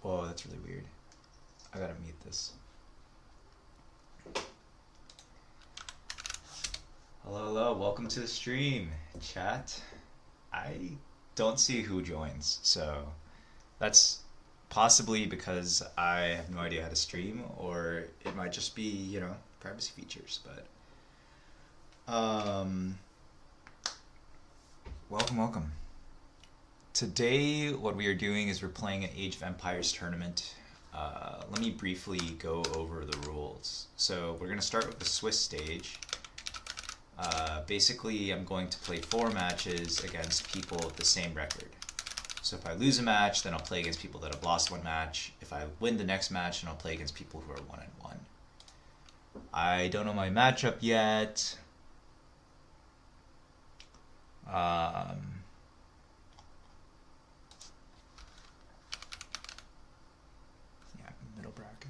Whoa, that's really weird. I gotta mute this. Hello, hello, welcome to the stream, chat. I don't see who joins, so that's possibly because I have no idea how to stream, or it might just be, you know, privacy features, but welcome, welcome. Today, what we are doing is we're playing an Age of Empires tournament. Let me briefly go over the rules. So we're going to start with the Swiss stage. Basically, I'm going to play 4 matches against people with the same record. So if I lose a match, then I'll play against people that have lost 1 match. If I win the next match, then I'll play against people who are 1-1. I don't know my matchup yet. Middle bracket.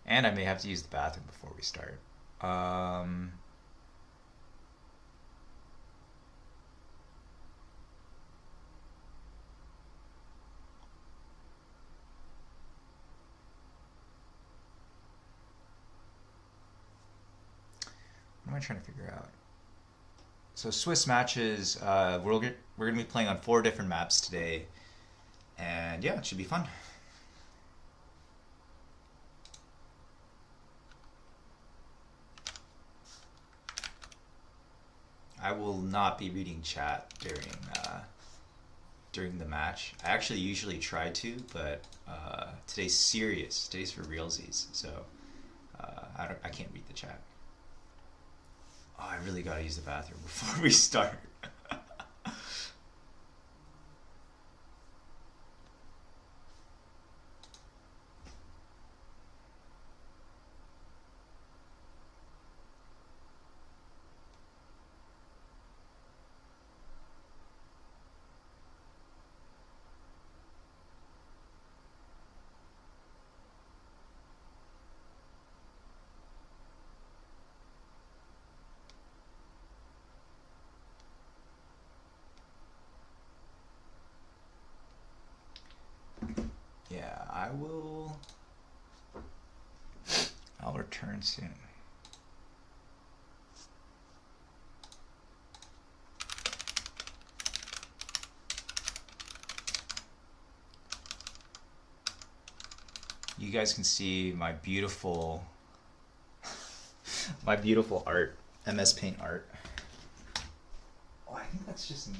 And I may have to use the bathroom before we start. What am I trying to figure out? So Swiss matches, we're going to be playing on 4 different maps today. And yeah, it should be fun. I will not be reading chat during the match. I actually usually try to, but today's serious. Today's for realsies, so I can't read the chat. Oh, I really gotta use the bathroom before we start. Yeah, I'll return soon. You guys can see my beautiful art, MS Paint art. Oh, I think that's just me.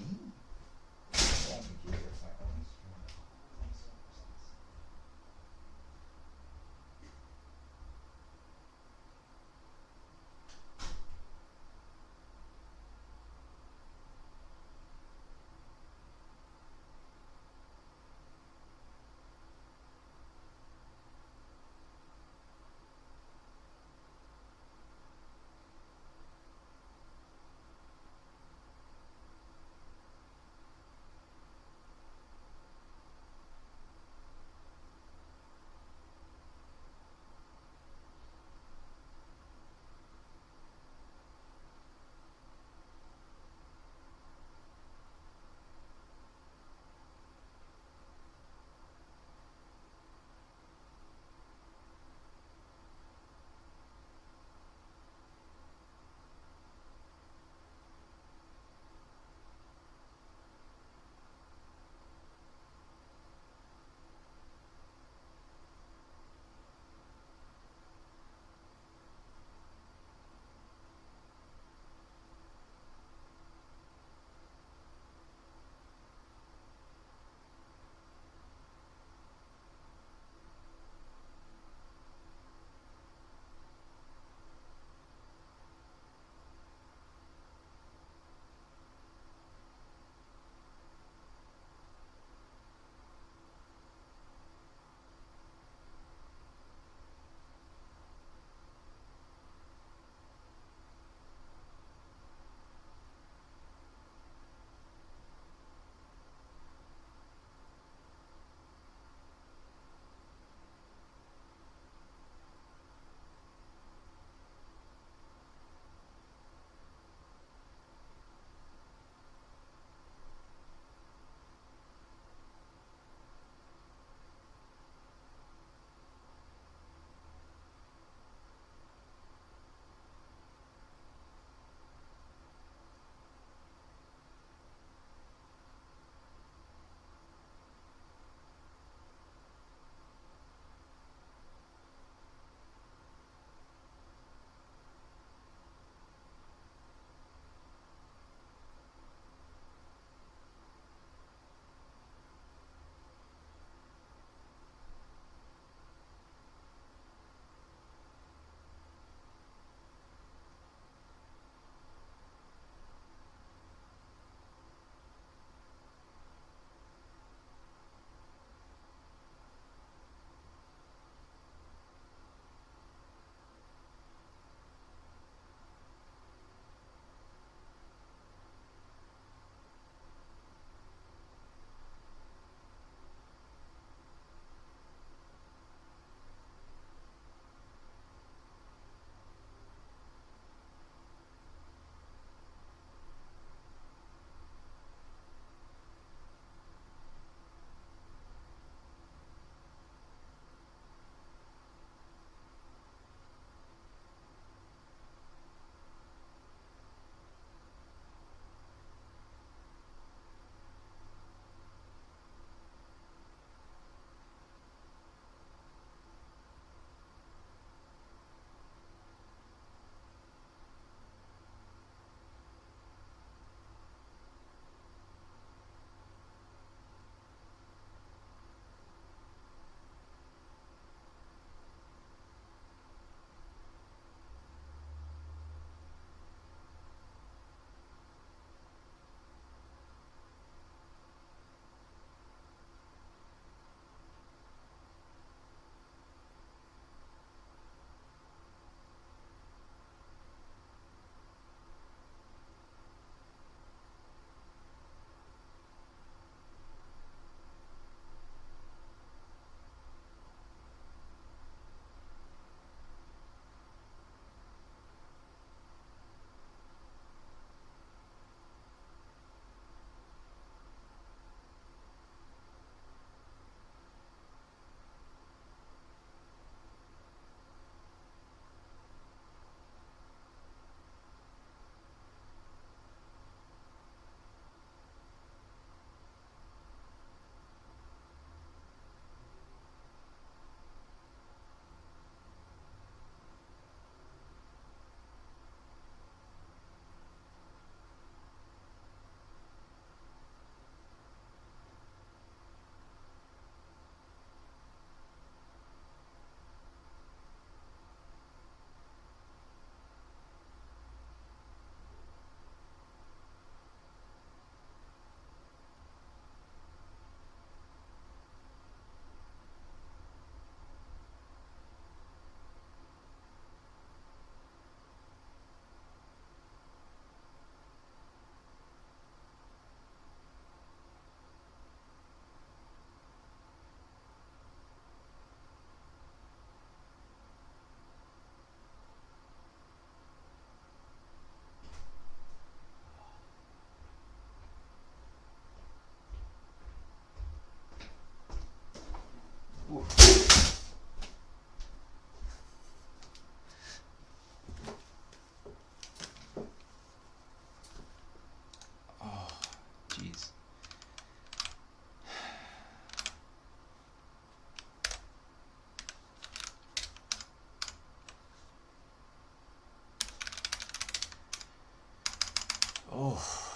Oh.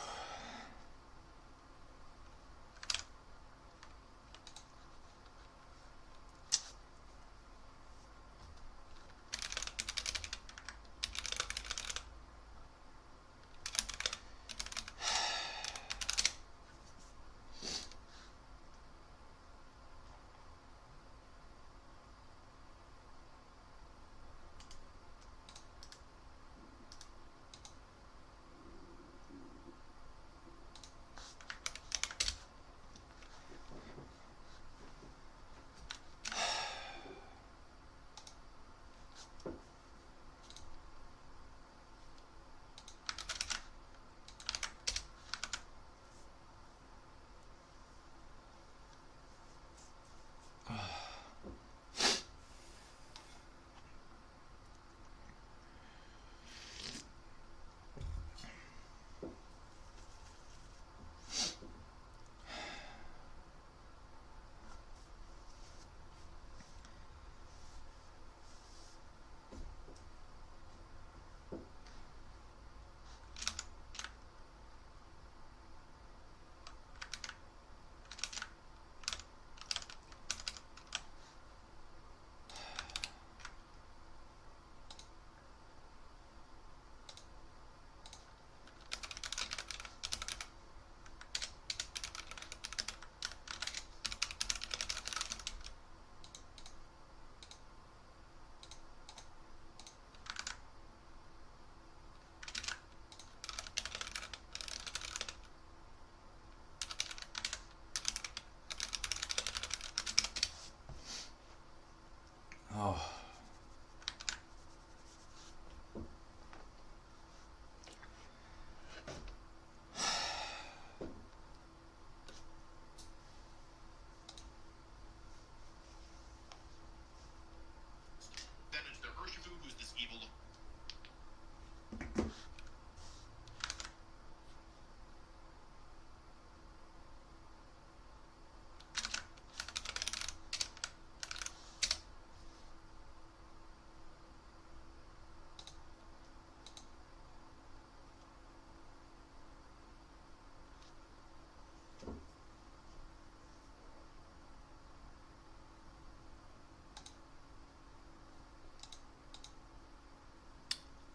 Oh.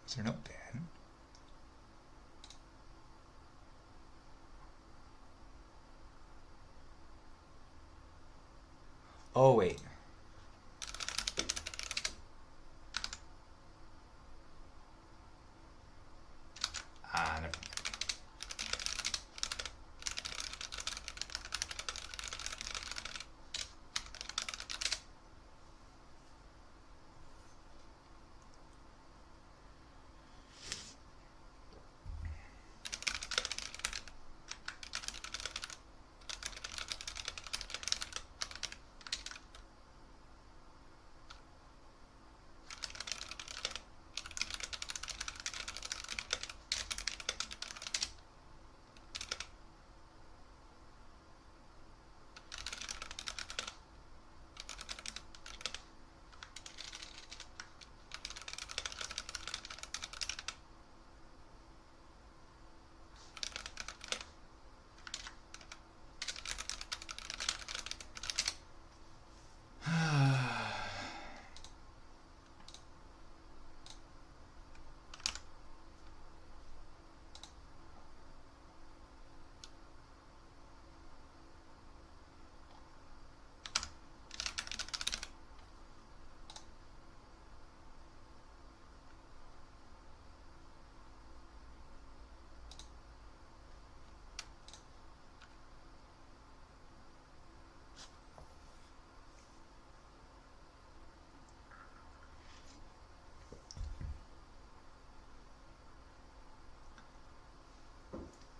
Is there no ban? Oh, wait. Ah, never.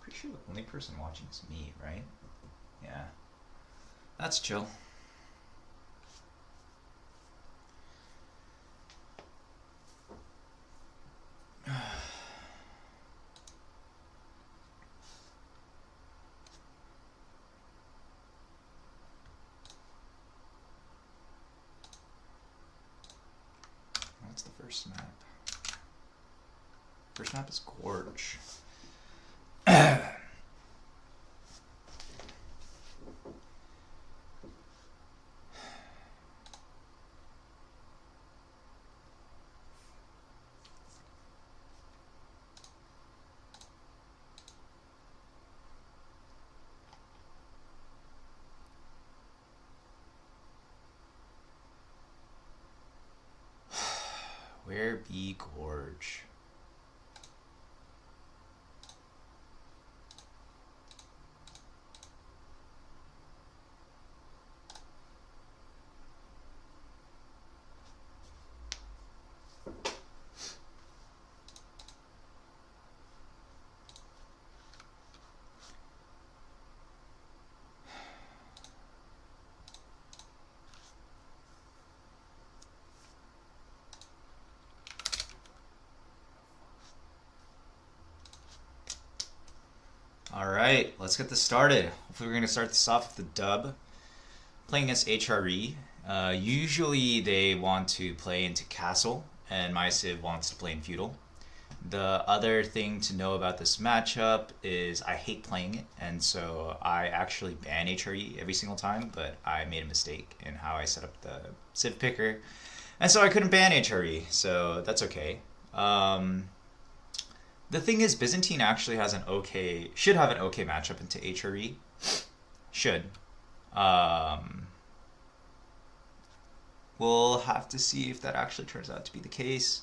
Pretty sure the only person watching is me, right? Yeah. That's chill. What's the first map? First map is Gorge. Gorge. Alright, let's get this started. Hopefully we're going to start this off with the dub. Playing against HRE. Usually they want to play into Castle, and my Civ wants to play in Feudal. The other thing to know about this matchup is I hate playing it, and so I actually ban HRE every single time, but I made a mistake in how I set up the Civ picker, and so I couldn't ban HRE, so that's okay. The thing is, Byzantine actually has should have an okay matchup into HRE. Should. We'll have to see if that actually turns out to be the case.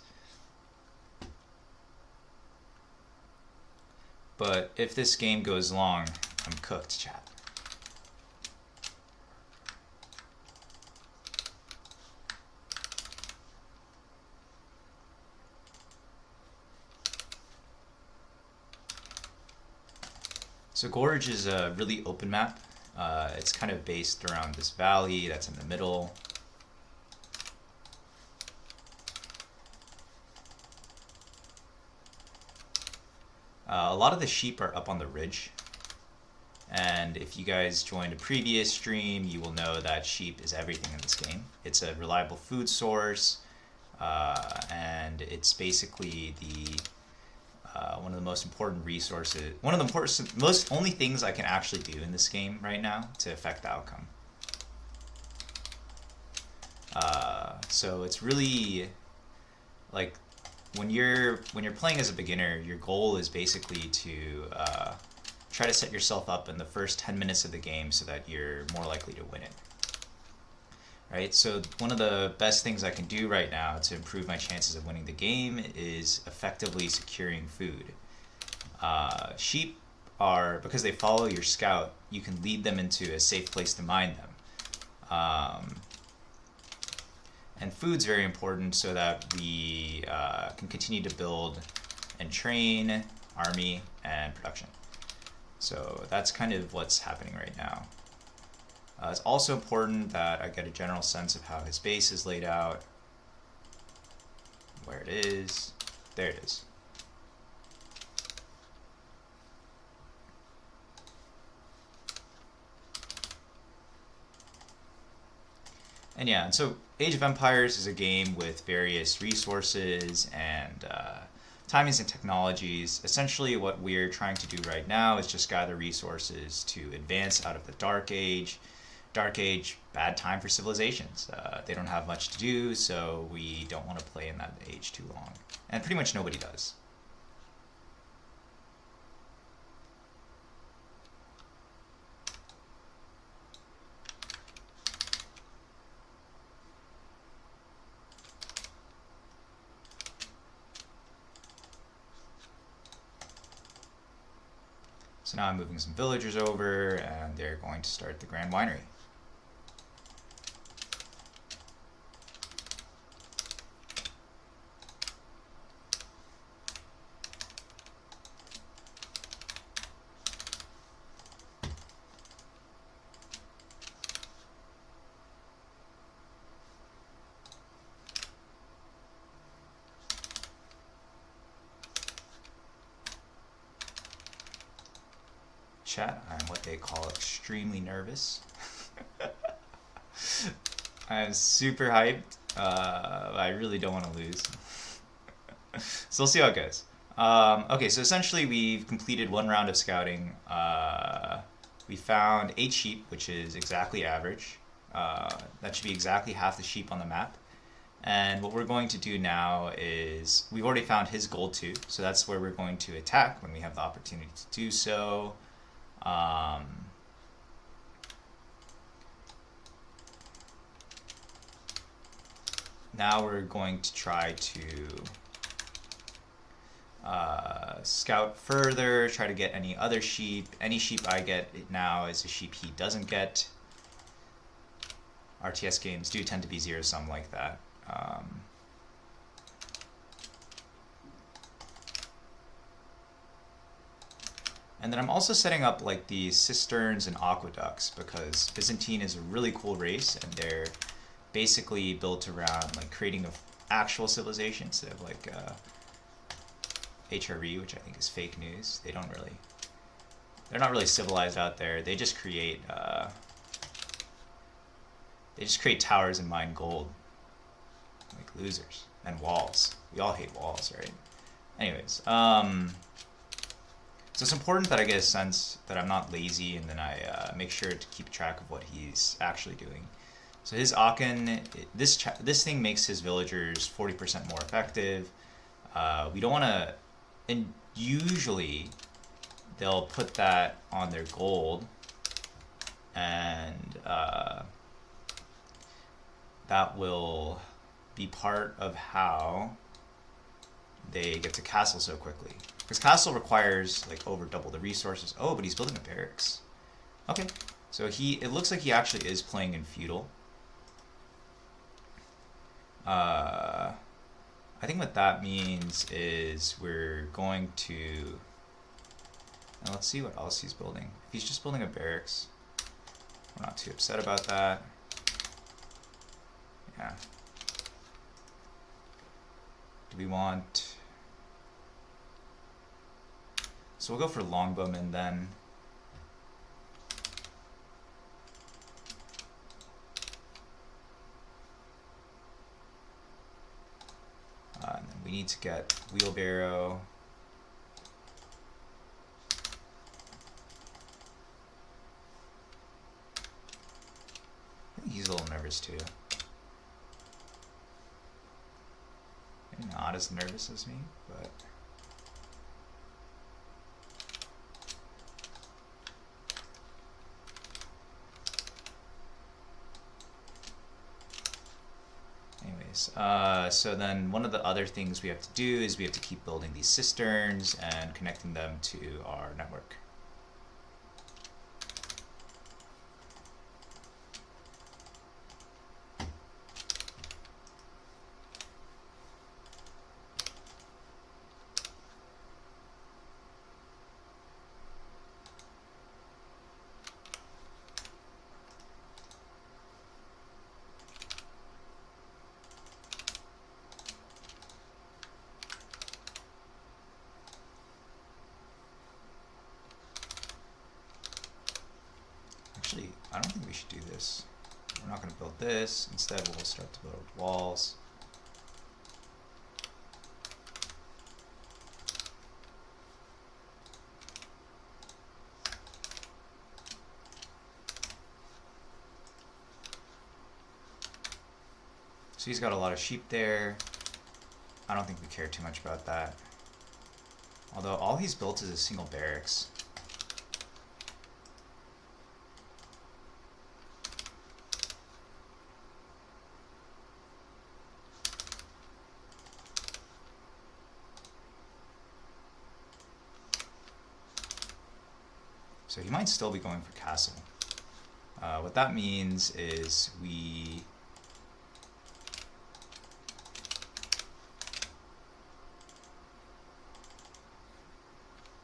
But if this game goes long, I'm cooked, chat. So Gorge is a really open map. It's kind of based around this valley that's in the middle. A lot of the sheep are up on the ridge. And if you guys joined a previous stream, you will know that sheep is everything in this game. It's a reliable food source, and it's basically the one of the most important resources, one of the only things I can actually do in this game right now to affect the outcome. So it's really like when you're playing as a beginner, your goal is basically to try to set yourself up in the first 10 minutes of the game so that you're more likely to win it. Right? So one of the best things I can do right now to improve my chances of winning the game is effectively securing food. Sheep are, because they follow your scout, you can lead them into a safe place to mine them. And food's very important so that we can continue to build and train army and production. So that's kind of what's happening right now. It's also important that I get a general sense of how his base is laid out, where it is. There it is. And yeah, and so Age of Empires is a game with various resources and timings and technologies. Essentially what we're trying to do right now is just gather resources to advance out of the Dark Age. Dark Age, bad time for civilizations. They don't have much to do, so we don't want to play in that age too long. And pretty much nobody does. So now I'm moving some villagers over, and they're going to start the Grand Winery. Chat, I'm what they call extremely nervous. I'm super hyped. I really don't want to lose. So we'll see how it goes. Okay, so essentially we've completed one round of scouting. We found 8 sheep, which is exactly average. That should be exactly half the sheep on the map. And what we're going to do now is, we've already found his gold too, so that's where we're going to attack when we have the opportunity to do so. Now we're going to try to scout further, try to get any other sheep. Any sheep I get now is a sheep he doesn't get. RTS games do tend to be zero-sum like that. And then I'm also setting up like the cisterns and aqueducts because Byzantine is a really cool race and they're basically built around like creating an actual civilization instead of like HRE, which I think is fake news. They're not really civilized out there. They just create towers and mine gold like losers, and walls. We all hate walls, right? Anyways, so it's important that I get a sense that I'm not lazy, and then I make sure to keep track of what he's actually doing. So his Aachen, this thing makes his villagers 40% more effective. We don't want to, and usually they'll put that on their gold, and that will be part of how they get to castle so quickly. Because castle requires like over double the resources. Oh, but he's building a barracks. Okay, so it looks like he actually is playing in feudal. I think what that means is we're going to, and let's see what else he's building. If he's just building a barracks, we're not too upset about that. Yeah. Do we want, so we'll go for longbowmen then. And then we need to get wheelbarrow. I think he's a little nervous too. Maybe not as nervous as me, but anyways, so then one of the other things we have to do is we have to keep building these cisterns and connecting them to our network. Actually, I don't think we should do this. We're not going to build this. Instead, we'll start to build walls. So he's got a lot of sheep there. I don't think we care too much about that. Although all he's built is a single barracks. So he might still be going for castle. What that means is we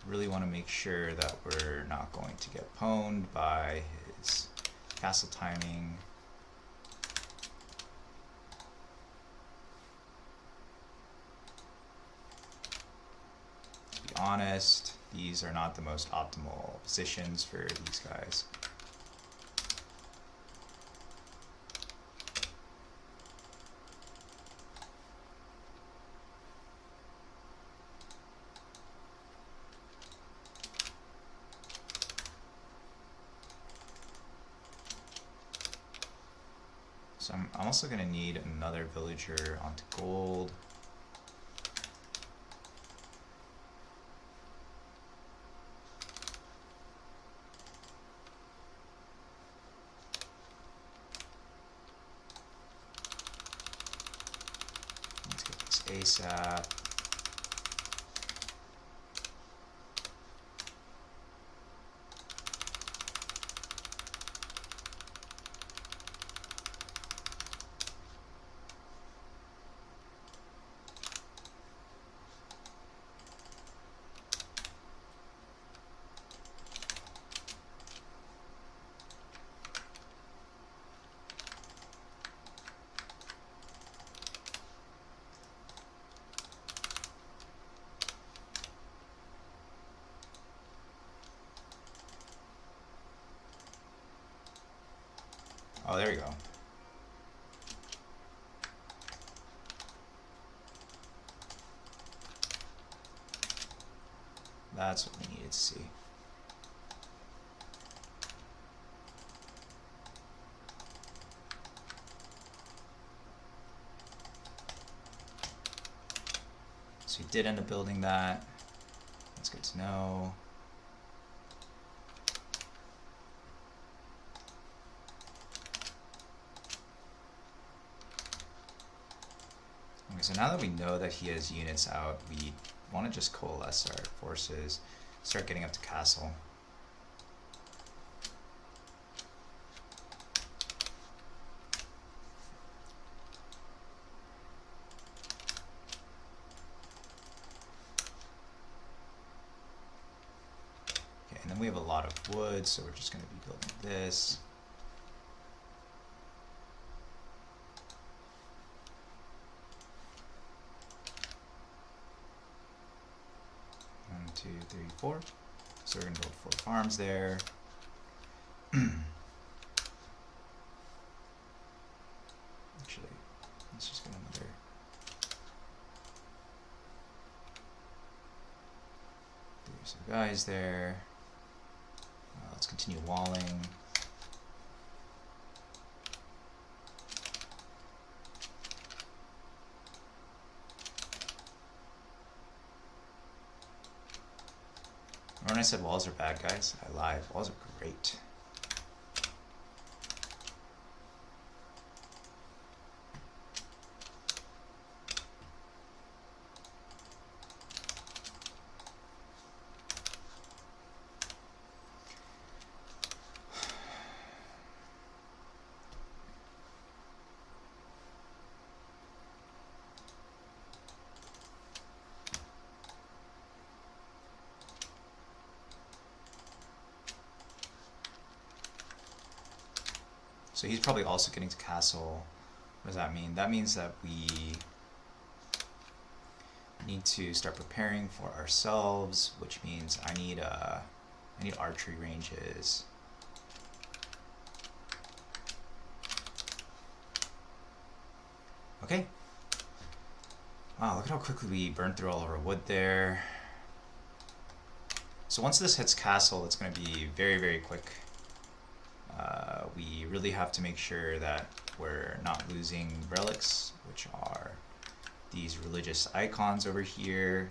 really want to make sure that we're not going to get pwned by his castle timing. To be honest, these are not the most optimal positions for these guys. So I'm also going to need another villager onto gold. Let's get this ASAP. Oh, there you go. That's what we needed to see. So we did end up building that. That's good to know. Okay, so now that we know that he has units out, we want to just coalesce our forces, start getting up to castle. Okay, and then we have a lot of wood, so we're just going to be building this. One, two, three, four. So we're going to build 4 farms there. Actually, let's just get another. There's some guys there. Let's continue walling. Remember when I said walls are bad, guys? I lied. Walls are great. So he's probably also getting to castle. What does that mean? That means that we need to start preparing for ourselves, which means I need archery ranges. Okay. Wow, look at how quickly we burned through all of our wood there. So once this hits castle, it's going to be very, very quick. We really have to make sure that we're not losing relics, which are these religious icons over here.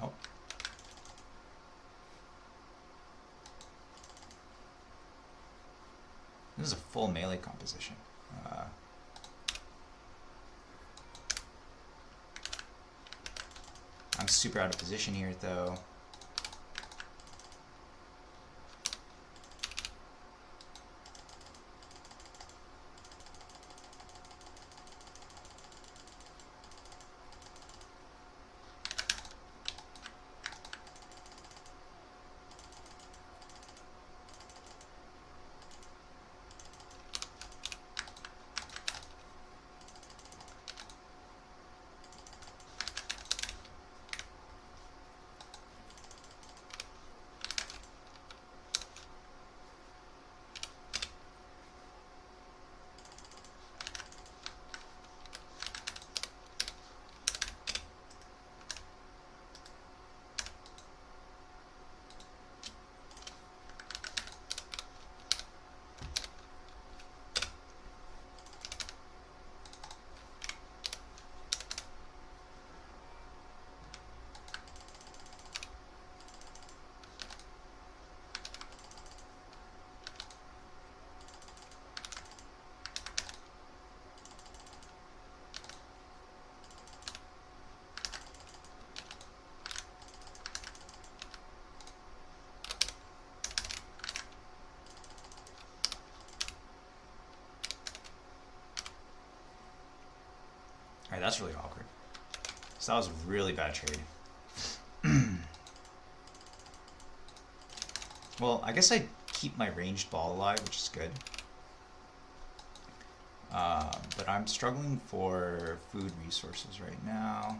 Oh. This is a full melee composition. I'm super out of position here, though. Alright, that's really awkward. So that was a really bad trade. Well, I guess I keep my ranged ball alive, which is good. But I'm struggling for food resources right now.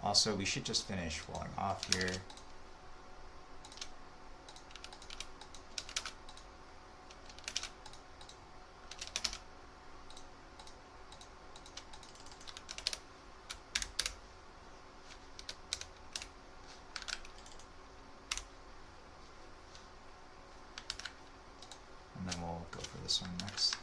Also, we should just finish walling off here. And then we'll go for this one next.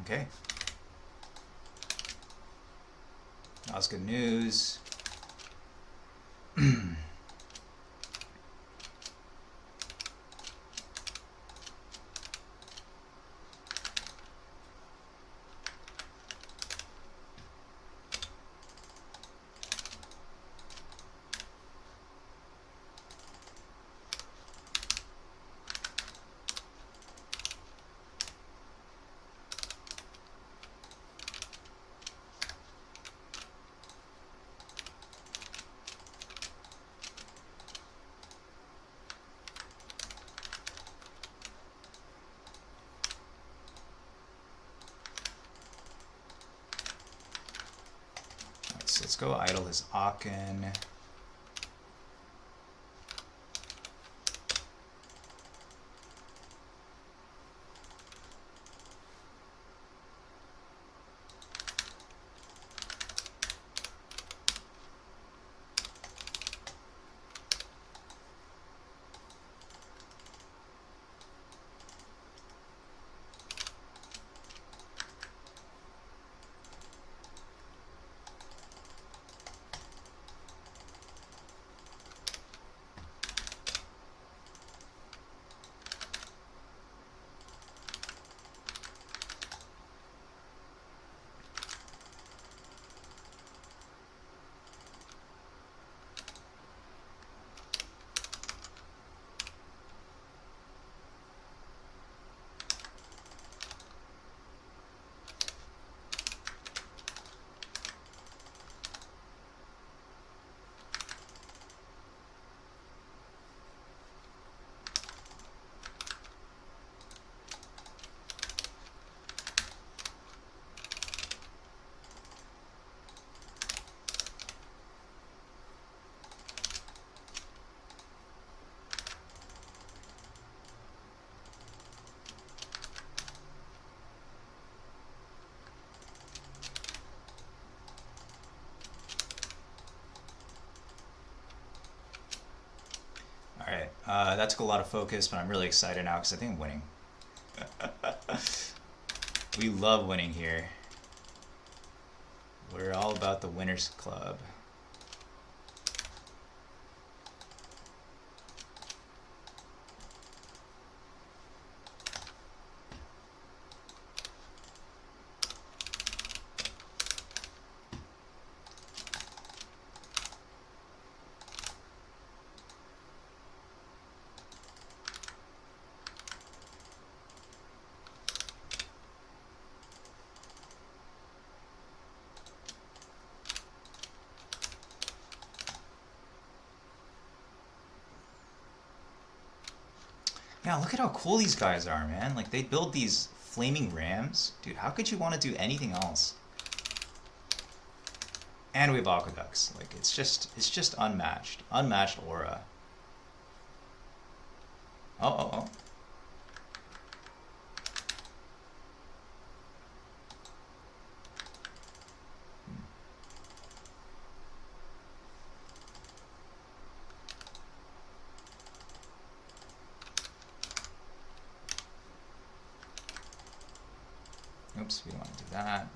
Okay. That's good news. So let's go idle his Aachen. Alright, that took a lot of focus, but I'm really excited now because I think I'm winning. We love winning here. We're all about the winners club. Yeah, look at how cool these guys are, man. Like, they build these flaming rams. Dude, how could you want to do anything else? And we have aqueducts. Like it's just unmatched. Unmatched aura. Oh. Oops, we don't want to do that.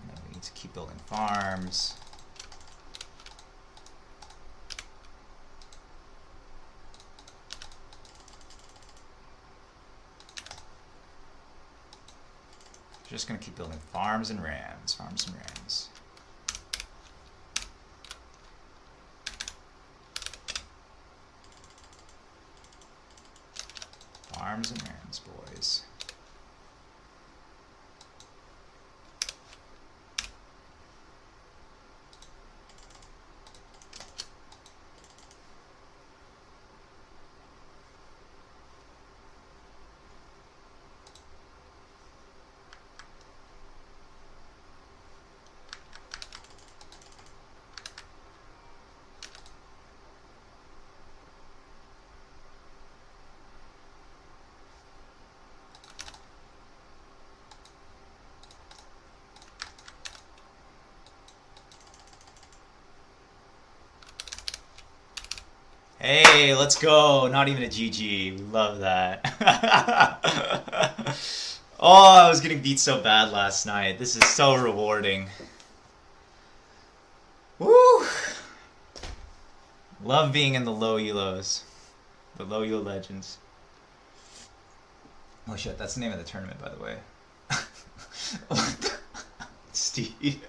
And we need to keep building farms. Just gonna keep building farms and rams, farms and rams. Farms and rams, boys. Hey, let's go. Not even a GG. We love that. Oh, I was getting beat so bad last night. This is so rewarding. Woo! Love being in the low elos. The low elo legends. Oh shit, that's the name of the tournament, by the way. Steve.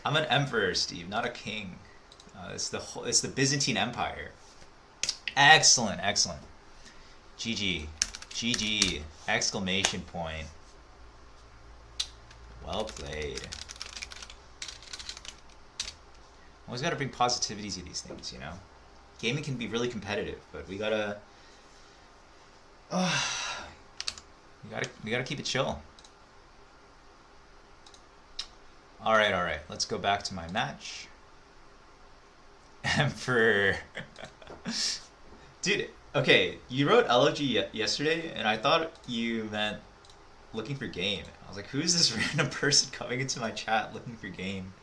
I'm an emperor, Steve, not a king. It's the Byzantine Empire. Excellent, excellent. GG, GG! Exclamation point. Well played. Always got to bring positivity to these things, you know. Gaming can be really competitive, but we gotta keep it chill. All right. Let's go back to my match. Emperor. Dude, okay, you wrote elegy yesterday, and I thought you meant looking for game. I was like, who's this random person coming into my chat looking for game?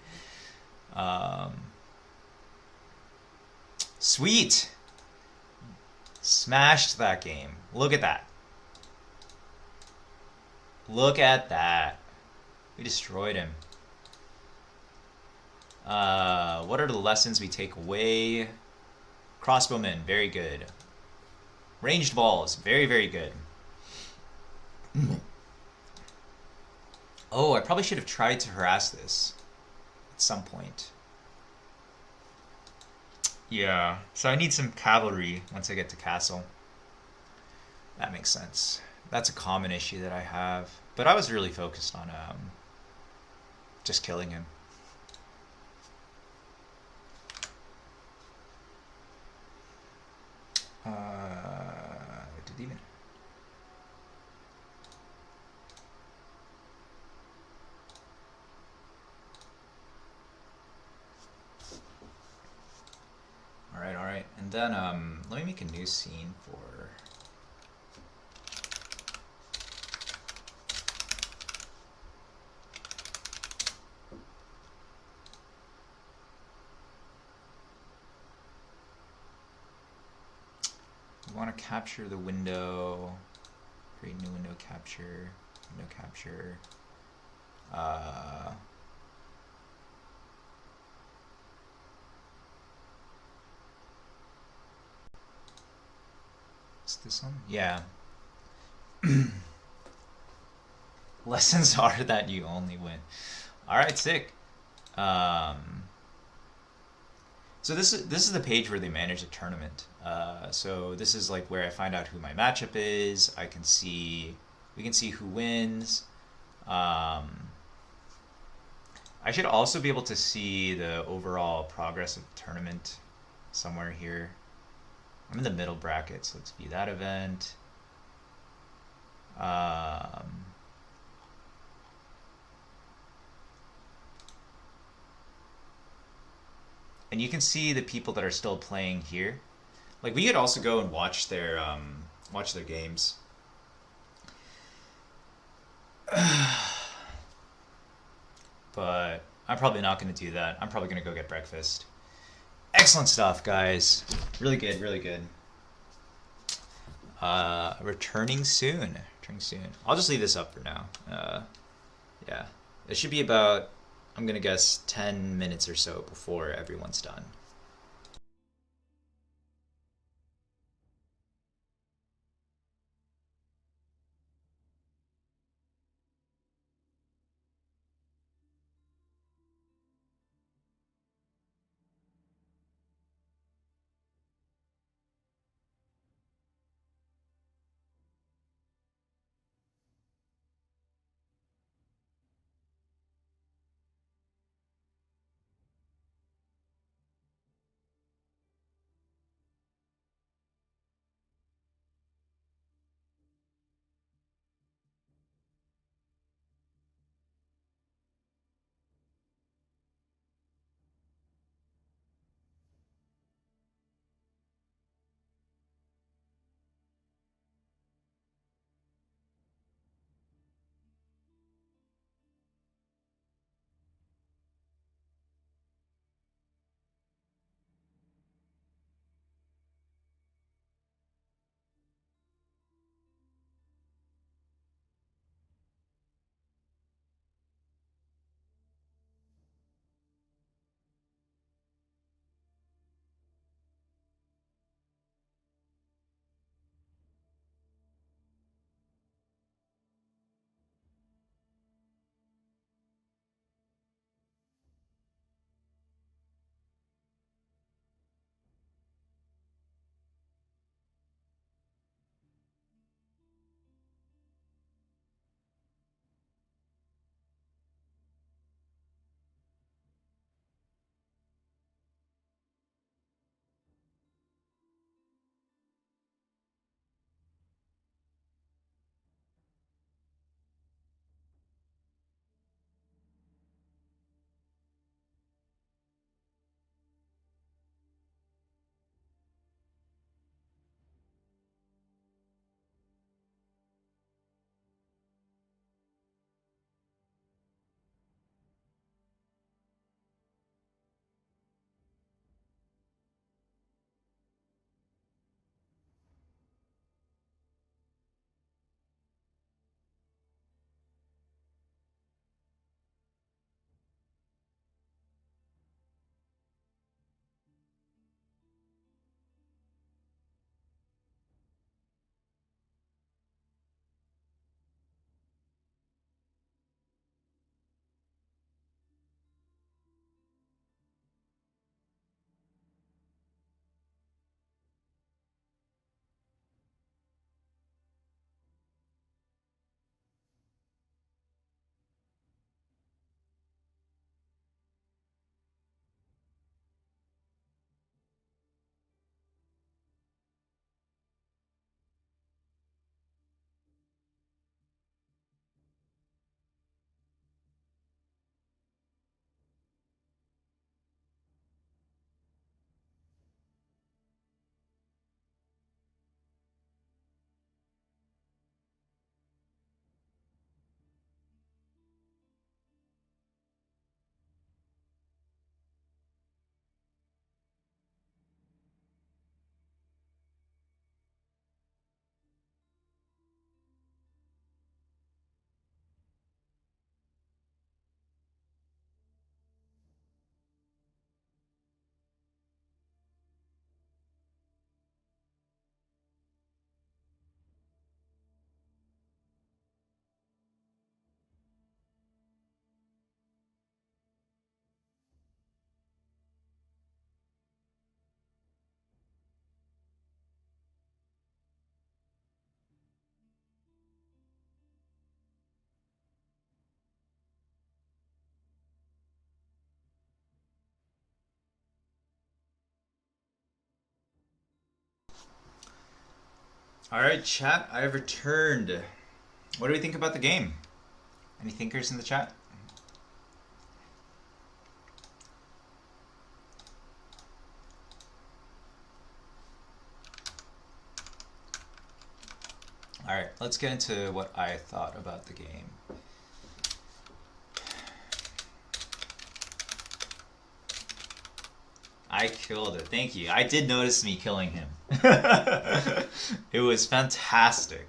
Sweet! Smashed that game. Look at that. Look at that. We destroyed him. What are the lessons we take away? Crossbowmen, very good. Ranged balls, very, very good. Oh, I probably should have tried to harass this at some point. Yeah, so I need some cavalry once I get to castle. That makes sense. That's a common issue that I have. But I was really focused on just killing him. Did even... Alright. And then, let me make a new scene for... We want to capture the window, create new window capture, is this one? Yeah. Lessons are that you only win. Alright, sick. So this is the page where they manage the tournament. So this is like where I find out who my matchup is. We can see who wins. I should also be able to see the overall progress of the tournament somewhere here. I'm in the middle bracket, so let's view that event. Um, and you can see the people that are still playing here. Like we could also go and watch their games. But I'm probably not going to do that. I'm probably going to go get breakfast. Excellent stuff, guys. Really good, really good. Returning soon. Returning soon. I'll just leave this up for now. Yeah. It should be about, I'm going to guess, 10 minutes or so before everyone's done. Alright, chat, I have returned. What do we think about the game? Any thinkers in the chat? Alright, let's get into what I thought about the game. I killed it. Thank you. I did notice me killing him. It was fantastic.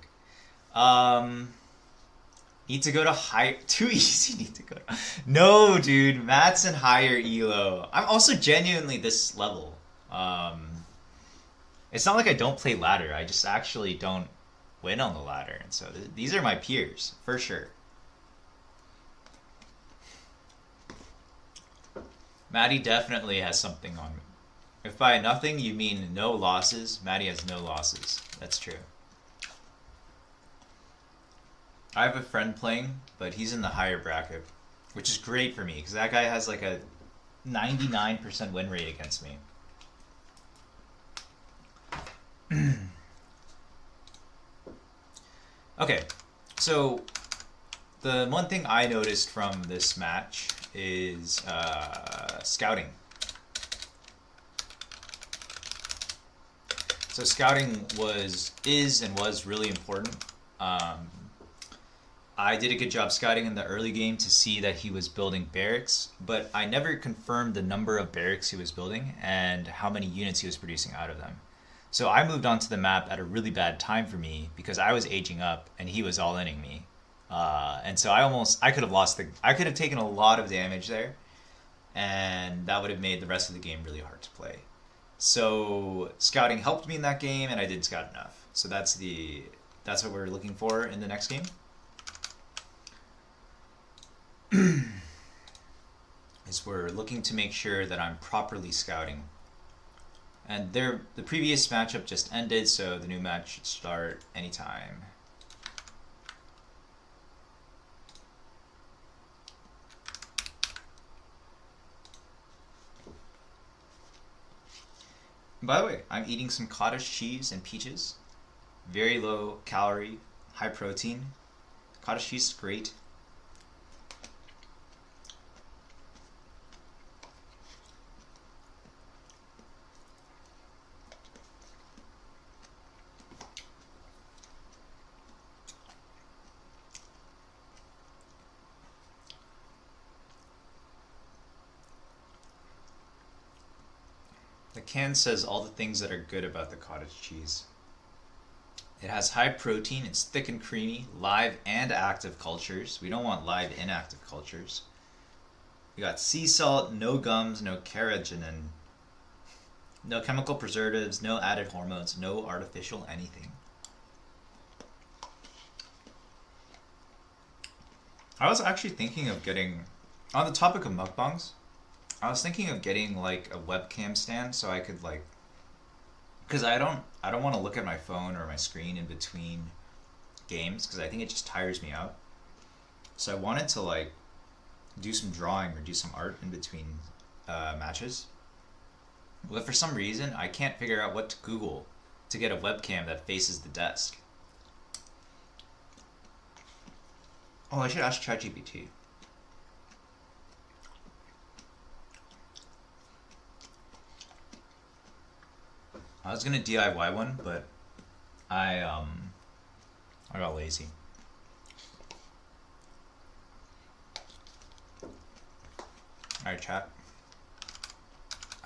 Need to go to higher. Too easy. Need to go. No, dude. Matt's in higher elo. I'm also genuinely this level. It's not like I don't play ladder. I just actually don't win on the ladder, and so these are my peers for sure. Maddie definitely has something on me. If by nothing you mean no losses, Maddie has no losses. That's true. I have a friend playing, but he's in the higher bracket, which is great for me because that guy has like a 99% win rate against me. Okay, so the one thing I noticed from this match is scouting. So scouting is and was really important. I did a good job scouting in the early game to see that he was building barracks, but I never confirmed the number of barracks he was building and how many units he was producing out of them. So I moved onto the map at a really bad time for me because I was aging up and he was all-inning me. And so I could have taken a lot of damage there, and that would have made the rest of the game really hard to play. So scouting helped me in that game, and I did scout enough. So that's what we're looking for in the next game. Is we're looking to make sure that I'm properly scouting. And the previous matchup just ended, so the new match should start anytime. By the way, I'm eating some cottage cheese and peaches. Very low calorie, high protein. Cottage cheese is great. The can says all the things that are good about the cottage cheese. It has high protein, it's thick and creamy, live and active cultures. We don't want live inactive cultures. We got sea salt, no gums, no carrageenan, no chemical preservatives, no added hormones, no artificial anything. I was actually thinking of getting, on the topic of mukbangs, I was thinking of getting like a webcam stand so I could like, because I don't want to look at my phone or my screen in between games because I think it just tires me out. So I wanted to like do some drawing or do some art in between matches. But for some reason I can't figure out what to Google to get a webcam that faces the desk. Oh, I should ask ChatGPT. I was gonna DIY one, but I got lazy. Alright, chat.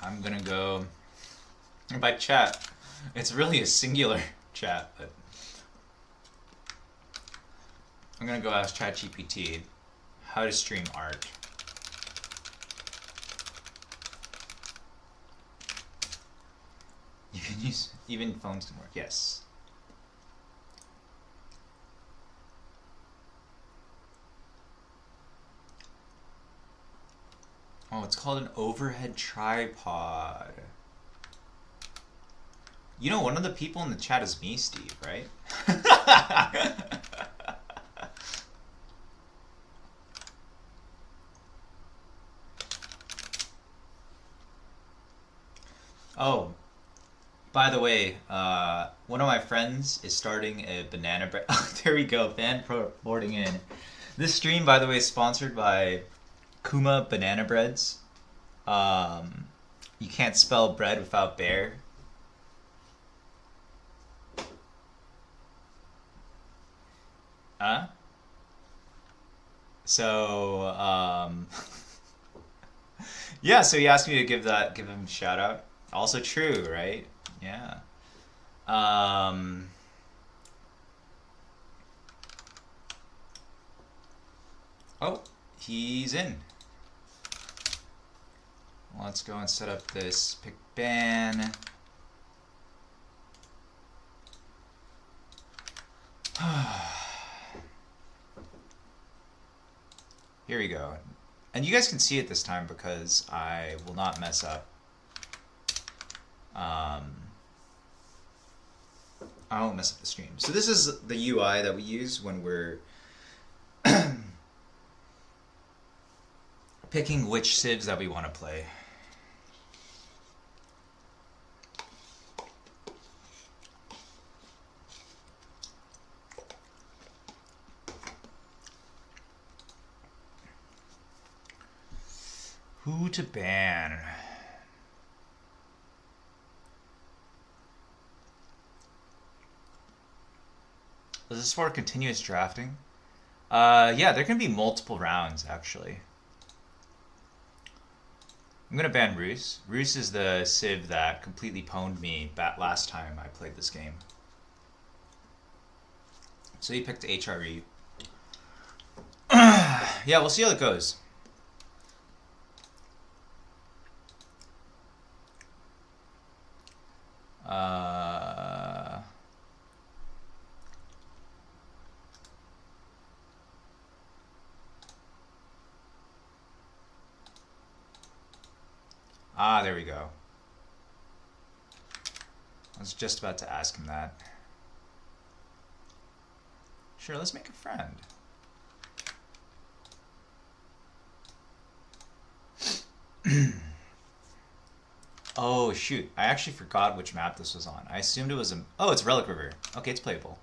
I'm gonna go. By chat, it's really a singular chat, but I'm gonna go ask ChatGPT how to stream art. You can use even phones can work. Yes. Oh, it's called an overhead tripod. You know, one of the people in the chat is me, Steve, right? Oh, By the way, one of my friends is starting a banana bread. Oh, there we go. Fan boarding in. This stream, by the way, is sponsored by Kuma Banana Breads. You can't spell bread without bear. Huh? So, yeah, so he asked me to give him a shout out. Also true, right? Yeah. Um, oh, he's in. Let's go and set up this pick ban. Here we go. And you guys can see it this time because I will not mess up. I won't mess up the stream. So this is the UI that we use when we're picking which civs that we want to play. Who to ban? Is this for continuous drafting? Yeah, there can be multiple rounds, actually. I'm gonna ban Roos. Roos is the civ that completely pwned me last time I played this game. So he picked HRE. Yeah, we'll see how it goes. There we go. I was just about to ask him that. Sure, let's make a friend. Oh, shoot. I actually forgot which map this was on. I assumed it was a... Oh, it's Relic River. Okay, it's playable.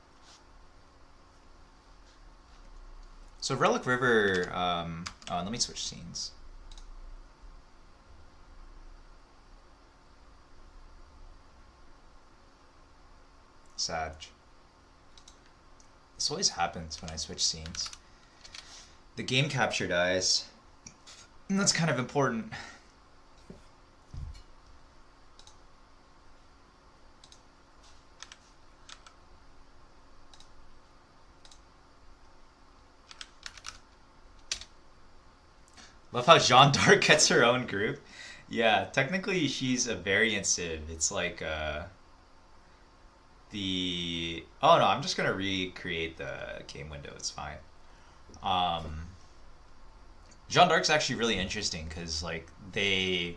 So Relic River... Oh, let me switch scenes. Sag. This always happens when I switch scenes. The game capture dies. And that's kind of important. Love how Jeanne d'Arc gets her own group. Yeah, technically she's a variant civ. It's like the... Oh no, I'm just gonna recreate the game window. It's fine. Jeanne d'Arc's actually really interesting because like they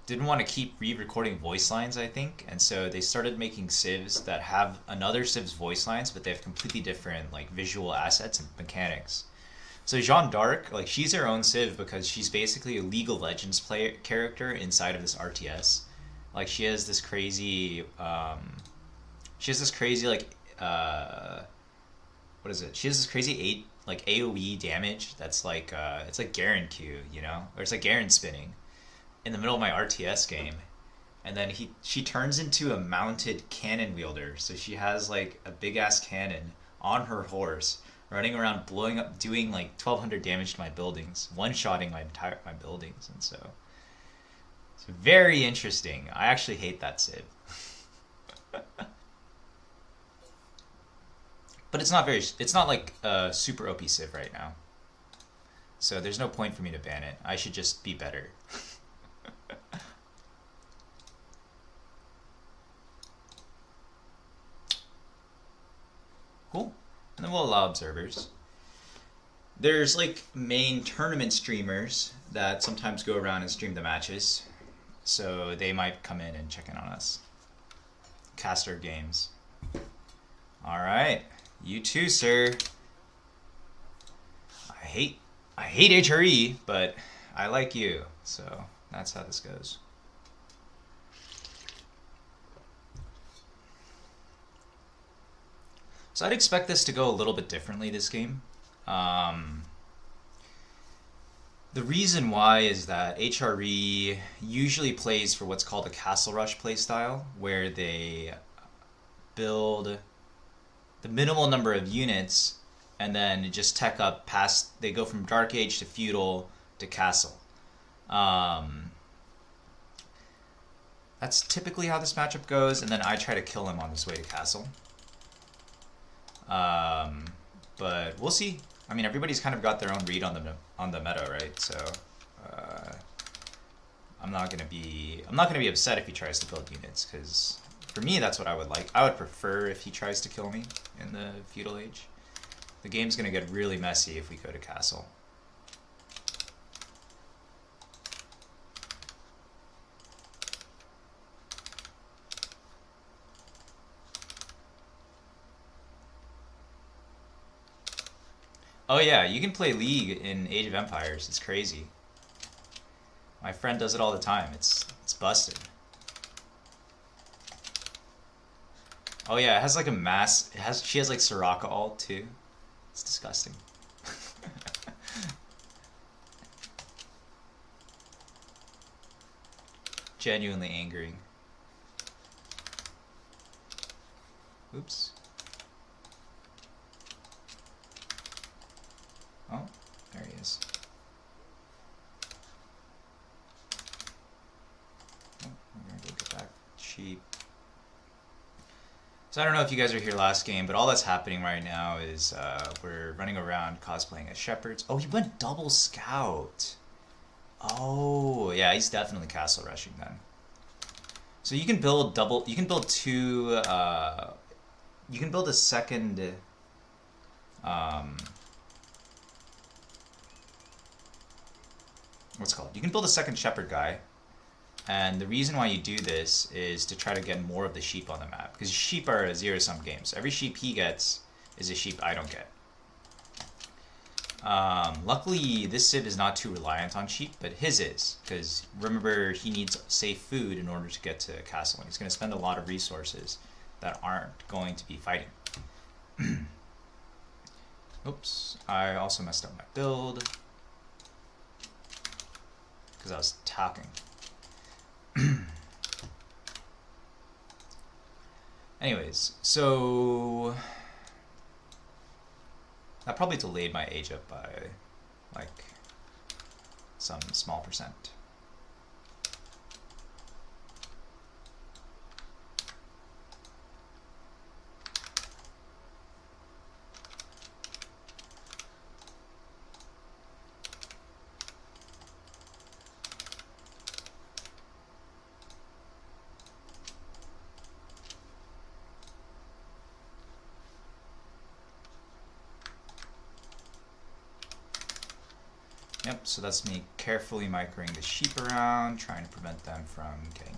didn't want to keep re-recording voice lines, I think, and so they started making civs that have another civ's voice lines, but they have completely different like visual assets and mechanics. So Jeanne d'Arc, like she's her own civ because she's basically a League of Legends character inside of this RTS. Like she has this crazy, like, what is it? She has this crazy AOE damage that's like, it's like Garen Q, you know, or it's like Garen spinning in the middle of my RTS game, and then she turns into a mounted cannon wielder. So she has like a big ass cannon on her horse, running around blowing up, doing like 1,200 damage to my buildings, one-shotting my buildings, and so it's very interesting. I actually hate that civ. But it's not like a super OP civ right now. So there's no point for me to ban it. I should just be better. Cool. And then we'll allow observers. There's like main tournament streamers that sometimes go around and stream the matches. So they might come in and check in on us. Caster games. Alright. You too, sir. I hate HRE, but I like you. So that's how this goes. So I'd expect this to go a little bit differently this game. The reason why is that HRE usually plays for what's called a castle rush playstyle, where they build the minimal number of units and then just tech up past. They go from Dark Age to Feudal to Castle. That's typically how this matchup goes, and then I try to kill him on his way to Castle. But we'll see. I mean, everybody's kind of got their own read on the meta, right? So I'm not gonna be upset if he tries to build units, because for me that's what I would like. I would prefer if he tries to kill me in the Feudal Age. The game's gonna get really messy if we go to Castle. Oh yeah, you can play League in Age of Empires. It's crazy. My friend does it all the time. It's busted. Oh yeah, it has like a mass. She has like Soraka ult too. It's disgusting. Genuinely angering. Oops. Oh, there he is. Oh, we're gonna go get back cheap. So I don't know if you guys were here last game, but all that's happening right now is we're running around cosplaying as shepherds. Oh, he went double scout. Oh, yeah, he's definitely castle rushing then. So you can build you can build two, you can build a second, what's it called? You can build a second shepherd guy, and the reason why you do this is to try to get more of the sheep on the map, because sheep are a zero-sum game. So every sheep he gets is a sheep I don't get. Luckily, this Civ is not too reliant on sheep, but his is, because remember, he needs safe food in order to get to castle, and he's going to spend a lot of resources that aren't going to be fighting. Oops, I also messed up my build because I was talking. Anyways, so that probably delayed my age up by like some small percent. Yep, so that's me carefully microing the sheep around, trying to prevent them from getting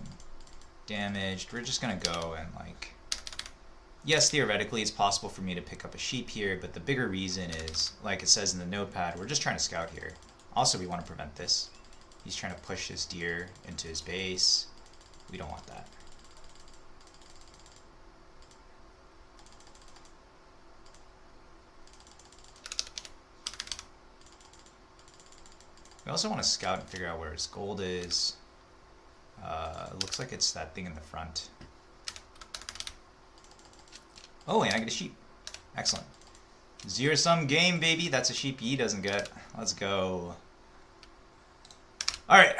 damaged. We're just gonna go and like, yes, theoretically it's possible for me to pick up a sheep here, but the bigger reason is, like it says in the notepad, we're just trying to scout here. Also, we want to prevent this. He's trying to push his deer into his base. We don't want that. We also want to scout and figure out where his gold is. It looks like it's that thing in the front. Oh, and I get a sheep. Excellent. Zero-sum game, baby. That's a sheep he doesn't get. Let's go. Alright.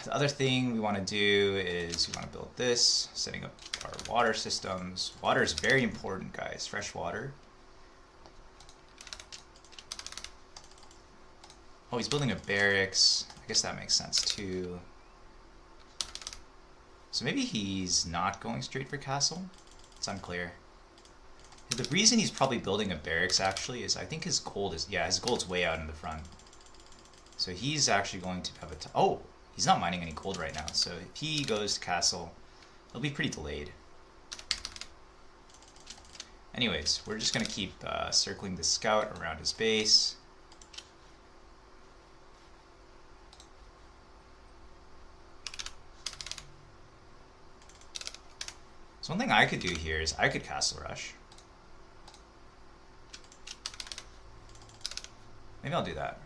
The other thing we want to do is we want to build this, setting up our water systems. Water is very important, guys. Fresh water. Oh, he's building a barracks. I guess that makes sense too. So maybe he's not going straight for castle? It's unclear. The reason he's probably building a barracks actually is I think his gold is, yeah, his gold's way out in the front. So he's actually going to have a, oh, he's not mining any gold right now. So if he goes to castle, it'll be pretty delayed. Anyways, we're just going to keep circling the scout around his base. So one thing I could do here is I could castle rush. Maybe I'll do that.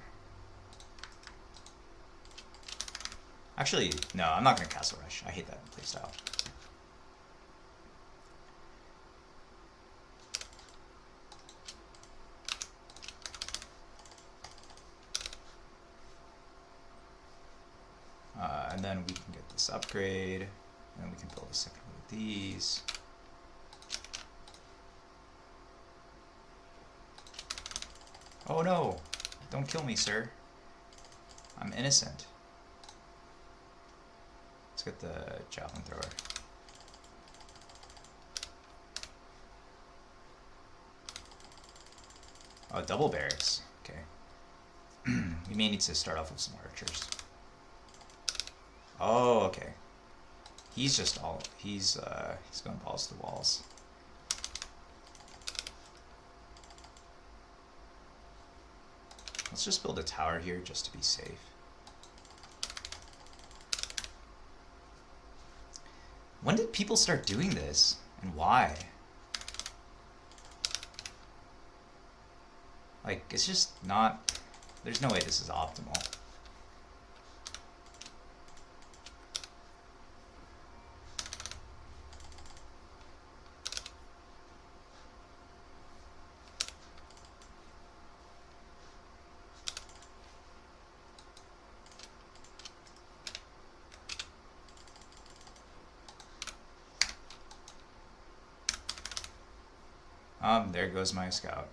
Actually, no, I'm not going to Castle Rush. I hate that playstyle. And then we can get this upgrade, and then we can build a second one of these. Oh no! Don't kill me, sir. I'm innocent. Let's get the javelin thrower. Oh, double barracks. Okay. We may need to start off with some archers. Oh, okay. He's just all he's going balls to the walls. Let's just build a tower here just to be safe. When did people start doing this, and why? Like, it's just not... There's no way this is optimal. There goes my scout.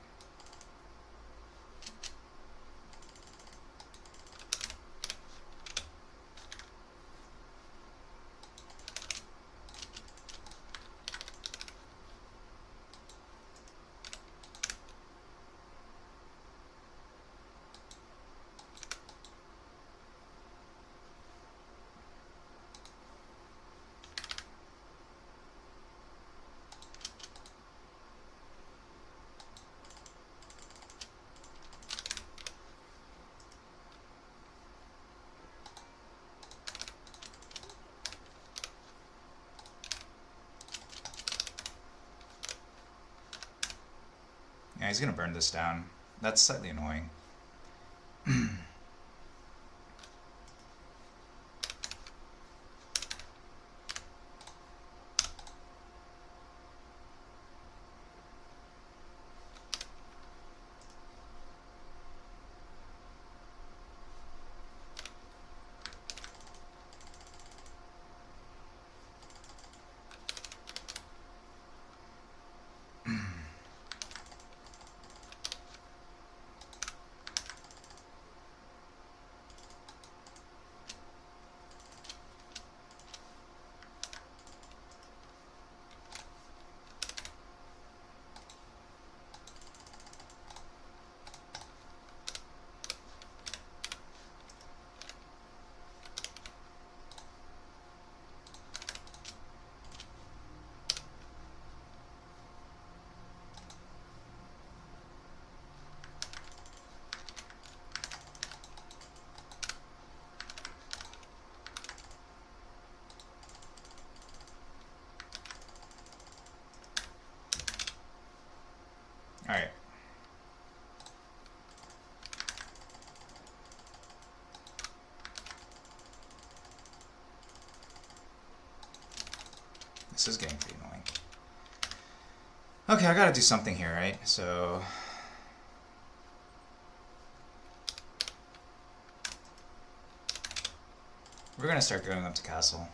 Yeah, he's gonna burn this down. That's slightly annoying. Alright. This is getting pretty annoying. Okay, I gotta do something here, right? So... we're gonna start going up to castle.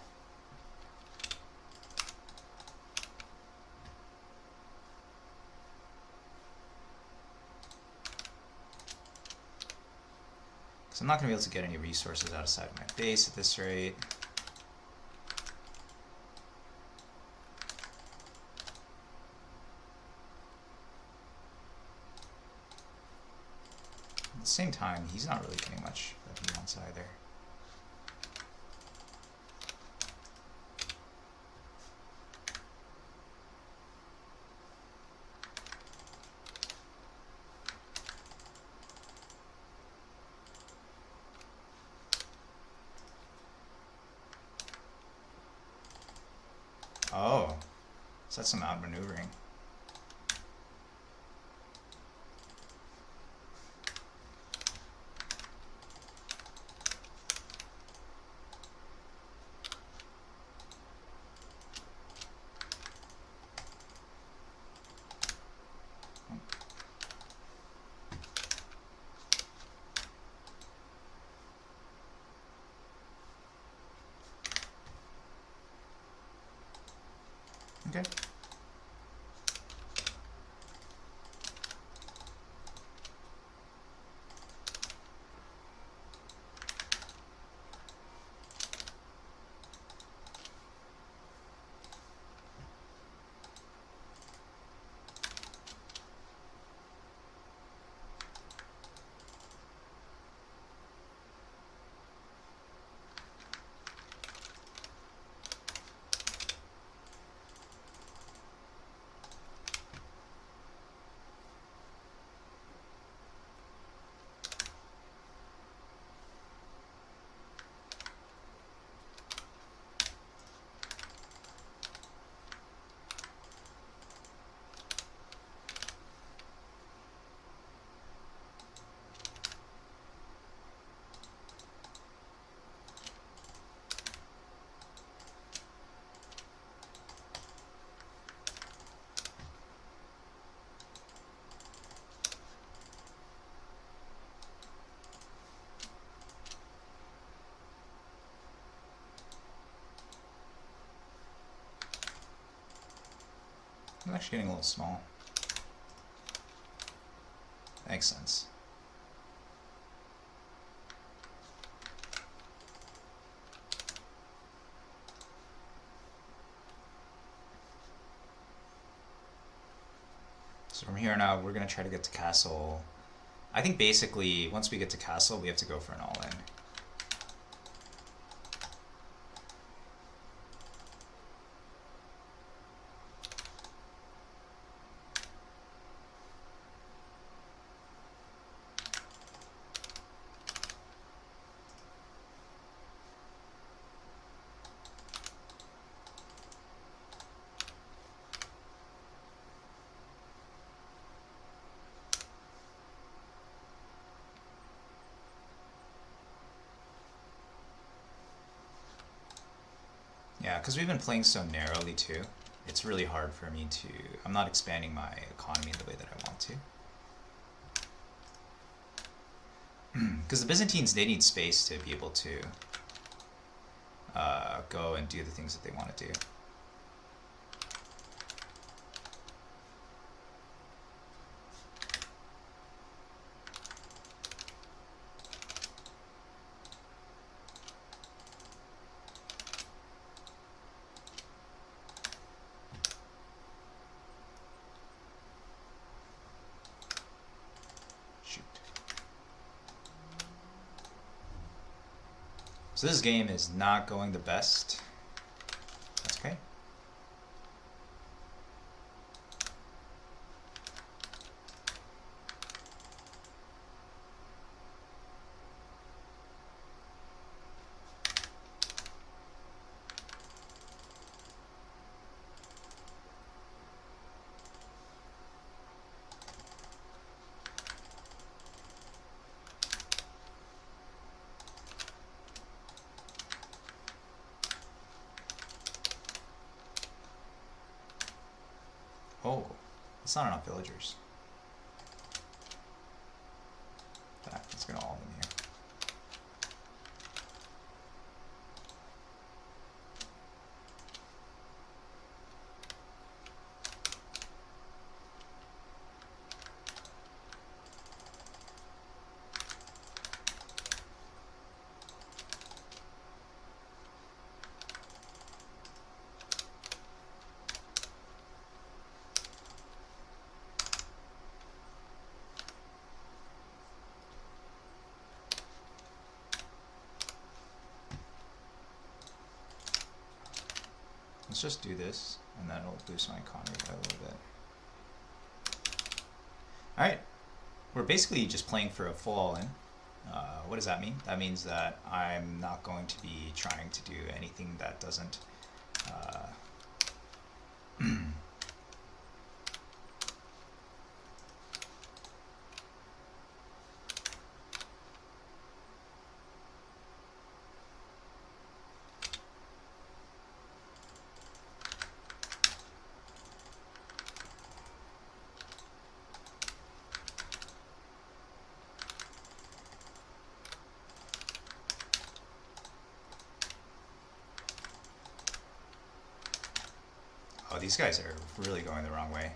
I'm not going to be able to get any resources outside of my base at this rate. At the same time, he's not really getting much that he wants either. Oh, so that's some outmaneuvering. Okay. I'm actually getting a little small. Makes sense. So from here on out, we're going to try to get to castle. I think basically, once we get to castle, we have to go for an all-in. Yeah, because we've been playing so narrowly too. It's really hard for me to... I'm not expanding my economy the way that I want to. Because the Byzantines, they need space to be able to go and do the things that they want to do. So this game is not going the best. That's okay. Oh, it's not enough villagers. Let's get all of them here. Let's just do this, and then it'll boost my economy by a little bit. Alright, we're basically just playing for a full all-in. What does that mean? That means that I'm not going to be trying to do anything that doesn't... these guys are really going the wrong way.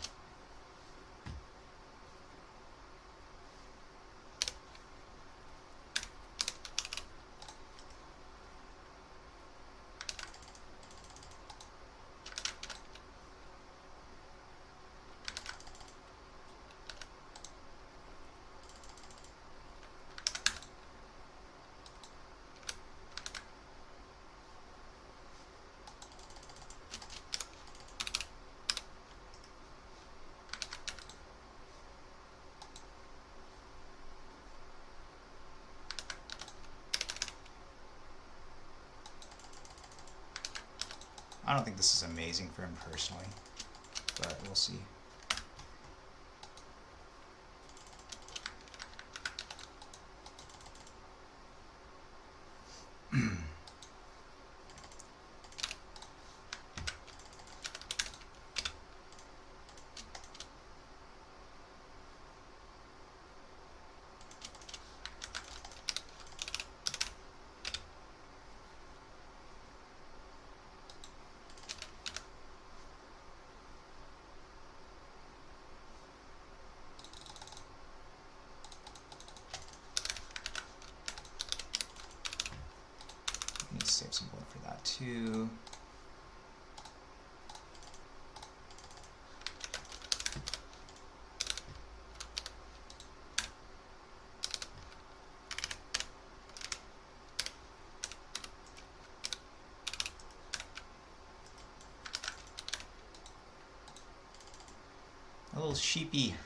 I don't think this is amazing for him personally, but we'll see. Need to save some wood for that too. A little sheepy.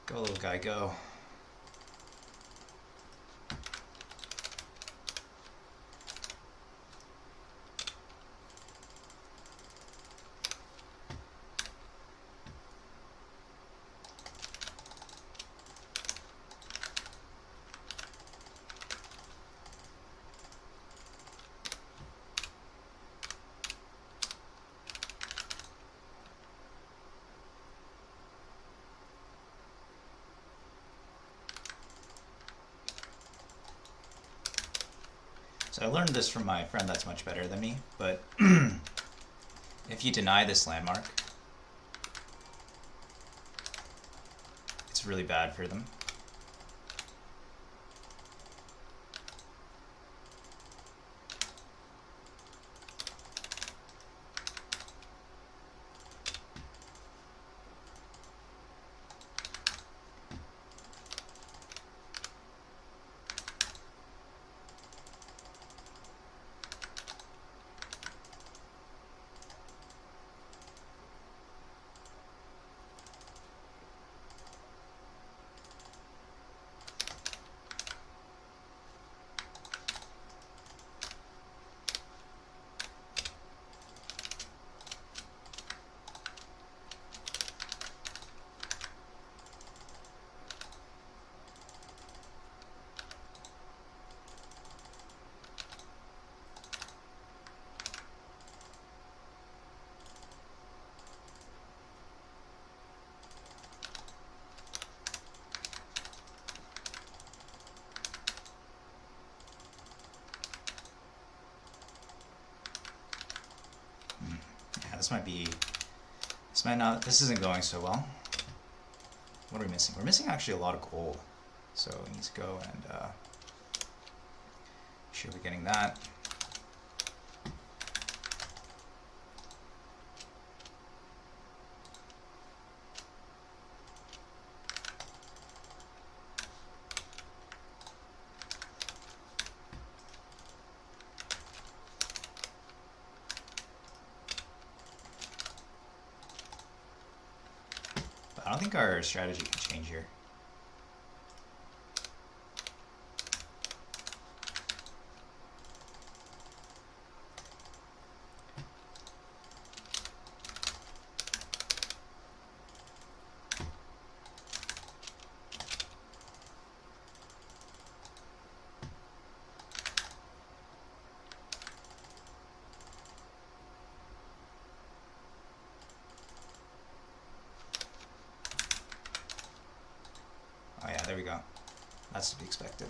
Go, little guy, go. So I learned this from my friend that's much better than me, but if you deny this landmark, it's really bad for them. This isn't going so well. What are we missing? We're missing actually a lot of gold. So we need to go and sure we're getting that. I don't think our strategy can change here. Oh yeah, there we go. That's to be expected.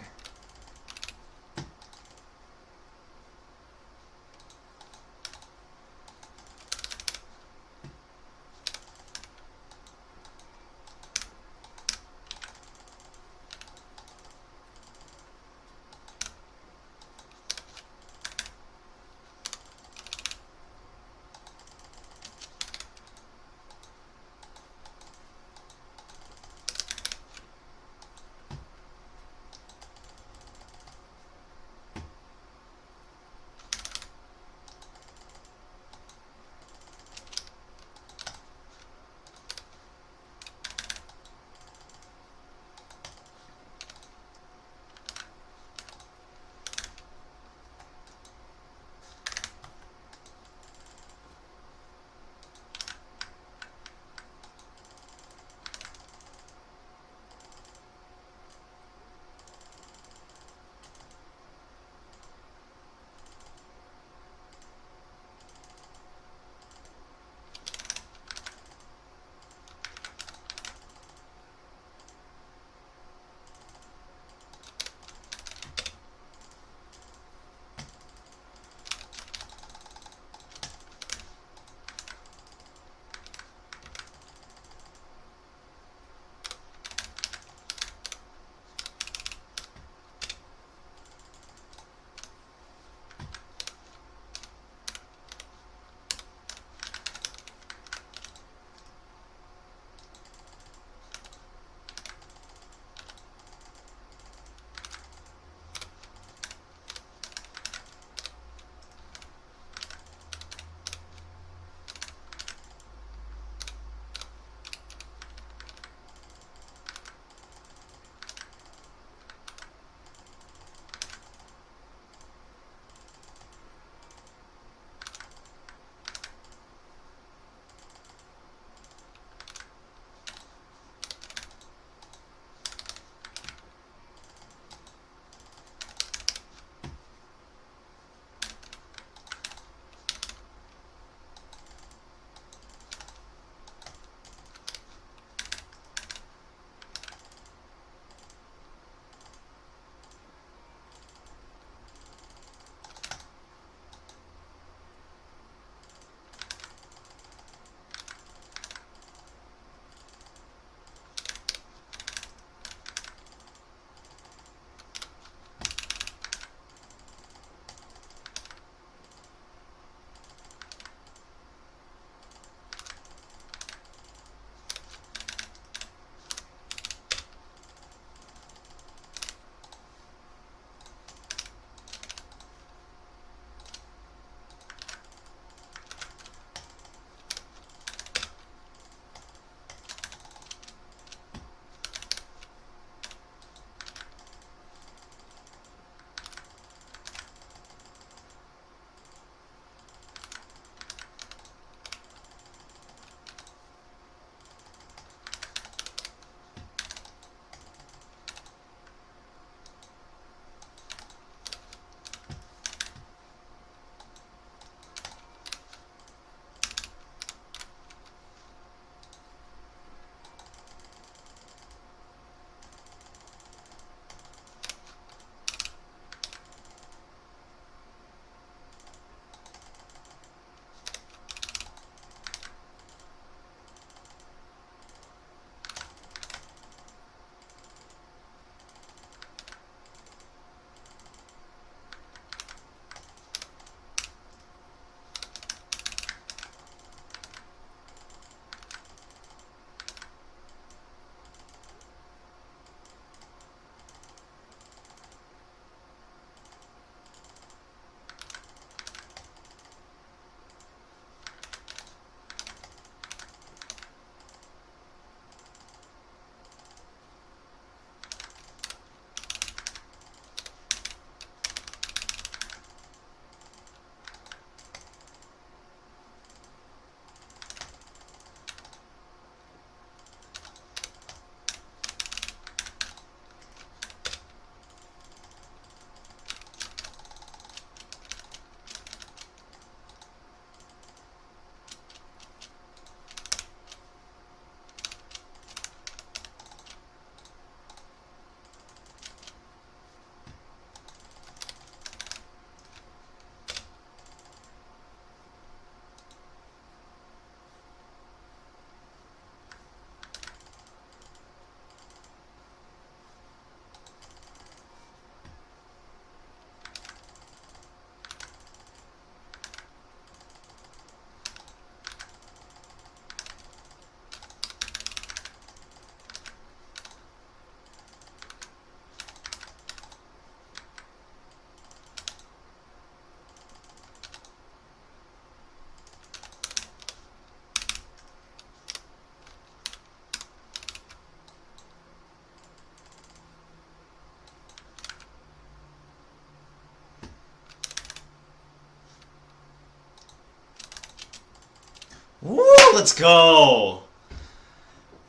Woo! Let's go!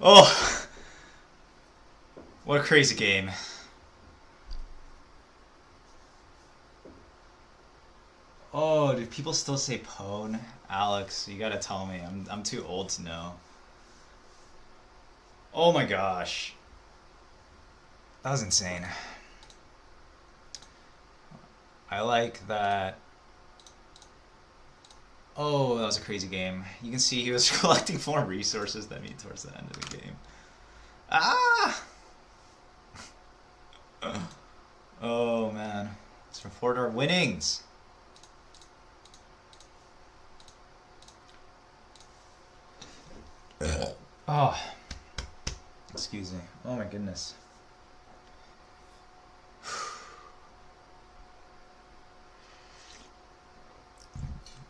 Oh, what a crazy game. Oh, do people still say pwn? Alex, you gotta tell me. I'm too old to know. Oh my gosh. That was insane. I like that. Oh, that was a crazy game. You can see he was collecting more resources than me towards the end of the game. Ah! Oh man. Let's report our winnings. Oh. Excuse me. Oh my goodness.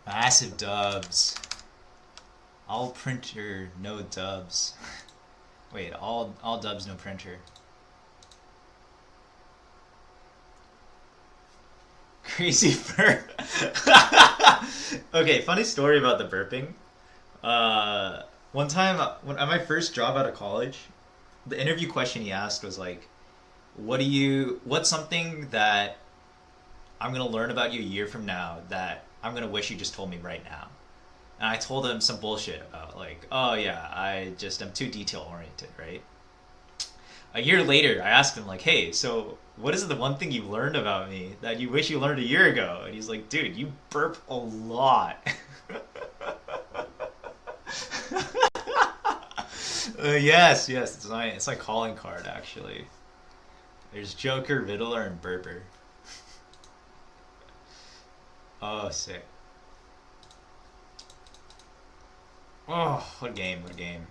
Massive dubs. All printer, no dubs. Wait, all dubs, no printer. Crazy burp. Okay, funny story about the burping. One time, at my first job out of college, the interview question he asked was like, what's something that I'm gonna learn about you a year from now that I'm gonna wish you just told me right now? And I told him some bullshit about like, oh yeah, I'm too detail oriented, right? A year later, I asked him like, hey, so what is the one thing you learned about me that you wish you learned a year ago? And he's like, dude, you burp a lot. Yes, it's my calling card actually. There's Joker, Riddler, and Burper. Oh, sick. Oh, what game, what game.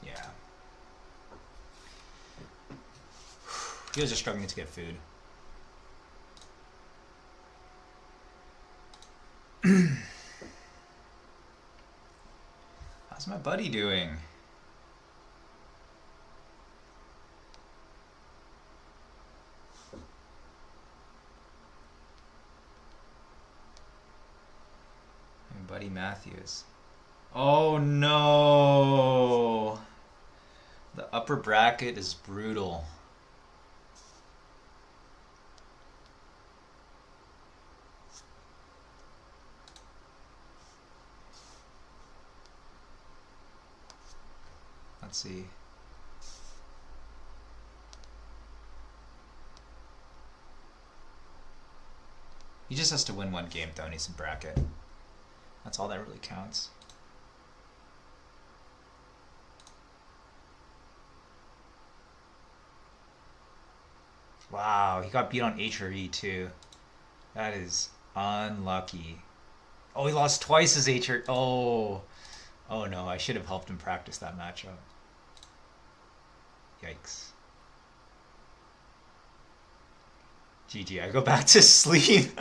Yeah. You guys are struggling to get food. How's my buddy doing? My buddy Matthews. Oh no! The upper bracket is brutal. Let's see. He just has to win one game though, and he's in bracket. That's all that really counts. Wow, he got beat on H or E too. That is unlucky. Oh, he lost twice his H or... Oh. Oh no, I should have helped him practice that matchup. Yikes. GG, I go back to sleep.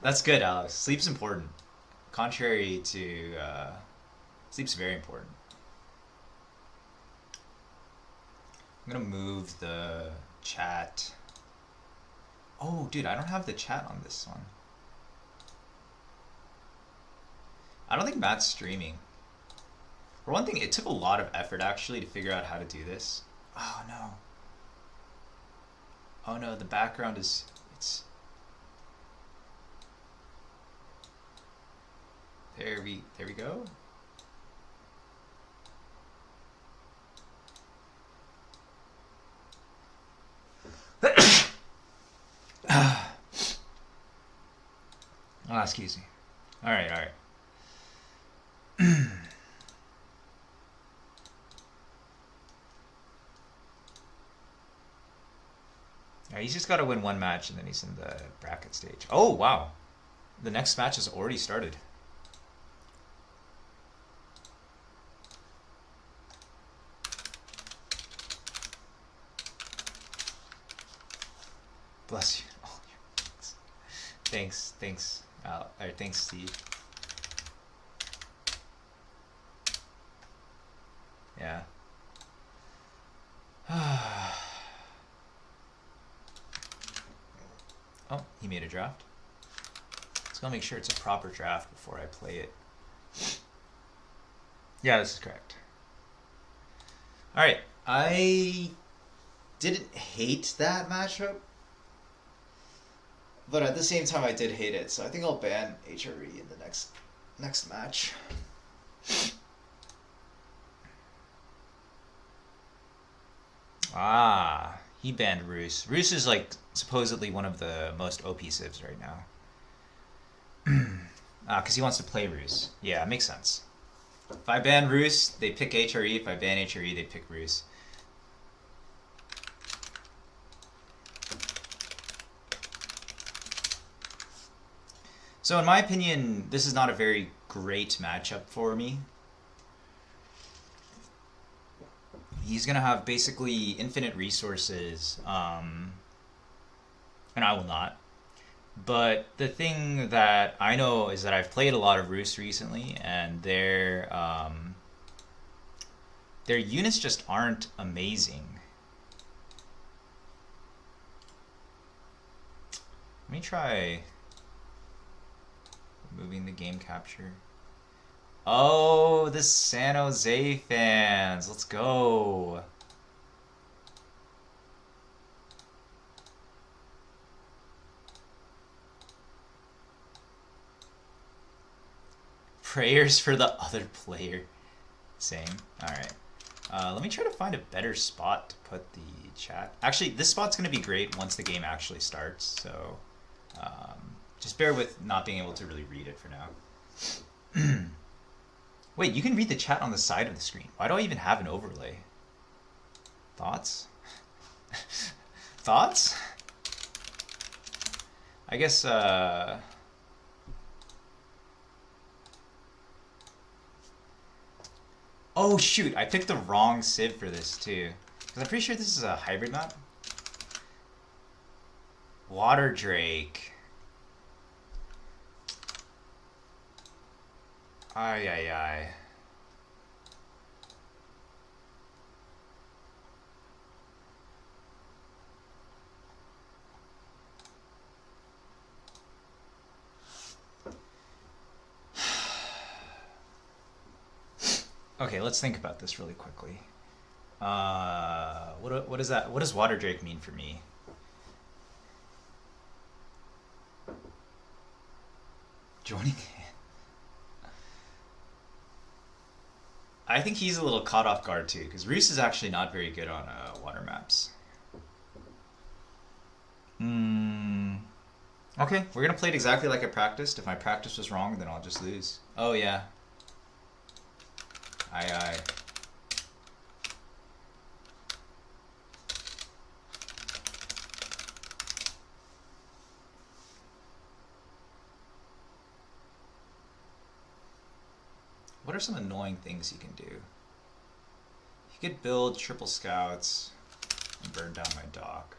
That's good, Alex. Sleep's important. Contrary to... sleep's very important. I'm gonna move the chat. Oh, dude, I don't have the chat on this one. I don't think Matt's streaming. For one thing, it took a lot of effort actually to figure out how to do this. Oh no. Oh no, the background is... it's... There we go. Oh, excuse me. Alright, alright. Yeah, he's just got to win one match and then he's in the bracket stage. Oh, wow. The next match has already started. Bless you. Oh, thanks. Thanks, thanks, Steve. Yeah. Oh, he made a draft. Let's go make sure it's a proper draft before I play it. Yeah, this is correct. Alright, I didn't hate that matchup, but at the same time I did hate it, so I think I'll ban HRE in the next match. Ah, he banned Roos. Roos is like supposedly one of the most OP civs right now. Because he wants to play Roos. Yeah, it makes sense. If I ban Roos, they pick HRE. If I ban HRE, they pick Roos. So in my opinion, this is not a very great matchup for me. He's going to have basically infinite resources, and I will not. But the thing that I know is that I've played a lot of Roos recently, and their units just aren't amazing. Let me try removing the game capture. Oh, the San Jose fans. Let's go. Prayers for the other player. Same. Alright. Let me try to find a better spot to put the chat. Actually, this spot's going to be great once the game actually starts. So just bear with not being able to really read it for now. Wait, you can read the chat on the side of the screen. Why do I even have an overlay? Thoughts? Thoughts? I guess, oh shoot, I picked the wrong civ for this too. Because I'm pretty sure this is a hybrid map. Water Drake. Ay, ay, ay. Okay, let's think about this really quickly. What is that? What does Water Drake mean for me? Joining. I think he's a little caught off guard too, because Roos is actually not very good on water maps. Okay, we're gonna play it exactly like I practiced. If my practice was wrong, then I'll just lose. Oh yeah. Aye aye. What are some annoying things you can do? You could build triple scouts and burn down my dock.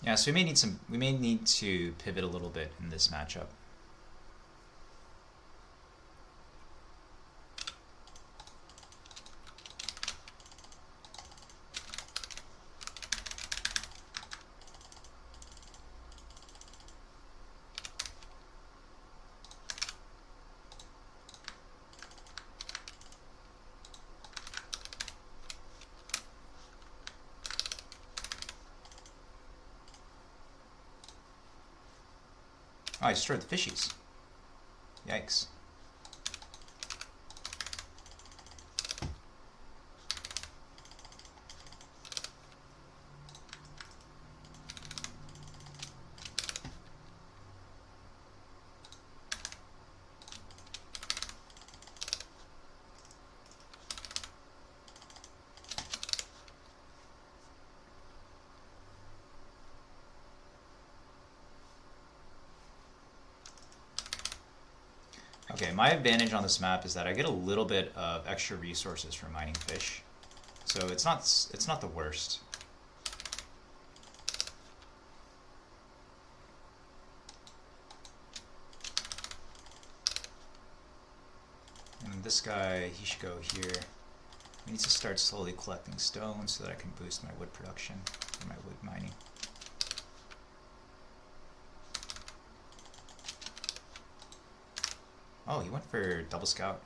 Yeah, so we may need to pivot a little bit in this matchup. Oh, I destroyed the fishies. Yikes. Okay, my advantage on this map is that I get a little bit of extra resources from mining fish. So it's not the worst. this guy, he should go here. I need to start slowly collecting stone so that I can boost my wood production and my wood mining. Oh, he went for double scout.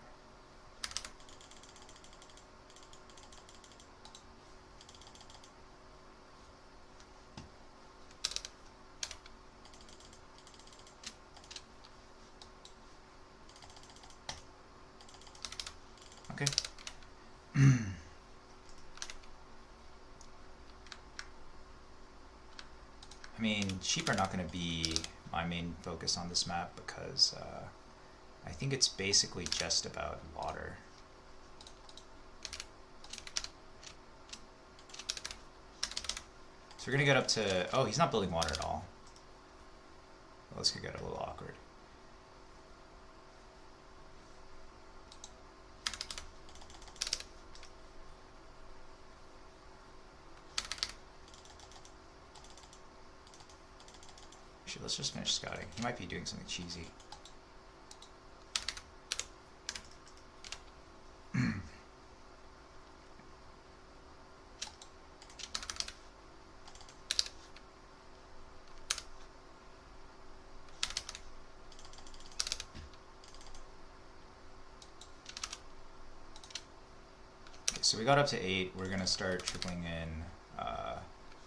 Okay. I mean, sheep are not going to be my main focus on this map because I think it's basically just about water. So we're going to get up to... Oh, he's not building water at all. Well, this could get a little awkward. Actually, let's just finish scouting. He might be doing something cheesy. So we got up to 8. We're going to start tripling in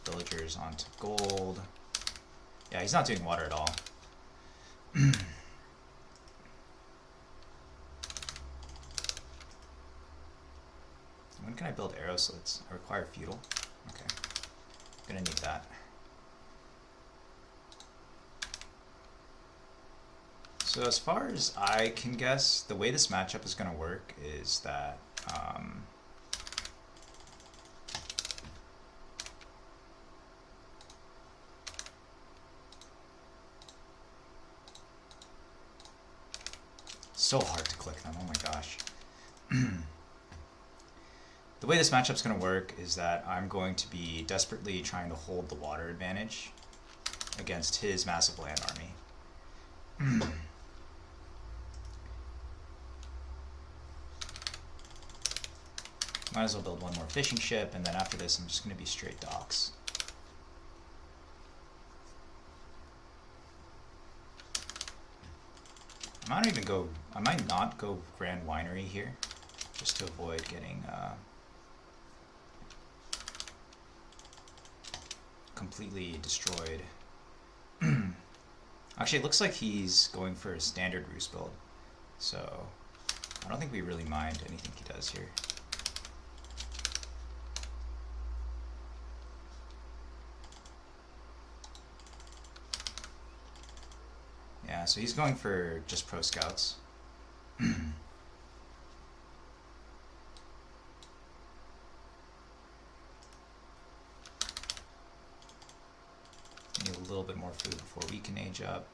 villagers onto gold. Yeah, he's not doing water at all. When can I build arrow slits? I require feudal. Okay. Gonna need that. So as far as I can guess, the way this matchup is gonna work is that so hard to click them, oh my gosh. The way this matchup's going to work is that I'm going to be desperately trying to hold the water advantage against his massive land army. Might as well build one more fishing ship, and then after this I'm just going to be straight docks. I might not go Grand Winery here, just to avoid getting completely destroyed. Actually, it looks like he's going for a standard roost build, so I don't think we really mind anything he does here. Yeah, so he's going for just pro scouts. Need a little bit more food before we can age up.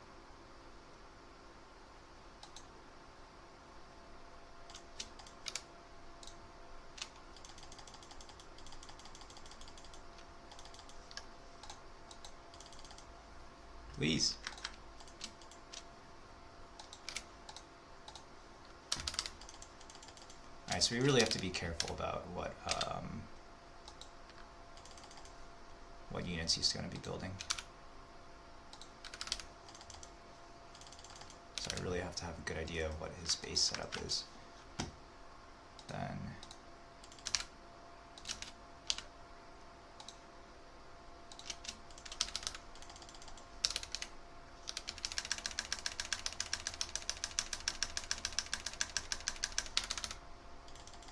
Please. Alright, so we really have to be careful about what units he's going to be building. So I really have to have a good idea of what his base setup is. Then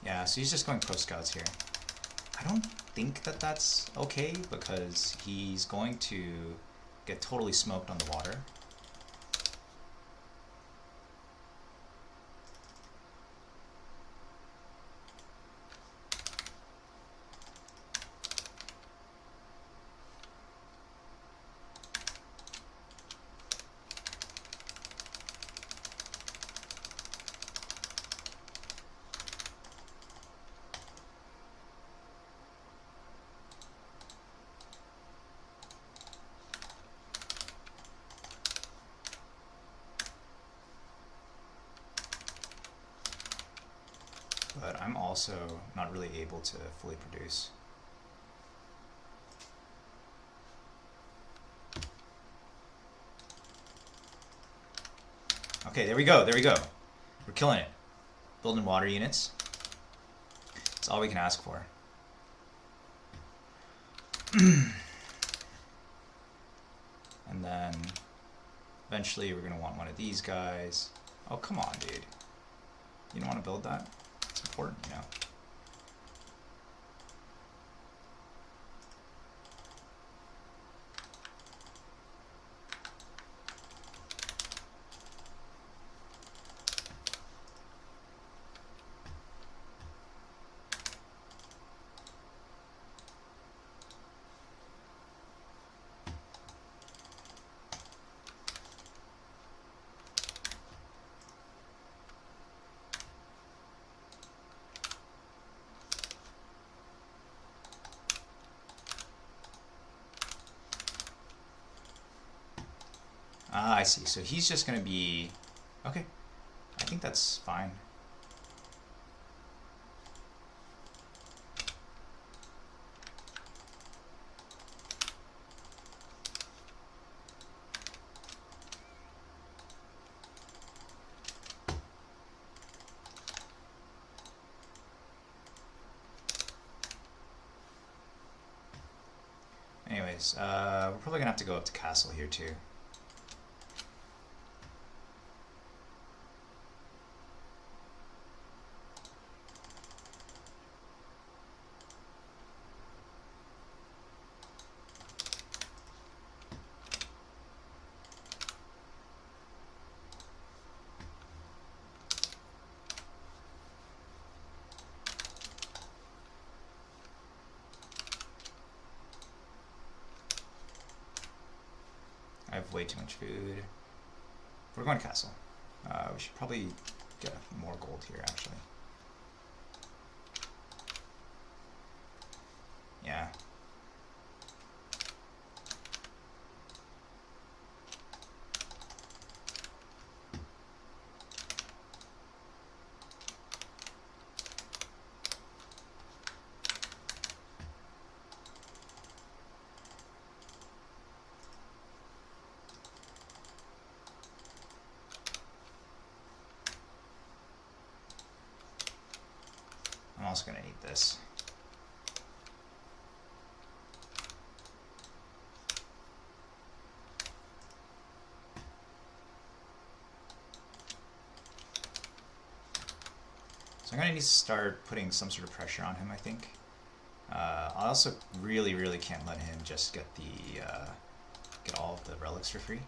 yeah, so he's just going pro scouts here. I don't think that that's okay because he's going to get totally smoked on the water. also not really able to fully produce. Okay, there we go, there we go. We're killing it. Building water units. That's all we can ask for. And then eventually we're going to want one of these guys. Oh, come on, dude. You don't want to build that? It's important, you know. Ah, I see. So he's just going to be... Okay. I think that's fine. Anyways, we're probably going to have to go up to castle here too. I have way too much food. We're going to castle. We should probably get more gold here, actually. Yeah. I'm also going to need this. So I'm going to need to start putting some sort of pressure on him, I think. I also really can't let him just get the get all of the relics for free.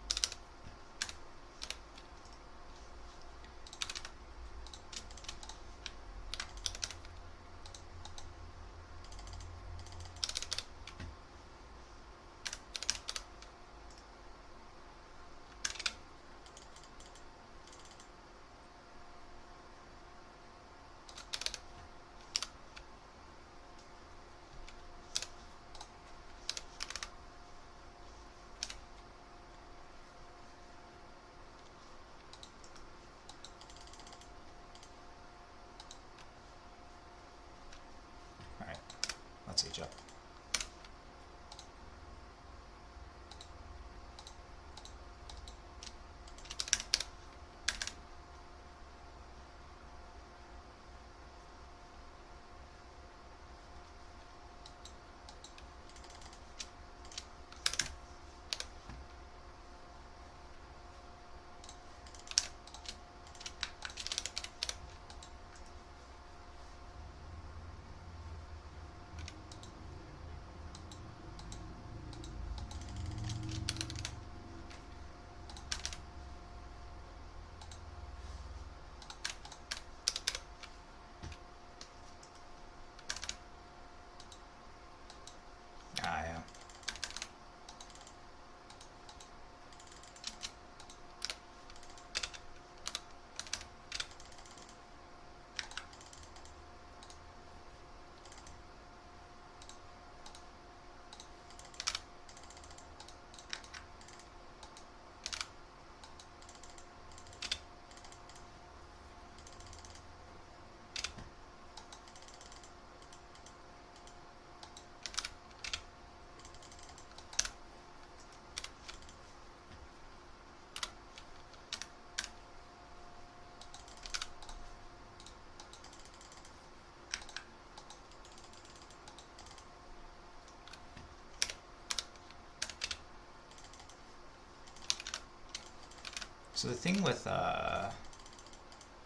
So the thing with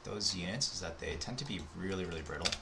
those units is that they tend to be really, really brittle.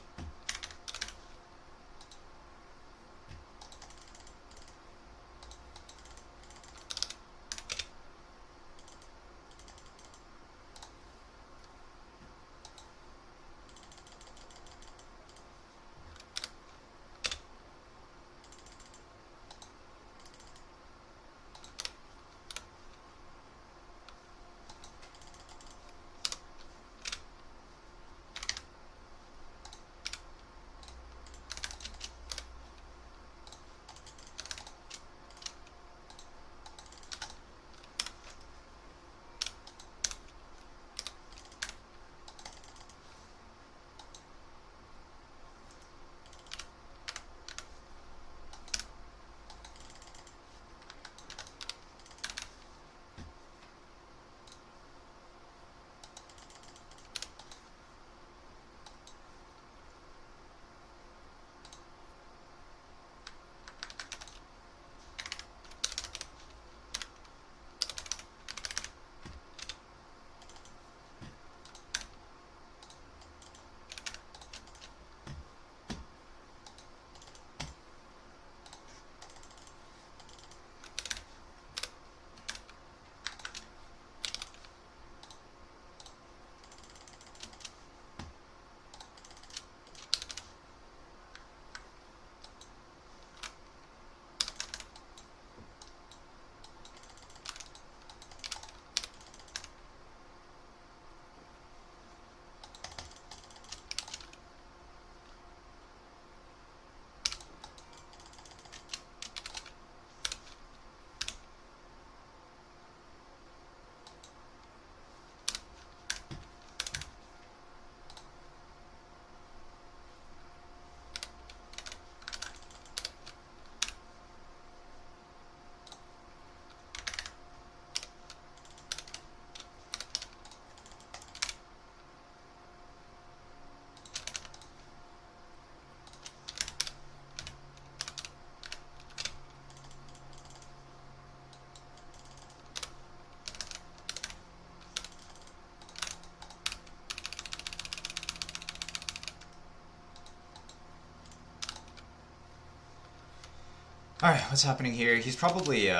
Alright, what's happening here? He's probably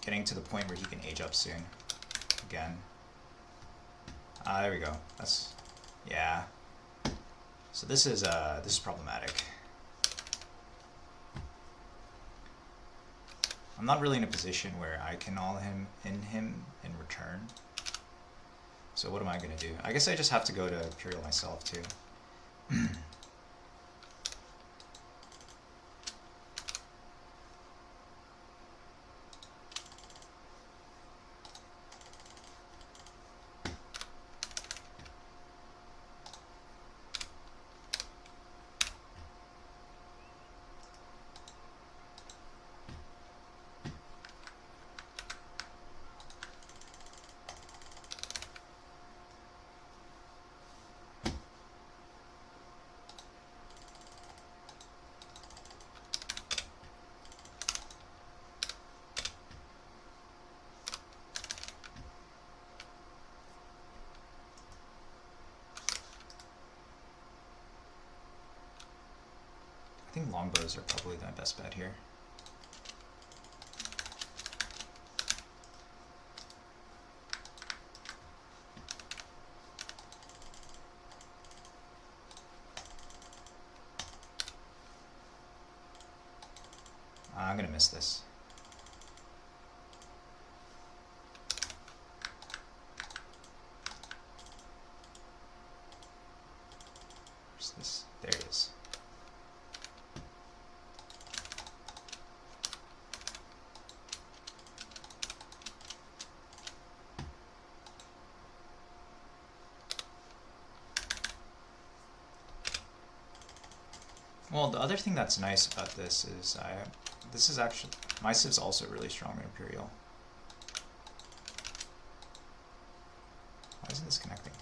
getting to the point where he can age up soon. Again. There we go. That's... yeah. So this is problematic. I'm not really in a position where I can all him in return. So what am I gonna do? I guess I just have to go to Imperial myself too. I think longbows are probably my best bet here. I'm gonna miss this. Where's this? There it is. Well, the other thing that's nice about this is this is actually, my civ's also really strong in Imperial. Why isn't this connecting?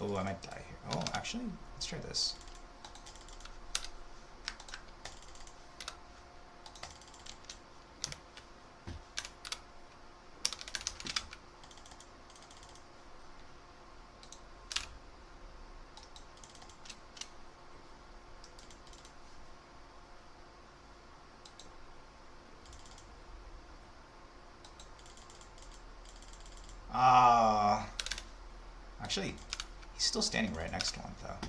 Oh, I might die here. Oh, actually, let's try this. Ah, actually, he's still standing right next to one, though.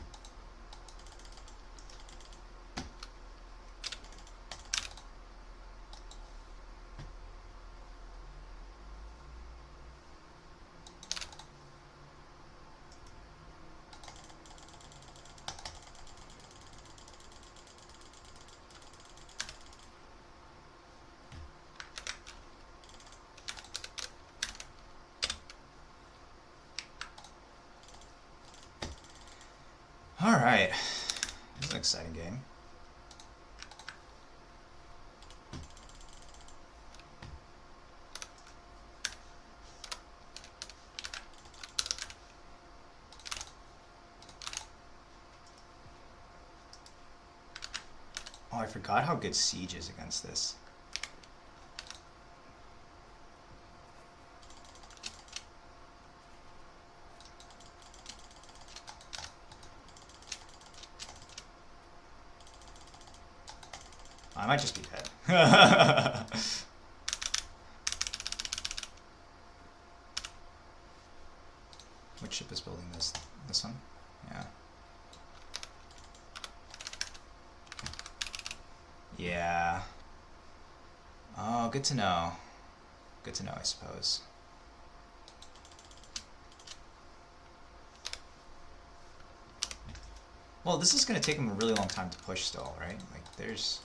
Alright, this is an exciting game. Oh, I forgot how good Siege is against this. I might just be dead. Which ship is building this? This one? Yeah. Yeah. Oh, good to know. Good to know, I suppose. Well, this is going to take him a really long time to push still, right? Like, there's...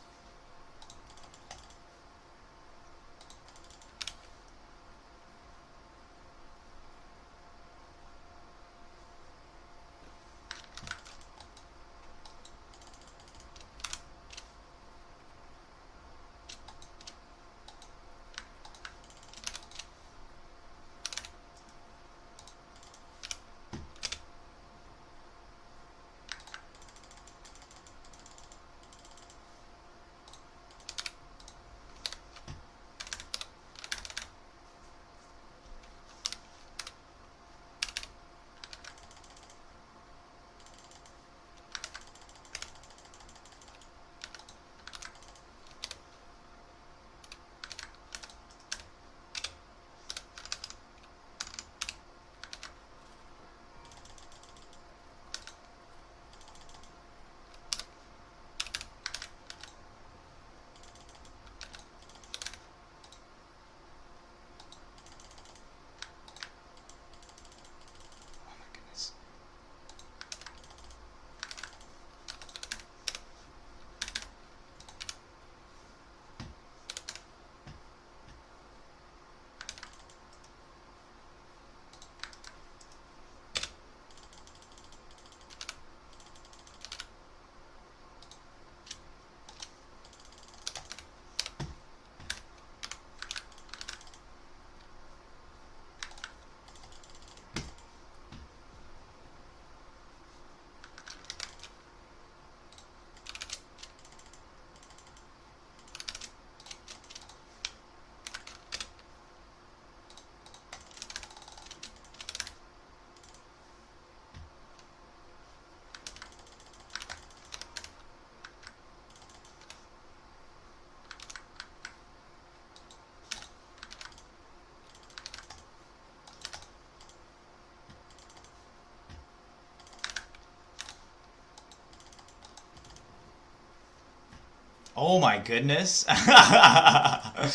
Oh my goodness. I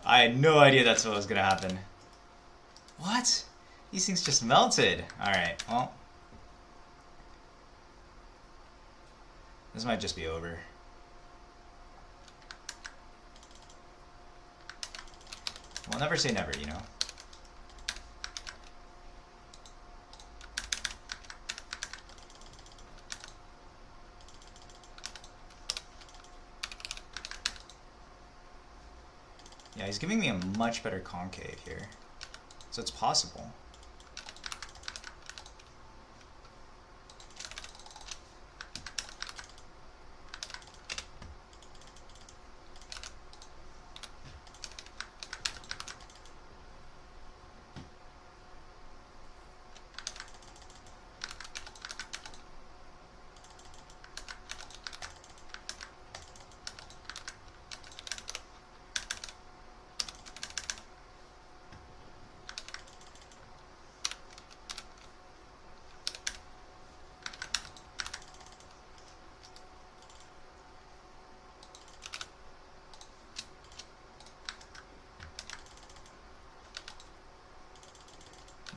had no idea that's what was going to happen. What? These things just melted. Alright, well. This might just be over. Well, never say never, you know. Yeah, he's giving me a much better concave here. So it's possible.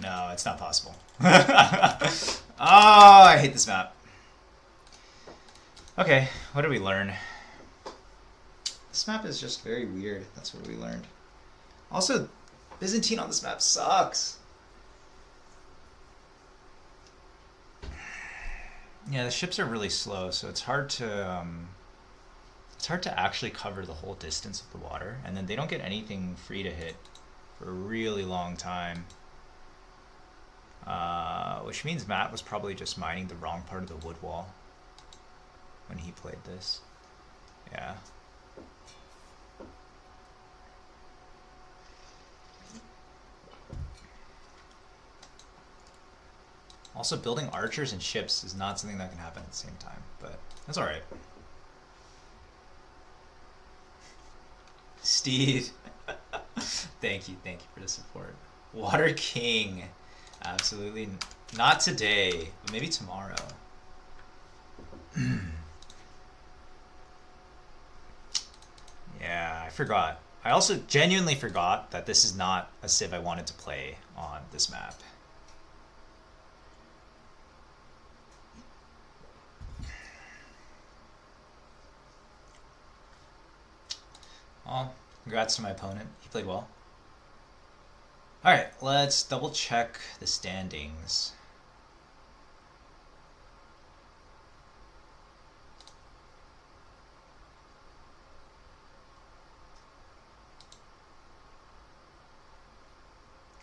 No, it's not possible. Oh, I hate this map. Okay, what did we learn? This map is just very weird. That's what we learned. Also, Byzantine on this map sucks. Yeah, the ships are really slow, so it's hard to actually cover the whole distance of the water, and then they don't get anything free to hit for a really long time. Which means Matt was probably just mining the wrong part of the wood wall when he played this. Yeah. Also, building archers and ships is not something that can happen at the same time, but that's alright. Steve, thank you for the support. Water King, absolutely not today, but maybe tomorrow. Yeah, I forgot. I also genuinely forgot that this is not a civ I wanted to play on this map. Well, congrats to my opponent. He played well. Alright, let's double check the standings.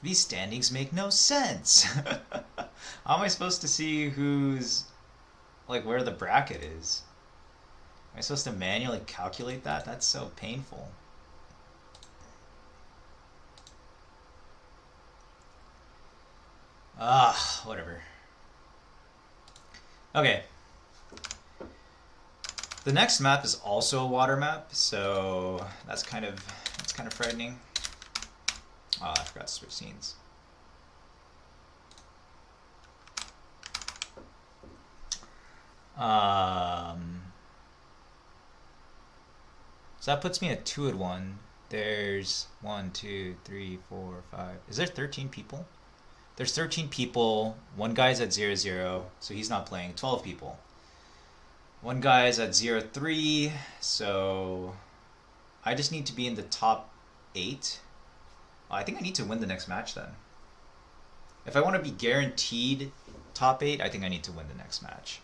These standings make no sense. How am I supposed to see who's, like, where the bracket is? Am I supposed to manually calculate that? That's so painful. Whatever. Okay. The next map is also a water map, so that's kind of frightening. Oh, I forgot to switch scenes. So that puts me at 2-1. There's 1, 2, 3, 4, 5. Is there 13 people? There's 13 people. One guy's at 0-0, so he's not playing. 12 people. One guy's at 0-3, so I just need to be in the top 8. I think I need to win the next match then. If I want to be guaranteed top 8, I think I need to win the next match.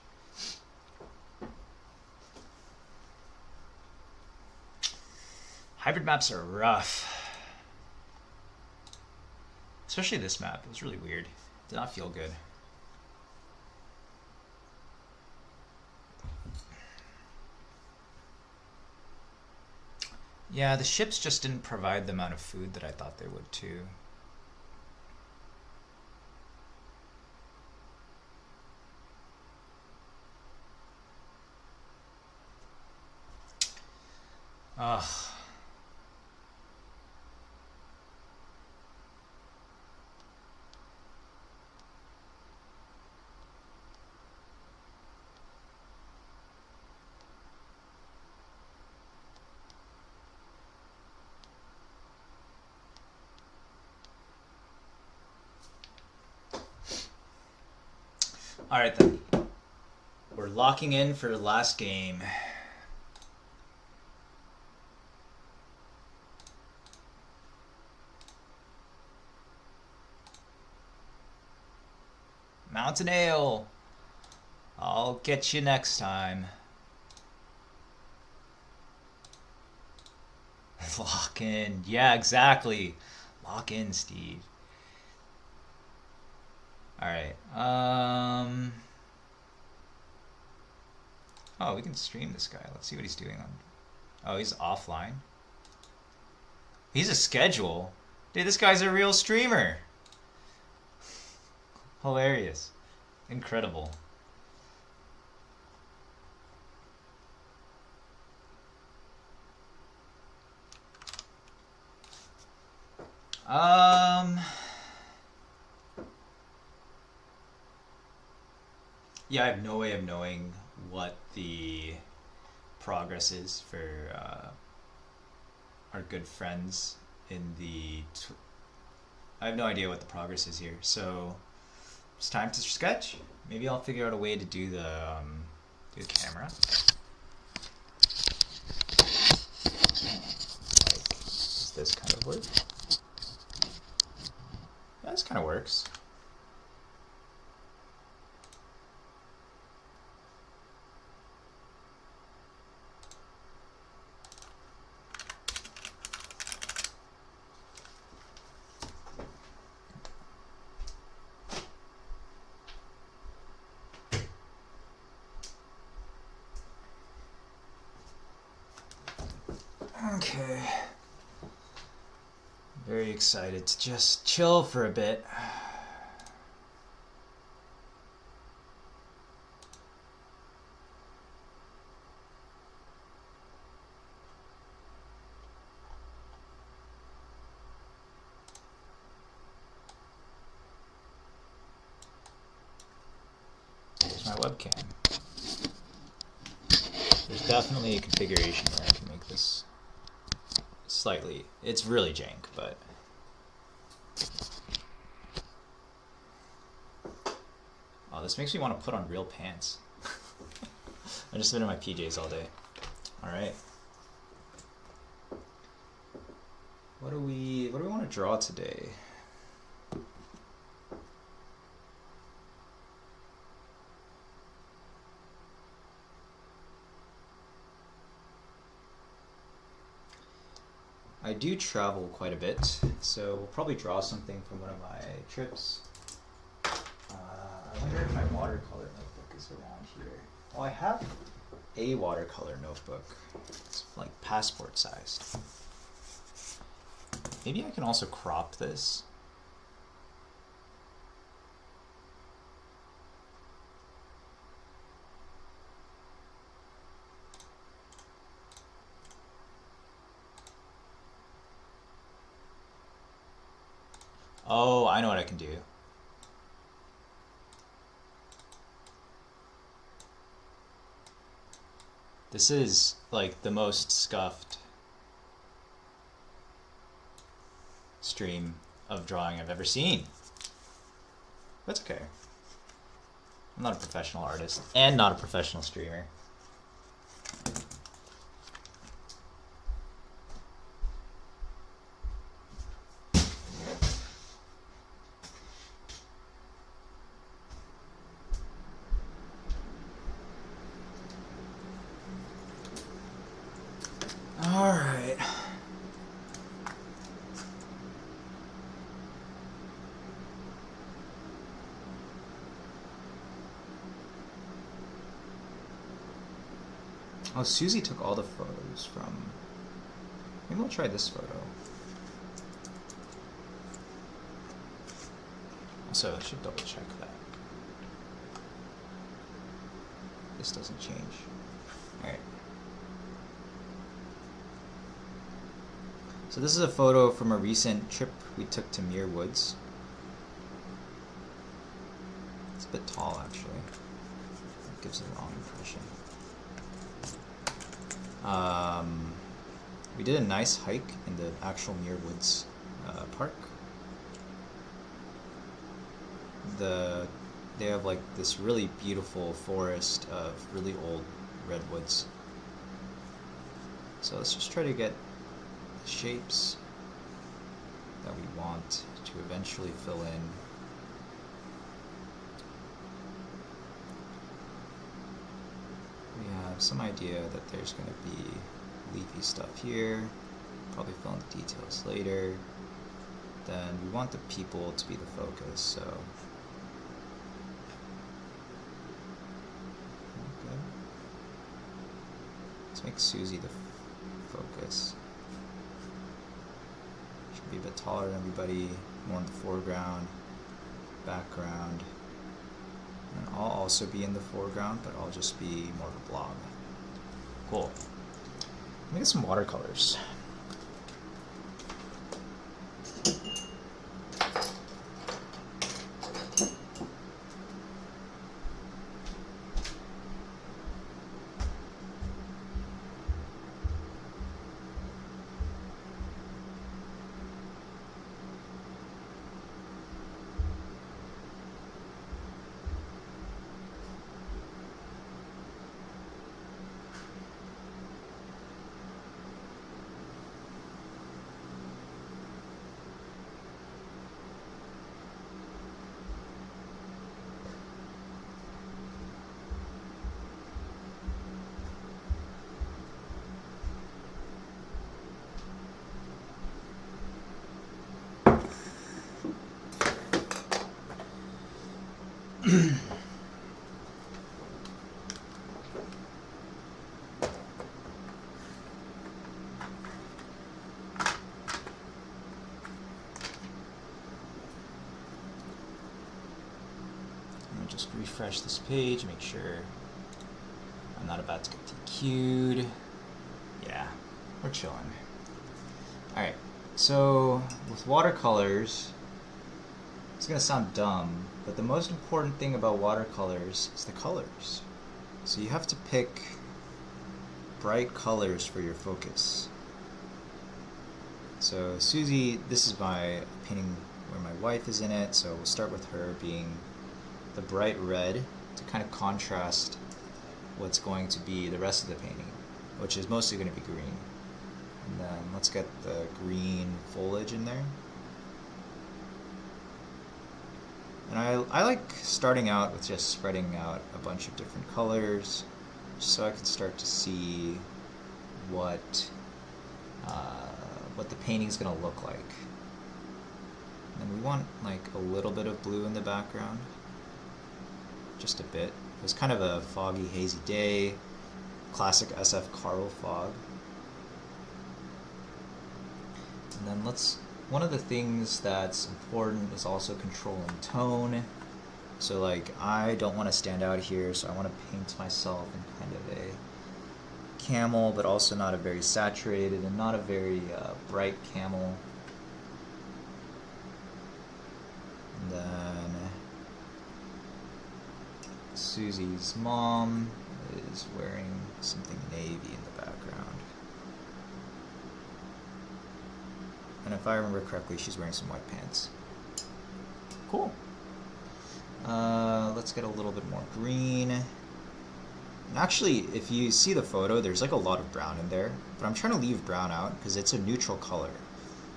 Hybrid maps are rough. Especially this map. It was really weird. It did not feel good. Yeah, the ships just didn't provide the amount of food that I thought they would too. Ugh. Alright then. We're locking in for the last game. Mountain Ale. I'll get you next time. Lock in. Yeah, exactly. Lock in, Steve. Alright. Oh, we can stream this guy. Let's see what he's doing on. Oh, he's offline. He's a schedule. Dude, this guy's a real streamer. Hilarious. Incredible. Yeah, I have no way of knowing what the progress is for our good friends in the I have no idea what the progress is here. So it's time to sketch. Maybe I'll figure out a way to do the camera. Like, does this kind of work? Yeah, this kind of works. Okay. Very excited to just chill for a bit. Here's my webcam. There's definitely a configuration where I can make this slightly, it's really jank, but oh, this makes me want to put on real pants. I've just been in my PJs all day. Alright. What do we want to draw today? I do travel quite a bit, so we'll probably draw something from one of my trips. I wonder if my watercolor notebook is around here. Oh, I have a watercolor notebook. It's like passport sized. Maybe I can also crop this. Oh, I know what I can do. This is like the most scuffed stream of drawing I've ever seen. That's okay. I'm not a professional artist and not a professional streamer. Alright. Oh, Susie took all the photos from... Maybe we'll try this photo. Also, I should double check that. This doesn't change. Alright. So this is a photo from a recent trip we took to Muir Woods. It's a bit tall, actually. It gives a wrong impression. We did a nice hike in the actual Muir Woods park. They have like this really beautiful forest of really old redwoods. So let's just try to get the shapes that we want to eventually fill in. We have some idea that there's going to be leafy stuff here, probably fill in the details later. Then we want the people to be the focus, so okay. Let's make Susie the focus. Should be a bit taller than everybody, more in the foreground, background. And I'll also be in the foreground, but I'll just be more of a blob. Cool. Let me get some watercolors. Just refresh this page, make sure I'm not about to get DQ'd. Yeah, we're chilling. Alright, so with watercolors, it's gonna sound dumb, but the most important thing about watercolors is the colors. So you have to pick bright colors for your focus. So Susie, this is my painting where my wife is in it, so we'll start with her being the bright red to kind of contrast what's going to be the rest of the painting, which is mostly going to be green. And then let's get the green foliage in there. And I like starting out with just spreading out a bunch of different colors just so I can start to see what the painting's going to look like. And we want like a little bit of blue in the background. Just a bit. It was kind of a foggy, hazy day. Classic SF Carl fog. And then one of the things that's important is also controlling tone. So like I don't want to stand out here, so I want to paint myself in kind of a camel, but also not a very saturated and not a very bright camel. And then Susie's mom is wearing something navy in the background. And if I remember correctly, she's wearing some white pants. Cool. Let's get a little bit more green. And actually, if you see the photo, there's like a lot of brown in there, but I'm trying to leave brown out because it's a neutral color.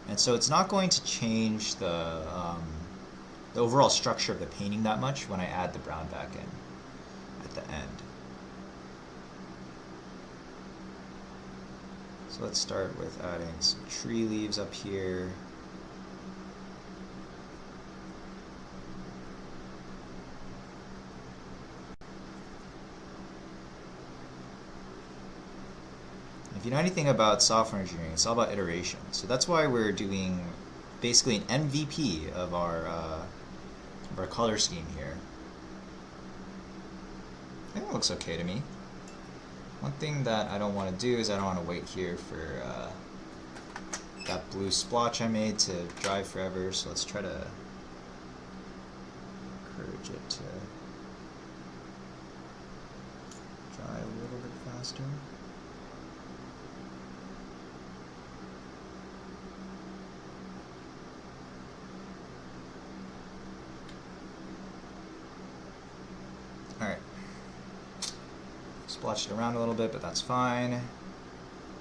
And so it's not going to change the overall structure of the painting that much when I add the brown back in at the end. So let's start with adding some tree leaves up here. If you know anything about software engineering, it's all about iteration. So that's why we're doing basically an MVP of our color scheme here. I think it looks okay to me. One thing that I don't want to do is I don't want to wait here for that blue splotch I made to dry forever, so let's try to encourage it to dry a little bit faster. Alright. Splotched it around a little bit, but that's fine.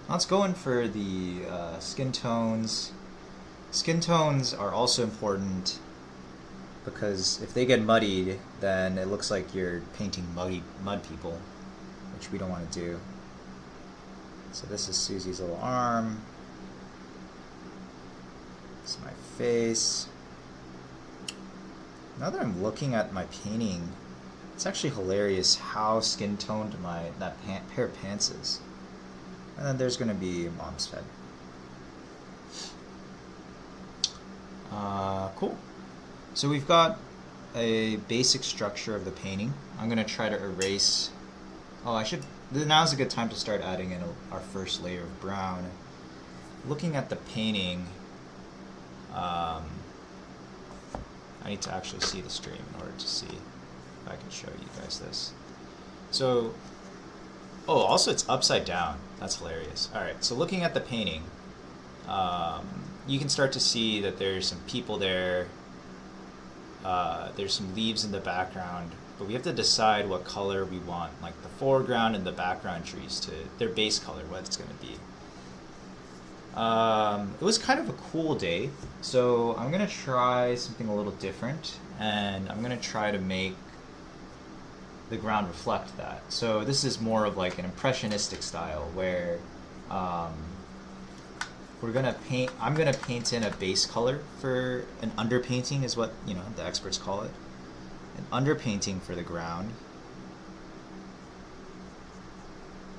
Let's go in for the skin tones. Skin tones are also important because if they get muddied, then it looks like you're painting mud people, which we don't want to do. So this is Susie's little arm. This is my face. Now that I'm looking at my painting, it's actually hilarious how skin toned that pair of pants is. And then there's going to be Mom's head. Cool. So we've got a basic structure of the painting. I'm going to try to erase... Now's a good time to start adding in our first layer of brown. Looking at the painting, I need to actually see the stream in order to see if I can show you guys this. So, also it's upside down. That's hilarious. Alright, so looking at the painting, you can start to see that there's some people there, there's some leaves in the background, but we have to decide what color we want, like the foreground and the background trees, to their base color, what it's going to be. It was kind of a cool day, so I'm going to try something a little different, and I'm going to try to make the ground reflect that. So this is more of like an impressionistic style where I'm gonna paint in a base color for an underpainting, is what the experts call it. an underpainting for the ground.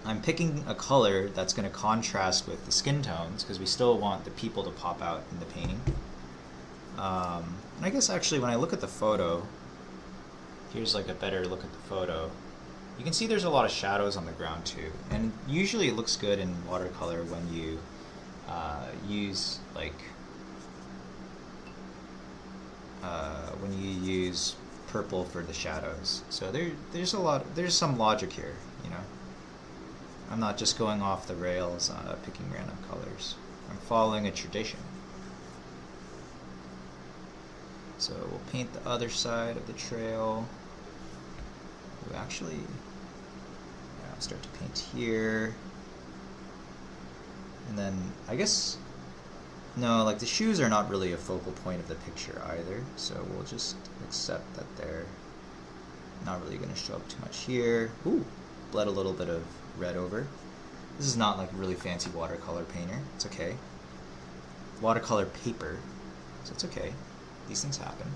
I'm picking a color that's going to contrast with the skin tones because we still want the people to pop out in the painting. And I guess actually when I look at the photo, here's like a better look at the photo. You can see there's a lot of shadows on the ground too. And usually it looks good in watercolor when you use purple for the shadows. So there's some logic here, you know. I'm not just going off the rails picking random colors. I'm following a tradition. So we'll paint the other side of the trail. We'll actually I'll start to paint here. And then I guess no, like the shoes are not really a focal point of the picture either. So we'll just accept that they're not really going to show up too much here. Ooh, bled a little bit of red over. This is not like a really fancy watercolor painter. It's okay. Watercolor paper, so it's okay. These things happen.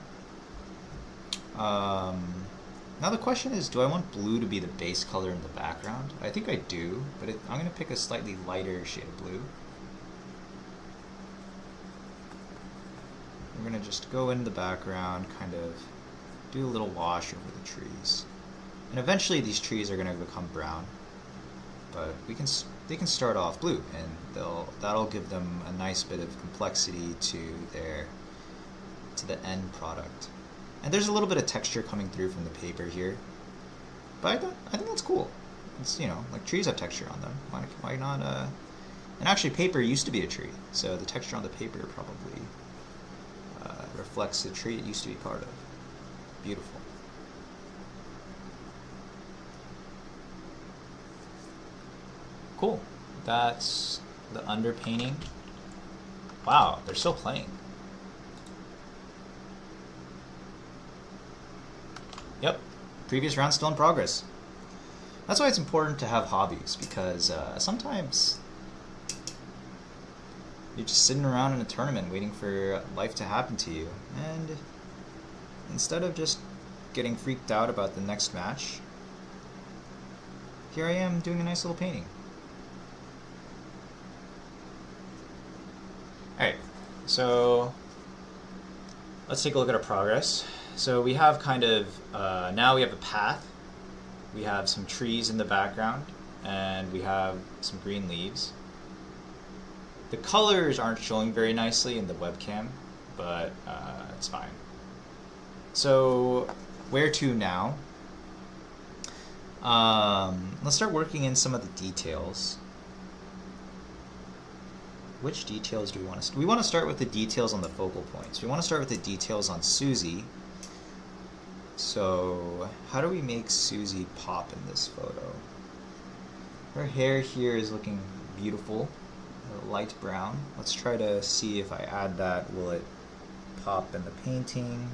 Now the question is, do I want blue to be the base color in the background? I think I do, but I'm going to pick a slightly lighter shade of blue. We're going to just go into the background, kind of do a little wash over the trees. And eventually these trees are going to become brown. But they can start off blue, and that'll give them a nice bit of complexity to the end product. And there's a little bit of texture coming through from the paper here, but I think that's cool. It's, you know, like trees have texture on them. Why not? And actually, paper used to be a tree, so the texture on the paper probably reflects the tree it used to be part of. Beautiful. Cool. That's the underpainting. Wow, they're still playing. Yep, previous round still in progress. That's why it's important to have hobbies, because sometimes you're just sitting around in a tournament waiting for life to happen to you, and instead of just getting freaked out about the next match, here I am doing a nice little painting. Alright, so let's take a look at our progress. So we have kind of, now we have a path, we have some trees in the background, and we have some green leaves. The colors aren't showing very nicely in the webcam, but it's fine. So where to now? Let's start working in some of the details. Which details do we want to? We want to start with the details on the focal points. We want to start with the details on Susie. So how do we make Susie pop in this photo? Her hair here is looking beautiful, light brown. Let's try to see if I add that, will it pop in the painting?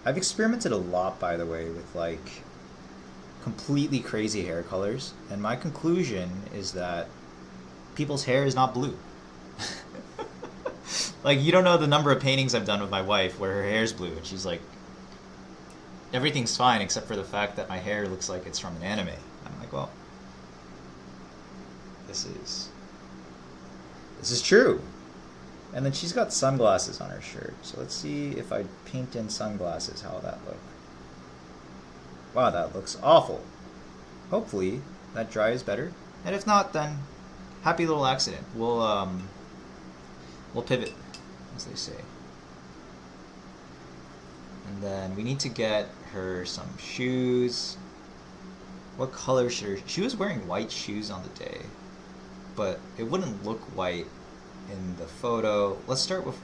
I've experimented a lot, by the way, with like completely crazy hair colors, and my conclusion is that people's hair is not blue. Like, you don't know the number of paintings I've done with my wife where her hair's blue, and she's like, everything's fine except for the fact that my hair looks like it's from an anime. I'm like, well, this is true. And then she's got sunglasses on her shirt, so let's see if I paint in sunglasses, how that look. Wow, that looks awful. Hopefully that dries better, and if not, then happy little accident. We'll pivot, as they say. And then we need to get her some shoes. What color should her... She was wearing white shoes on the day, but it wouldn't look white in the photo. Let's start with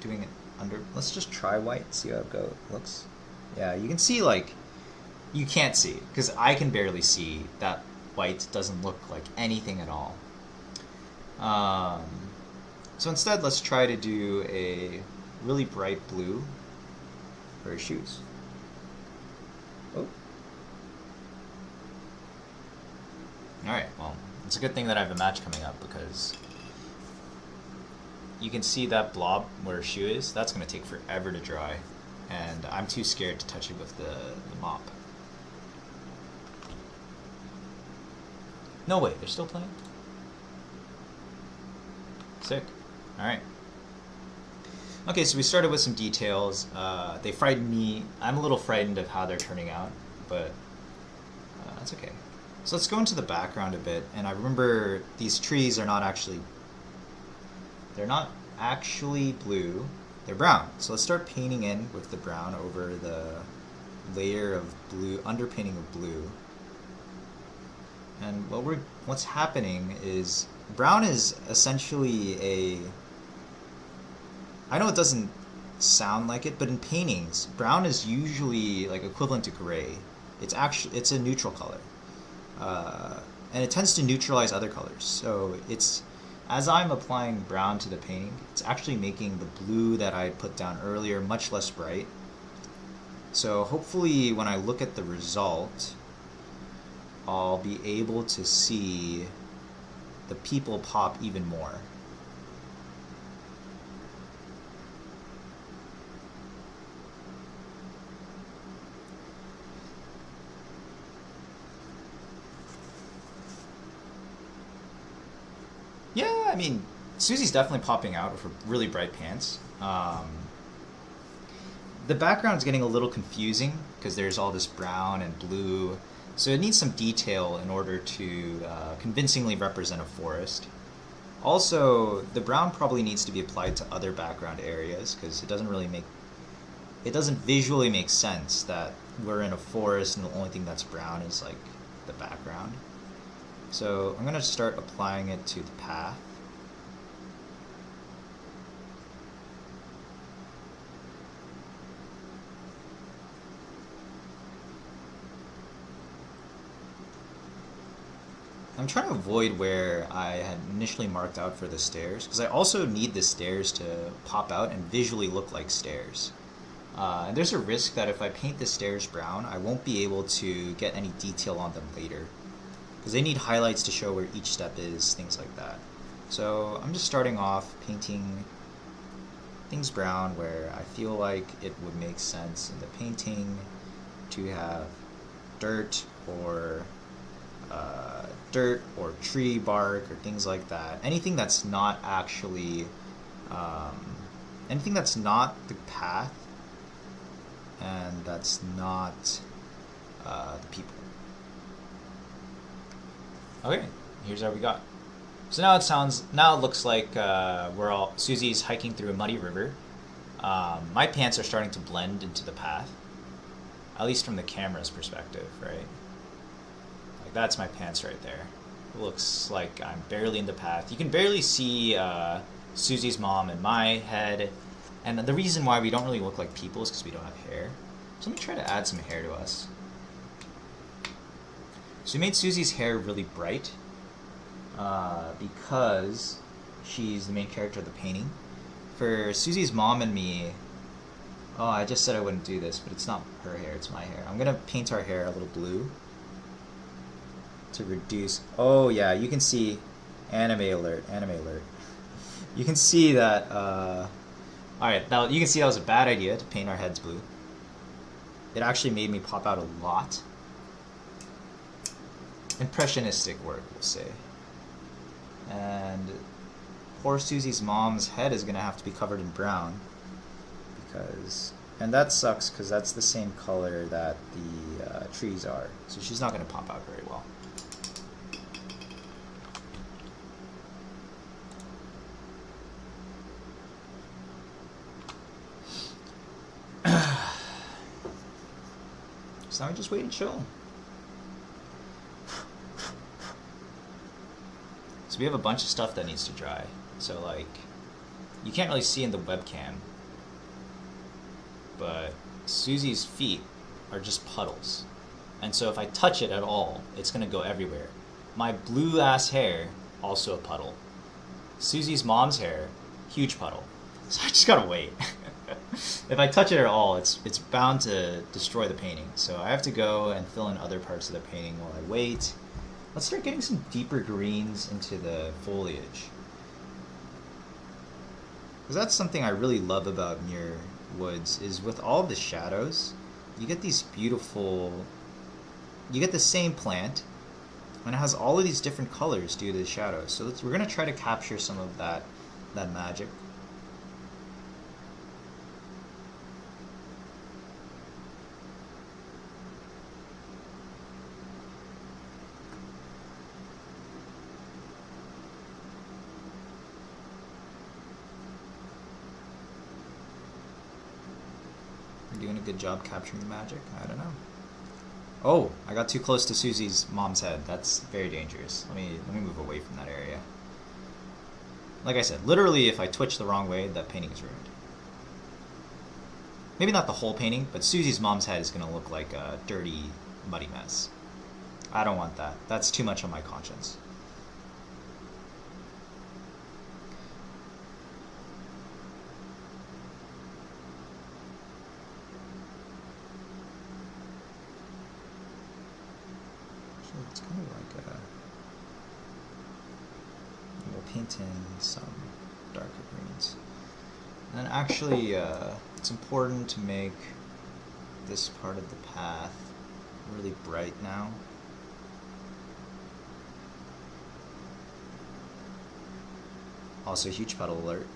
doing it under... Let's just try white, see how it looks. Yeah, you can see, like... You can't see, because I can barely see that white doesn't look like anything at all. So instead, let's try to do a really bright blue for her shoes. Oh. Alright, well, it's a good thing that I have a match coming up, because you can see that blob where her shoe is. That's going to take forever to dry. and I'm too scared to touch it with the mop. No way, they're still playing? Sick. Alright. Okay, so we started with some details. They frightened me. I'm a little frightened of how they're turning out, but that's okay. So let's go into the background a bit, and I remember these trees are not actually, they're not actually blue, they're brown. So let's start painting in with the brown over the layer of blue, underpainting of blue. And what's happening is brown is essentially a, I know it doesn't sound like it, but in paintings, brown is usually like equivalent to gray. It's a neutral color. And it tends to neutralize other colors. So it's, as I'm applying brown to the painting, it's actually making the blue that I put down earlier much less bright. So hopefully when I look at the result, I'll be able to see the people pop even more. Yeah, I mean, Susie's definitely popping out with her really bright pants. The background's getting a little confusing because there's all this brown and blue, so it needs some detail in order to convincingly represent a forest. Also, the brown probably needs to be applied to other background areas because it doesn't visually make sense that we're in a forest and the only thing that's brown is like the background. So I'm going to start applying it to the path. I'm trying to avoid where I had initially marked out for the stairs, because I also need the stairs to pop out and visually look like stairs. And there's a risk that if I paint the stairs brown, I won't be able to get any detail on them later, because they need highlights to show where each step is, things like that. So I'm just starting off painting things brown where I feel like it would make sense in the painting to have dirt or tree bark or things like that. Anything that's not actually, anything that's not the path and that's not the people. Okay, here's how we got. So now it looks like Susie's hiking through a muddy river. My pants are starting to blend into the path, at least from the camera's perspective, right? Like that's my pants right there. It looks like I'm barely in the path. You can barely see Susie's mom and my head, and the reason why we don't really look like people is because we don't have hair. So let me try to add some hair to us. So we made Susie's hair really bright because she's the main character of the painting. For Susie's mom and me, oh, I just said I wouldn't do this, but it's not her hair, it's my hair. I'm going to paint our hair a little blue to reduce. Oh yeah, you can see, anime alert. You can see that, alright, now you can see that was a bad idea to paint our heads blue. It actually made me pop out a lot. Impressionistic work, we'll say. And poor Susie's mom's head is going to have to be covered in brown because, and that sucks because that's the same color that the trees are, so she's not going to pop out very well. So now we just wait and chill. So we have a bunch of stuff that needs to dry. So like, you can't really see in the webcam, but Susie's feet are just puddles. And so if I touch it at all, it's gonna go everywhere. My blue ass hair, also a puddle. Susie's mom's hair, huge puddle. So I just gotta wait. If I touch it at all, it's bound to destroy the painting. So I have to go and fill in other parts of the painting while I wait. Let's start getting some deeper greens into the foliage. Because that's something I really love about mirror woods is with all the shadows, you get these beautiful, you get the same plant, and it has all of these different colors due to the shadows. So we're going to try to capture some of that magic. Doing a good job capturing the magic? I don't know. Oh, I got too close to Susie's mom's head. That's very dangerous. Let me move away from that area. Like I said, literally if I twitch the wrong way, that painting is ruined. Maybe not the whole painting, but Susie's mom's head is going to look like a dirty, muddy mess. I don't want that. That's too much on my conscience. It's kind of like we'll paint in some darker greens. And actually, it's important to make this part of the path really bright now. Also, huge puddle alert.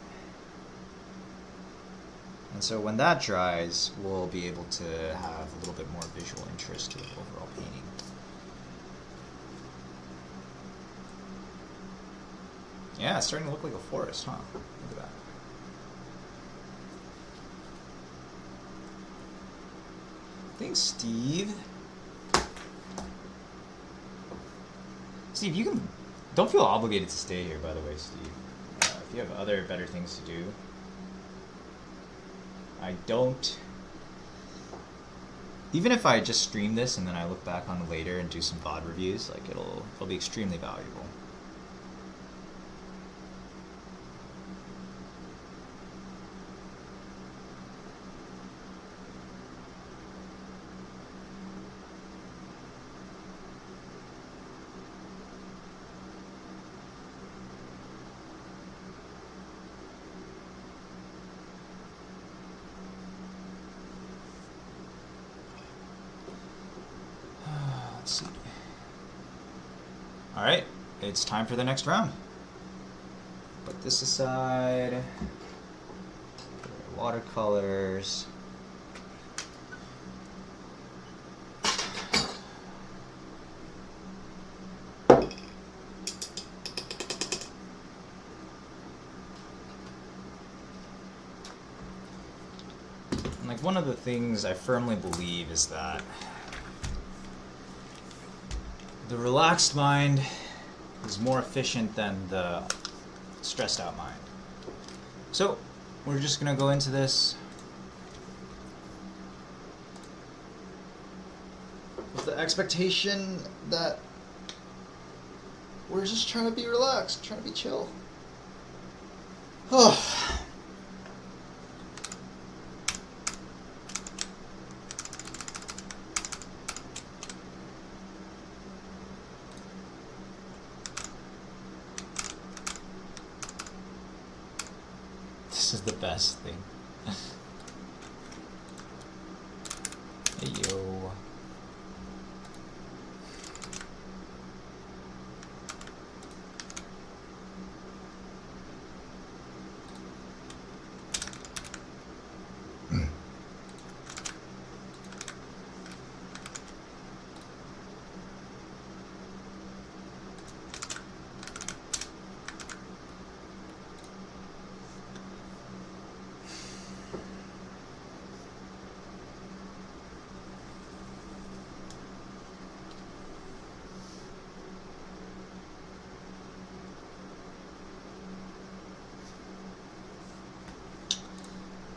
And so when that dries, we'll be able to have a little bit more visual interest to the overall painting. Yeah, it's starting to look like a forest, huh? Look at that. Thanks, Steve. Steve, you can... Don't feel obligated to stay here, by the way, Steve. If you have other, better things to do. I don't... Even if I just stream this and then I look back on it later and do some VOD reviews, like it'll be extremely valuable. Let's see. Alright, it's time for the next round. Put this aside. Watercolors. And like one of the things I firmly believe is that the relaxed mind is more efficient than the stressed out mind. So, we're just gonna go into this with the expectation that we're just trying to be relaxed, trying to be chill. Oh. This is the best thing. Hey yo.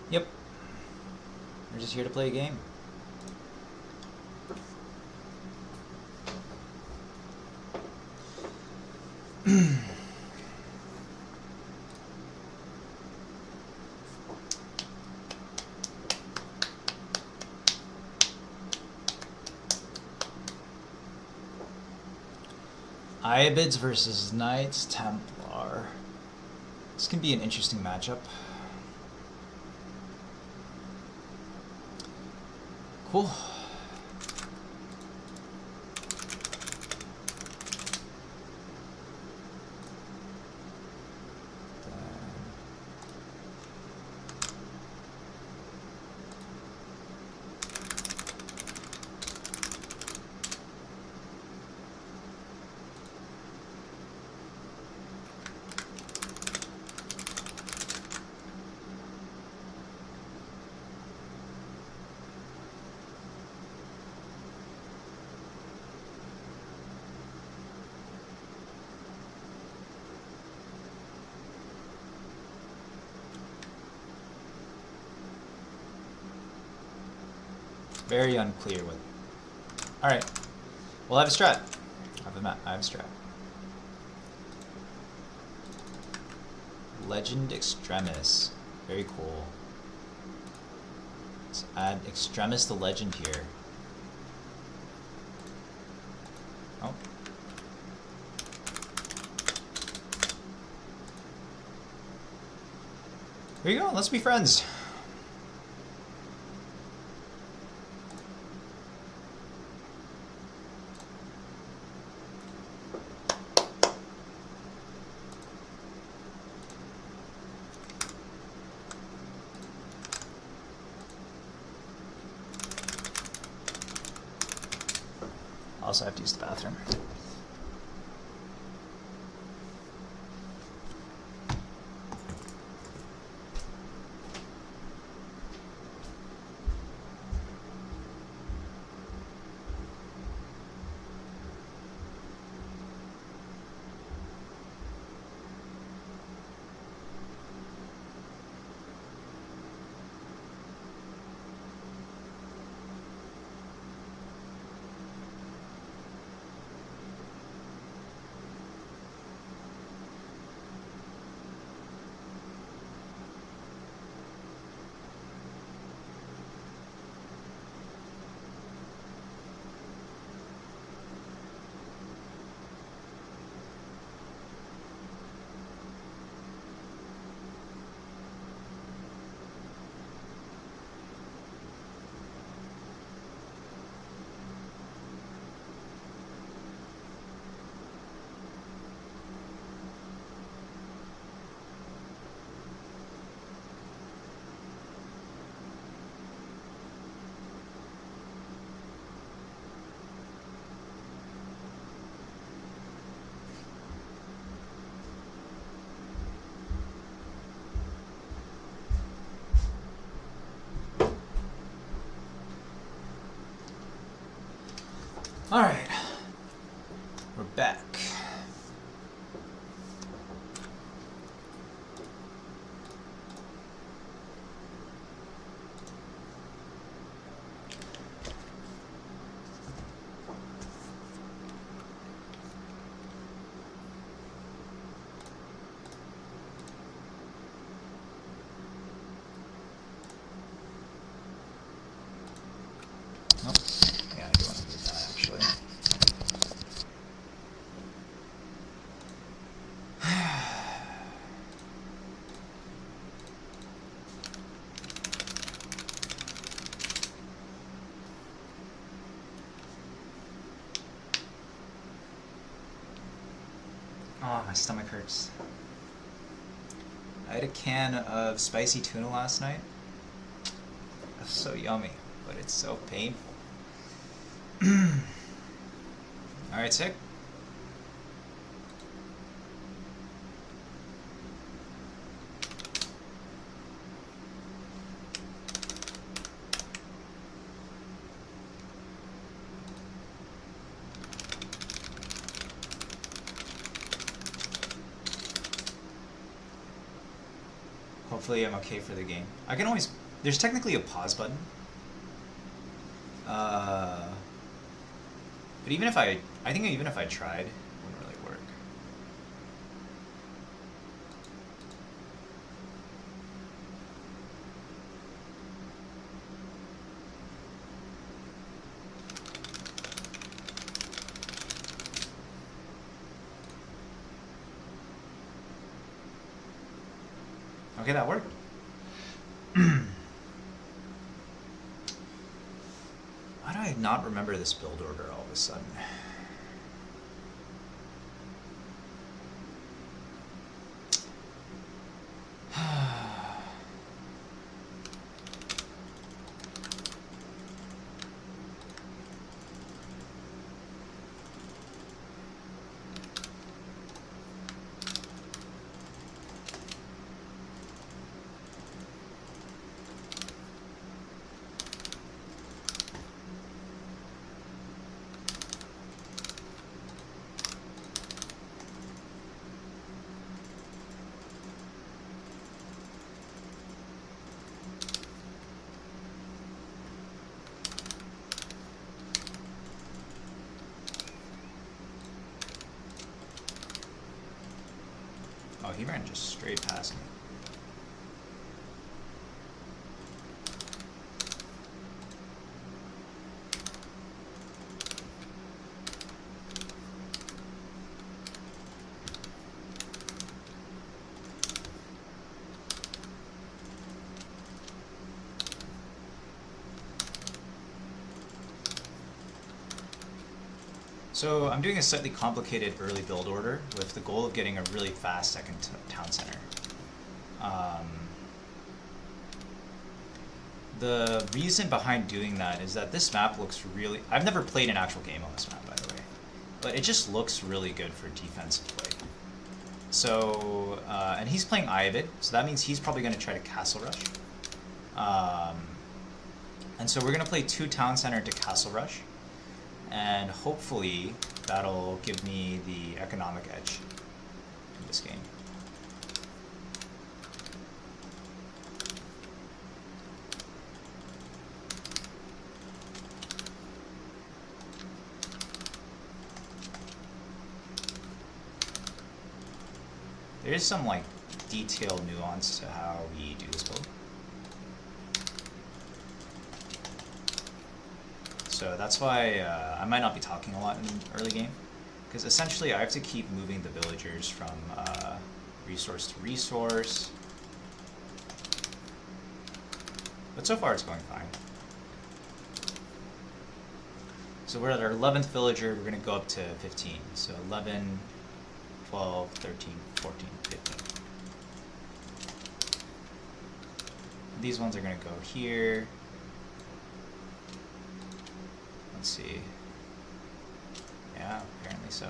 Yep. We're just here to play a game. Iabids versus Knights Templar. This can be an interesting matchup. Cool. Very unclear what. Alright. We'll have a strat. I have a strat. Legend Extremis. Very cool. Let's add Extremis the legend here. Oh. Here you go. Let's be friends. Also, I have to use the bathroom. Alright, we're back. Oh, yeah, I do want to do that actually. Oh, my stomach hurts. I had a can of spicy tuna last night. That's so yummy, but it's so painful. Alright, sick. Hopefully I'm okay for the game. I can always... There's technically a pause button. But even if I think even if I tried, it wouldn't really work. Okay, that worked. Why do I not remember this build order all of a sudden? Oh, he ran just straight past me. So I'm doing a slightly complicated early build order with the goal of getting a really fast second town center. The reason behind doing that is that this map looks really... I've never played an actual game on this map, by the way. But it just looks really good for defensive play. So, and he's playing Iovid, so that means he's probably going to try to castle rush. And so we're going to play 2 town center to castle rush. And hopefully that'll give me the economic edge in this game. There is some like detailed nuance to how we do this build. So that's why I might not be talking a lot in the early game, because essentially I have to keep moving the villagers from resource to resource. But so far it's going fine. So we're at our 11th villager, we're going to go up to 15. So 11, 12, 13, 14, 15. These ones are going to go here. Let's see. Yeah, apparently so.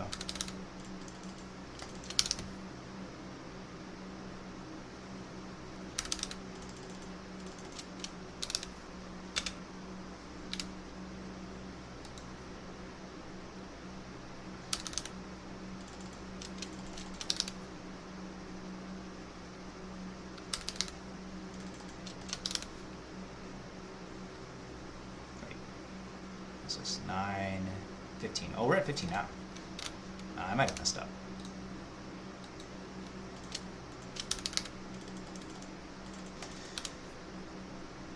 This is 9, 15. Oh, we're at 15 now. I might have messed up.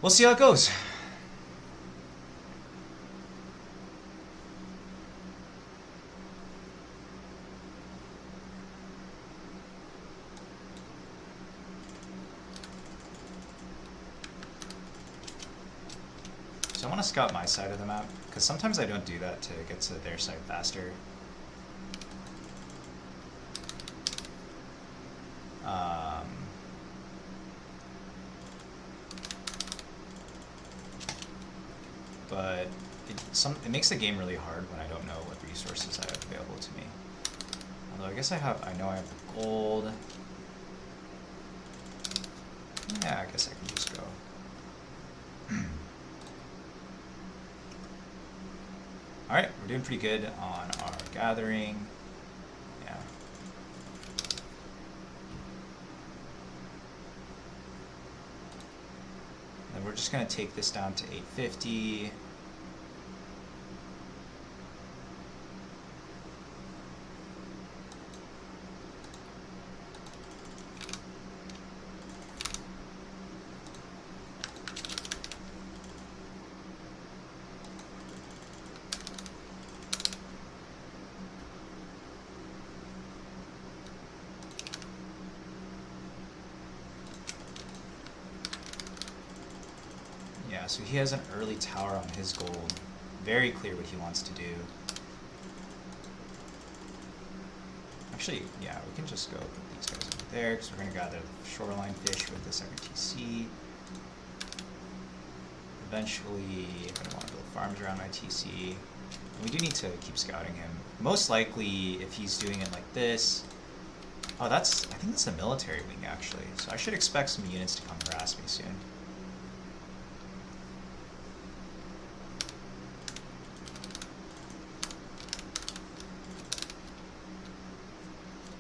We'll see how it goes. So I want to scout my side of the map, because sometimes I don't do that to get to their side faster. But it makes the game really hard when I don't know what resources I have available to me. Although I guess I know I have the gold. Yeah, I guess I can just go. Alright, we're doing pretty good on our gathering. Yeah. Then we're just going to take this down to 850. So he has an early tower on his gold. very clear what he wants to do. Actually, yeah, we can just go put these guys over there, because we're going to gather the shoreline fish with the second TC. Eventually, I'm going to want to build farms around my TC. And we do need to keep scouting him. Most likely, if he's doing it like this... Oh, I think that's the military wing, actually. So I should expect some units to come harass me soon.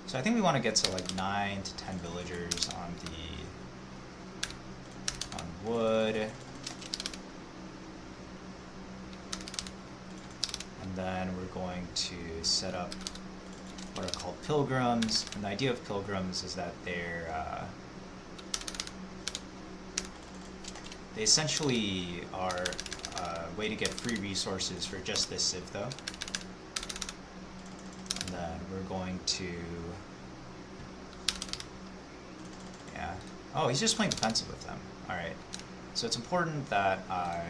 So I think we want to get to like 9 to 10 villagers on wood. And then we're going to set up what are called pilgrims. And the idea of pilgrims is that they essentially are a way to get free resources for just this civ though. And then we're going to... Yeah. Oh, he's just playing defensive with them. Alright. So it's important that I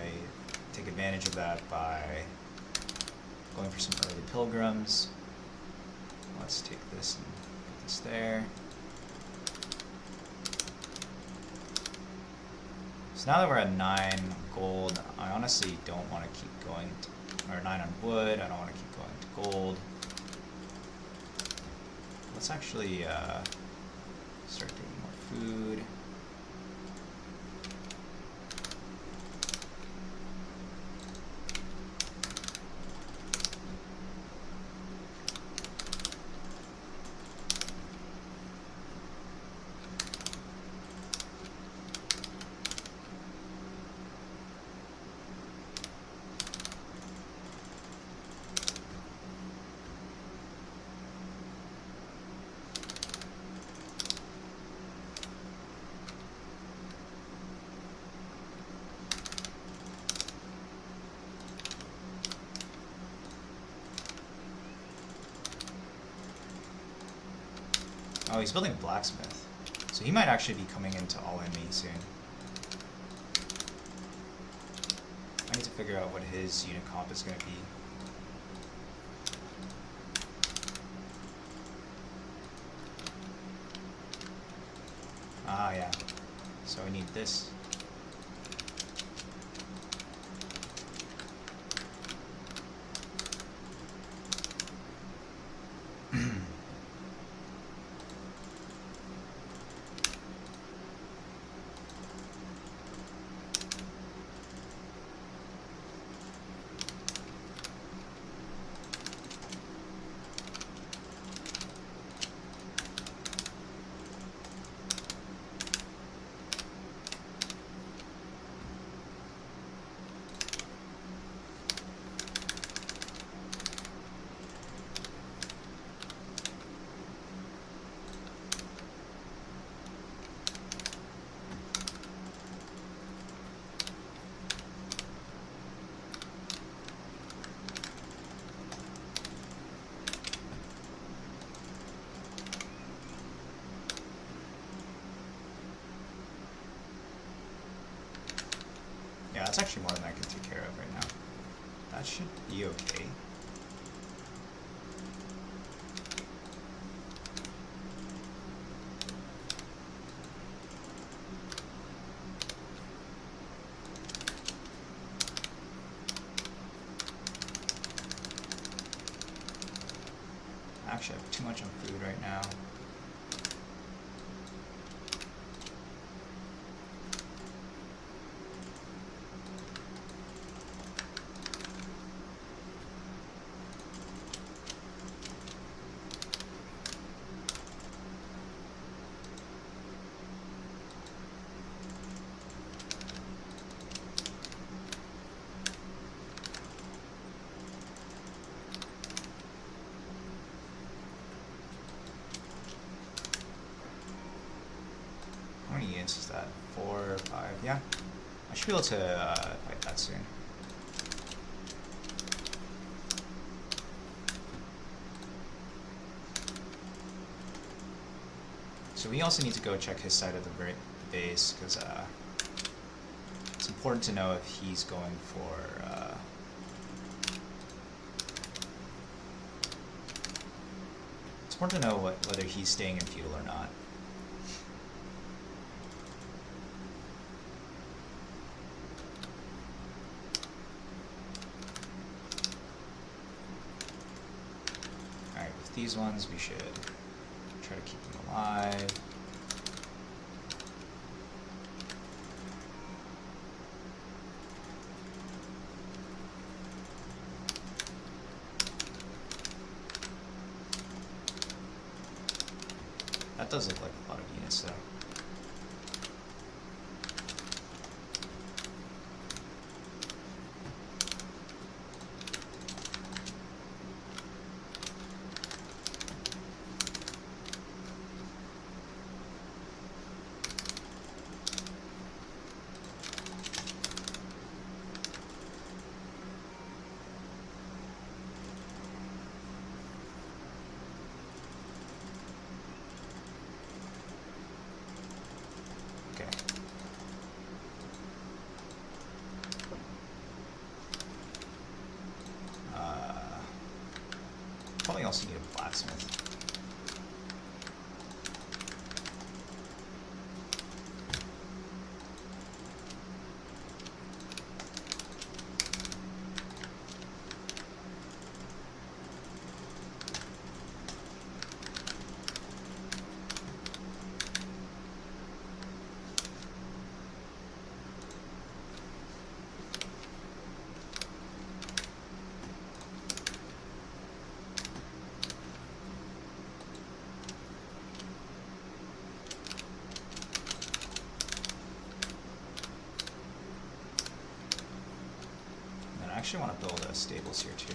take advantage of that by going for some early pilgrims. Let's take this and put this there. So now that we're at 9 gold, I honestly don't want to keep going, or 9 on wood, I don't want to keep going to gold. Let's actually start getting more food. Oh, he's building a blacksmith. So he might actually be coming into all in me soon. I need to figure out what his unit comp is going to be. Ah, yeah. So we need this. Yeah, that's actually more than I can take care of right now. That should be okay. Actually, I have too much on food right now. How many units is that? 4 or 5? Yeah. I should be able to fight that soon. So we also need to go check his side of the base, because it's important to know if he's going for hard to know whether he's staying in feudal or not. Alright, with these ones we should try to keep them alive. That does look like a lot of units though. Probably also need a blacksmith. I actually want to build stables here too.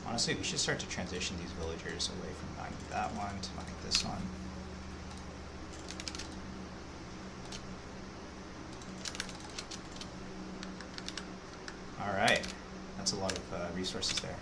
Honestly, we should start to transition these villagers away from mining that one to mining this one. Alright, that's a lot of resources there.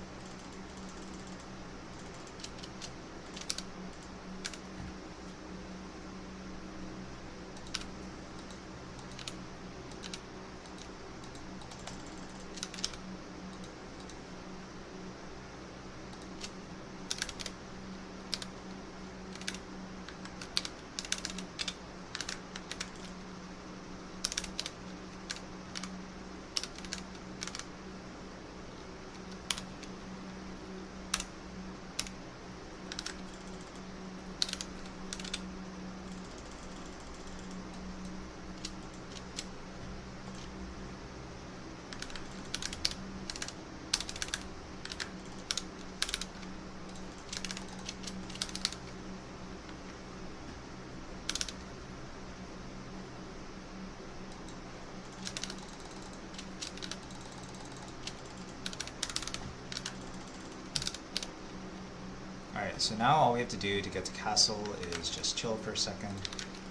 so now all we have to do to get to castle is just chill for a second.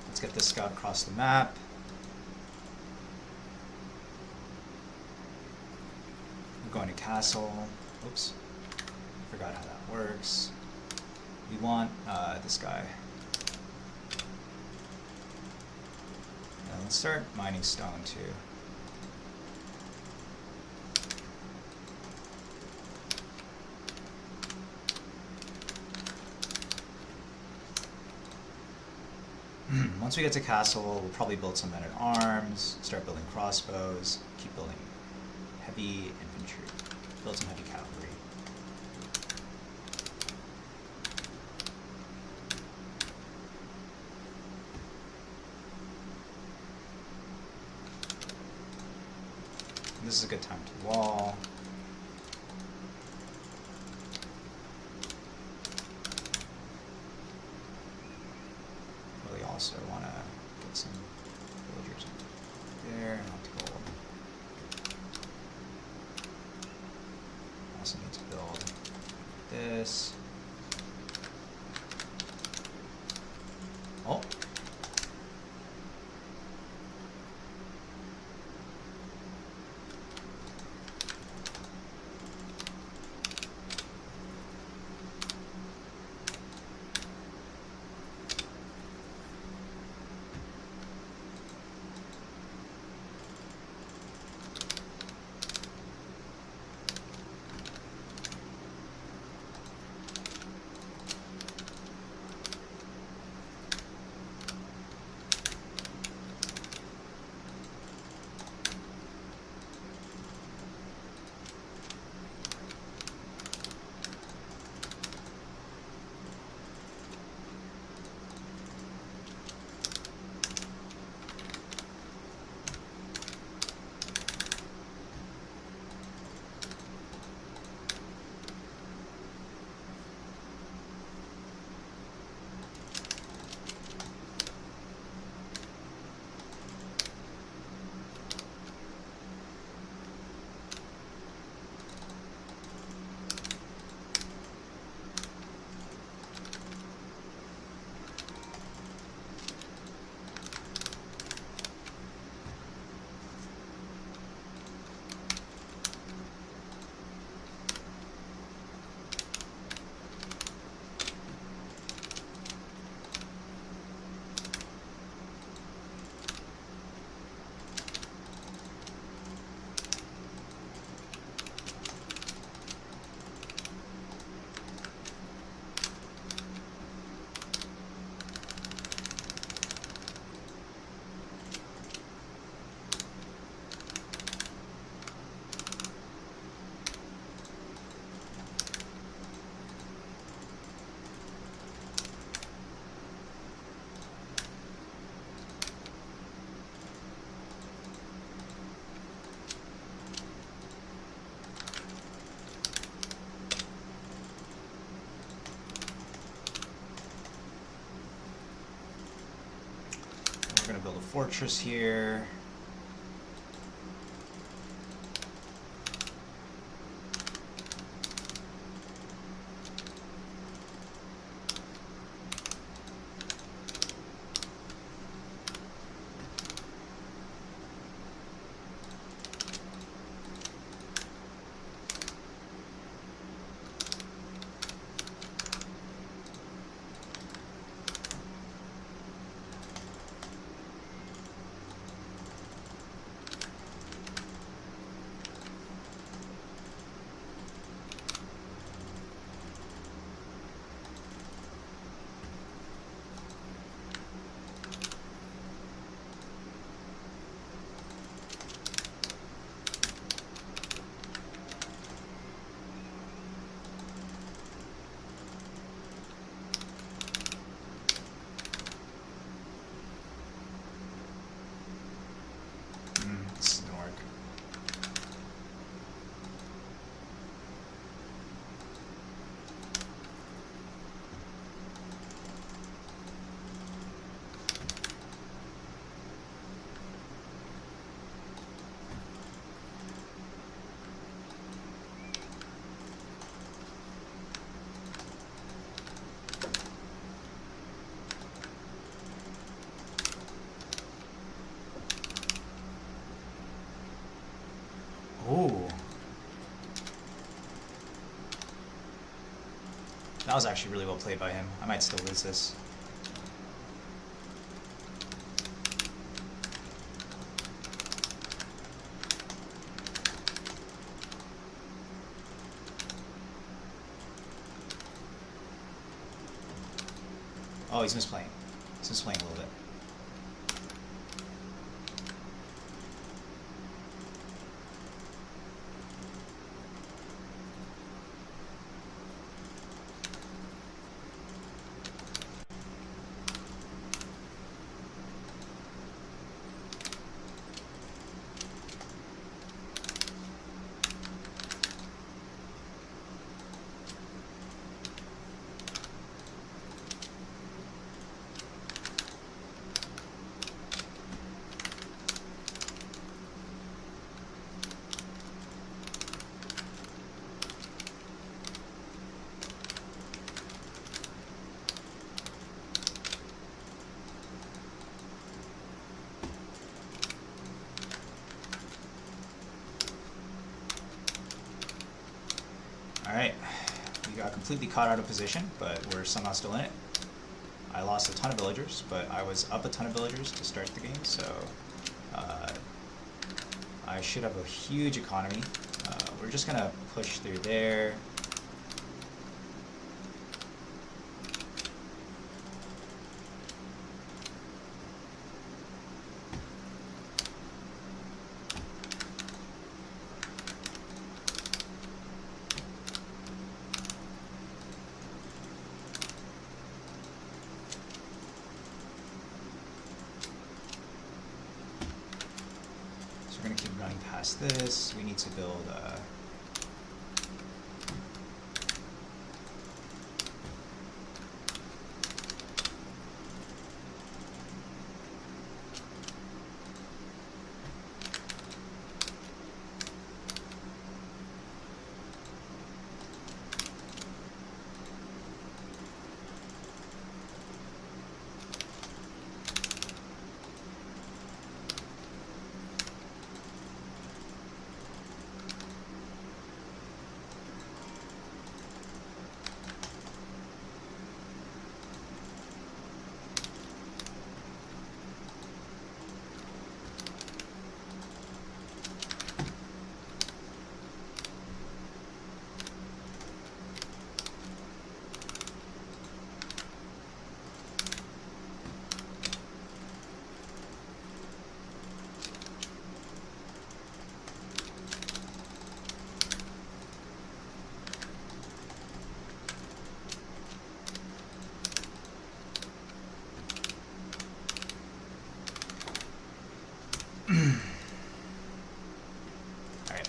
Let's get this scout across the map. We're going to castle. Oops, forgot how that works. We want this guy. And let's start mining stone too. Once we get to castle, we'll probably build some men-at-arms, start building crossbows, keep building heavy infantry, build some heavy cavalry. And this is a good time to wall. Also want to get some villagers in there, not gold. Also need to build this. Oh. We're going to build a fortress here. was actually really well played by him. I might still lose this. Oh, he's misplaying. He's misplaying a little bit. Alright, we got completely caught out of position, but we're somehow still in it. I lost a ton of villagers, but I was up a ton of villagers to start the game, so I should have a huge economy. We're just going to push through there. We're going to keep running past this. We need to build Alright.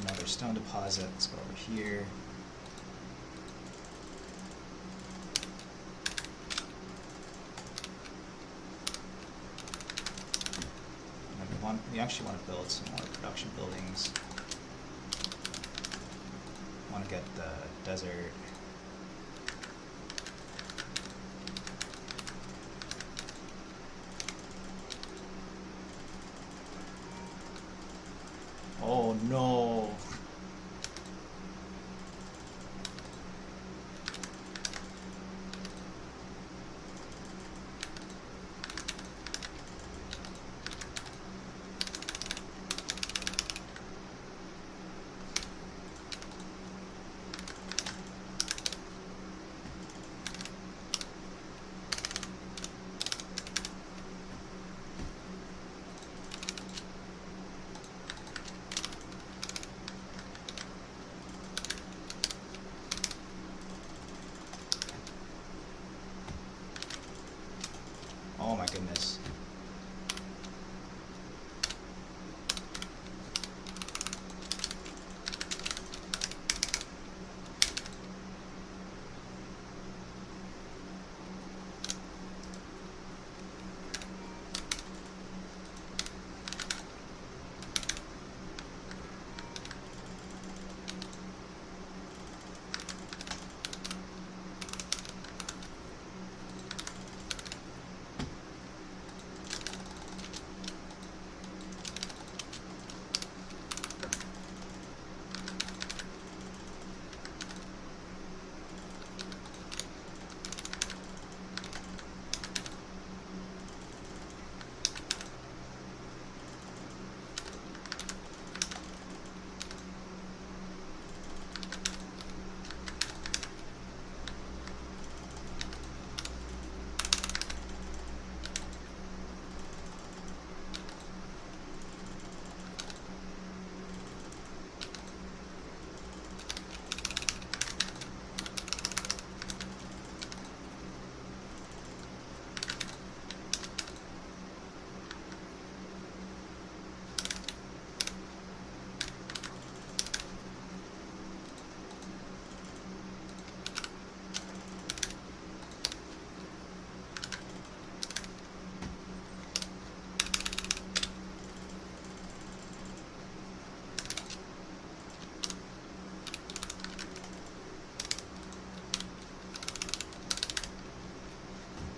Another stone deposit. Let's go over here. And we actually want to build some more production buildings. Want to get the desert. Oh no!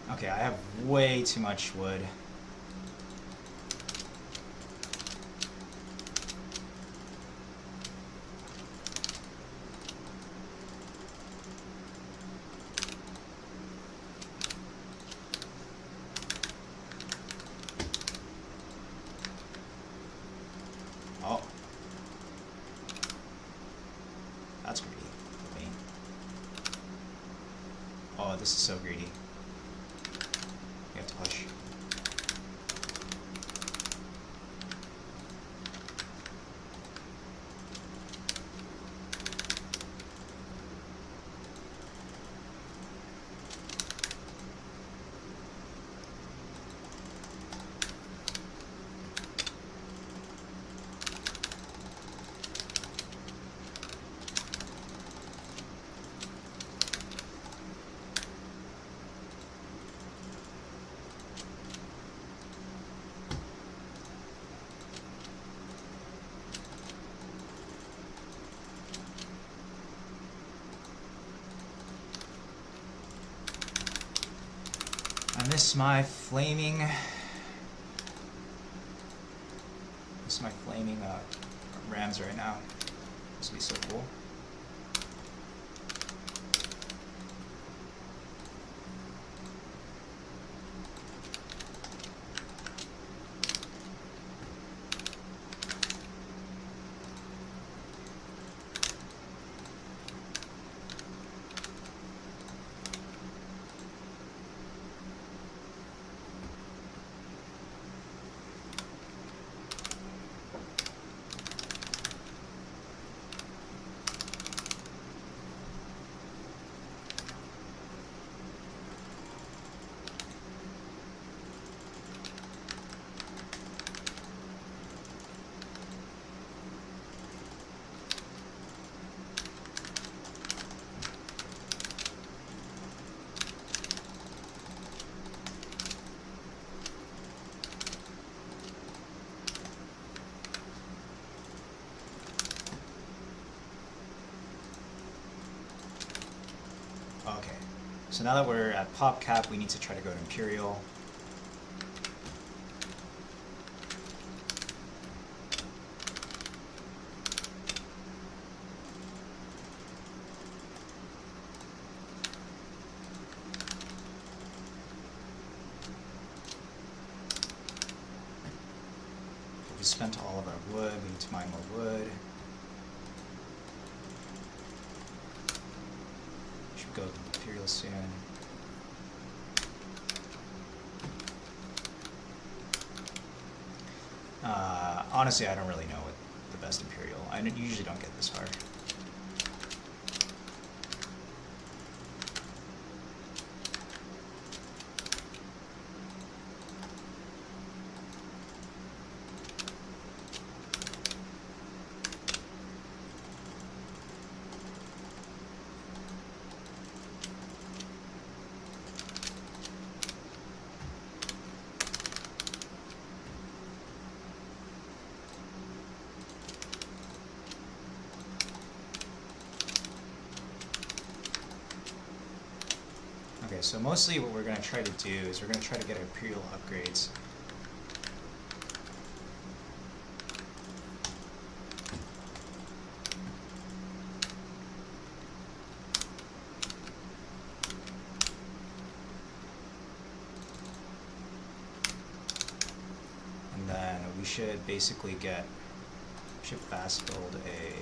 Okay, I have way too much wood. Oh. That's greedy. Pain. Oh, this is so greedy. You have to push. I miss my flaming rams right now. This would be so cool. Okay, so now that we're at pop cap, we need to try to go to Imperial. We spent all of our wood, we need to mine more wood. Should go to Imperial soon. Honestly, I don't really know what the best Imperial. I usually don't get this far. Okay, so mostly what we're going to try to do is we're going to try to get Imperial upgrades. And then we should basically should fast build a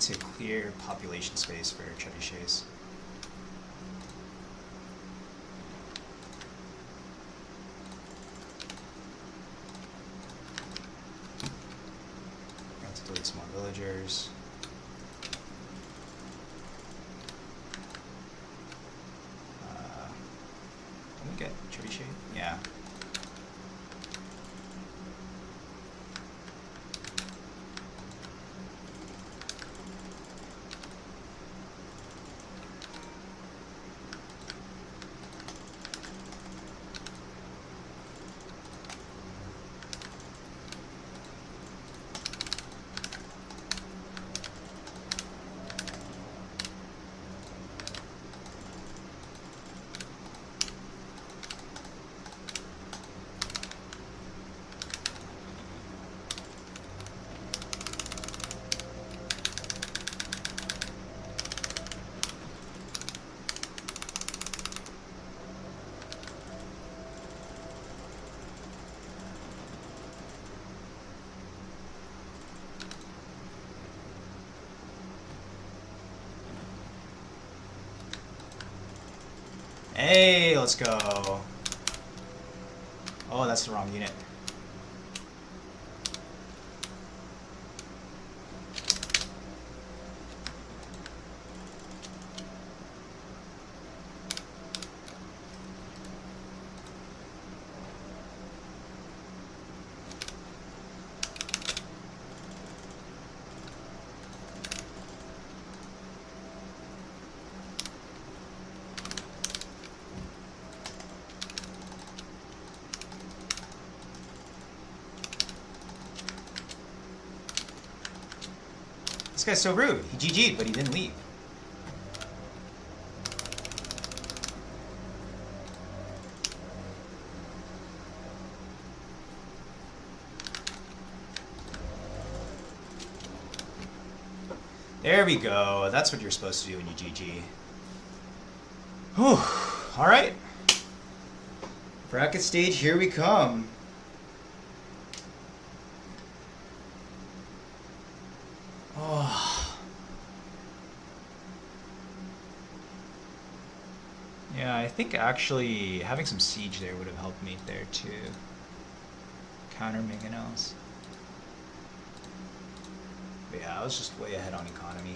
to clear population space for trebuchets. I have to delete some more villagers. Can we get trebuchet? Yeah. Hey, let's go. Oh, that's the wrong unit. This guy's so rude. He GG'd, but he didn't leave. There we go. That's what you're supposed to do when you GG. Whew. Alright. Bracket stage, here we come. Oh. Yeah, I think actually having some siege there would have helped me there too. Counter Minganels. But yeah, I was just way ahead on economy.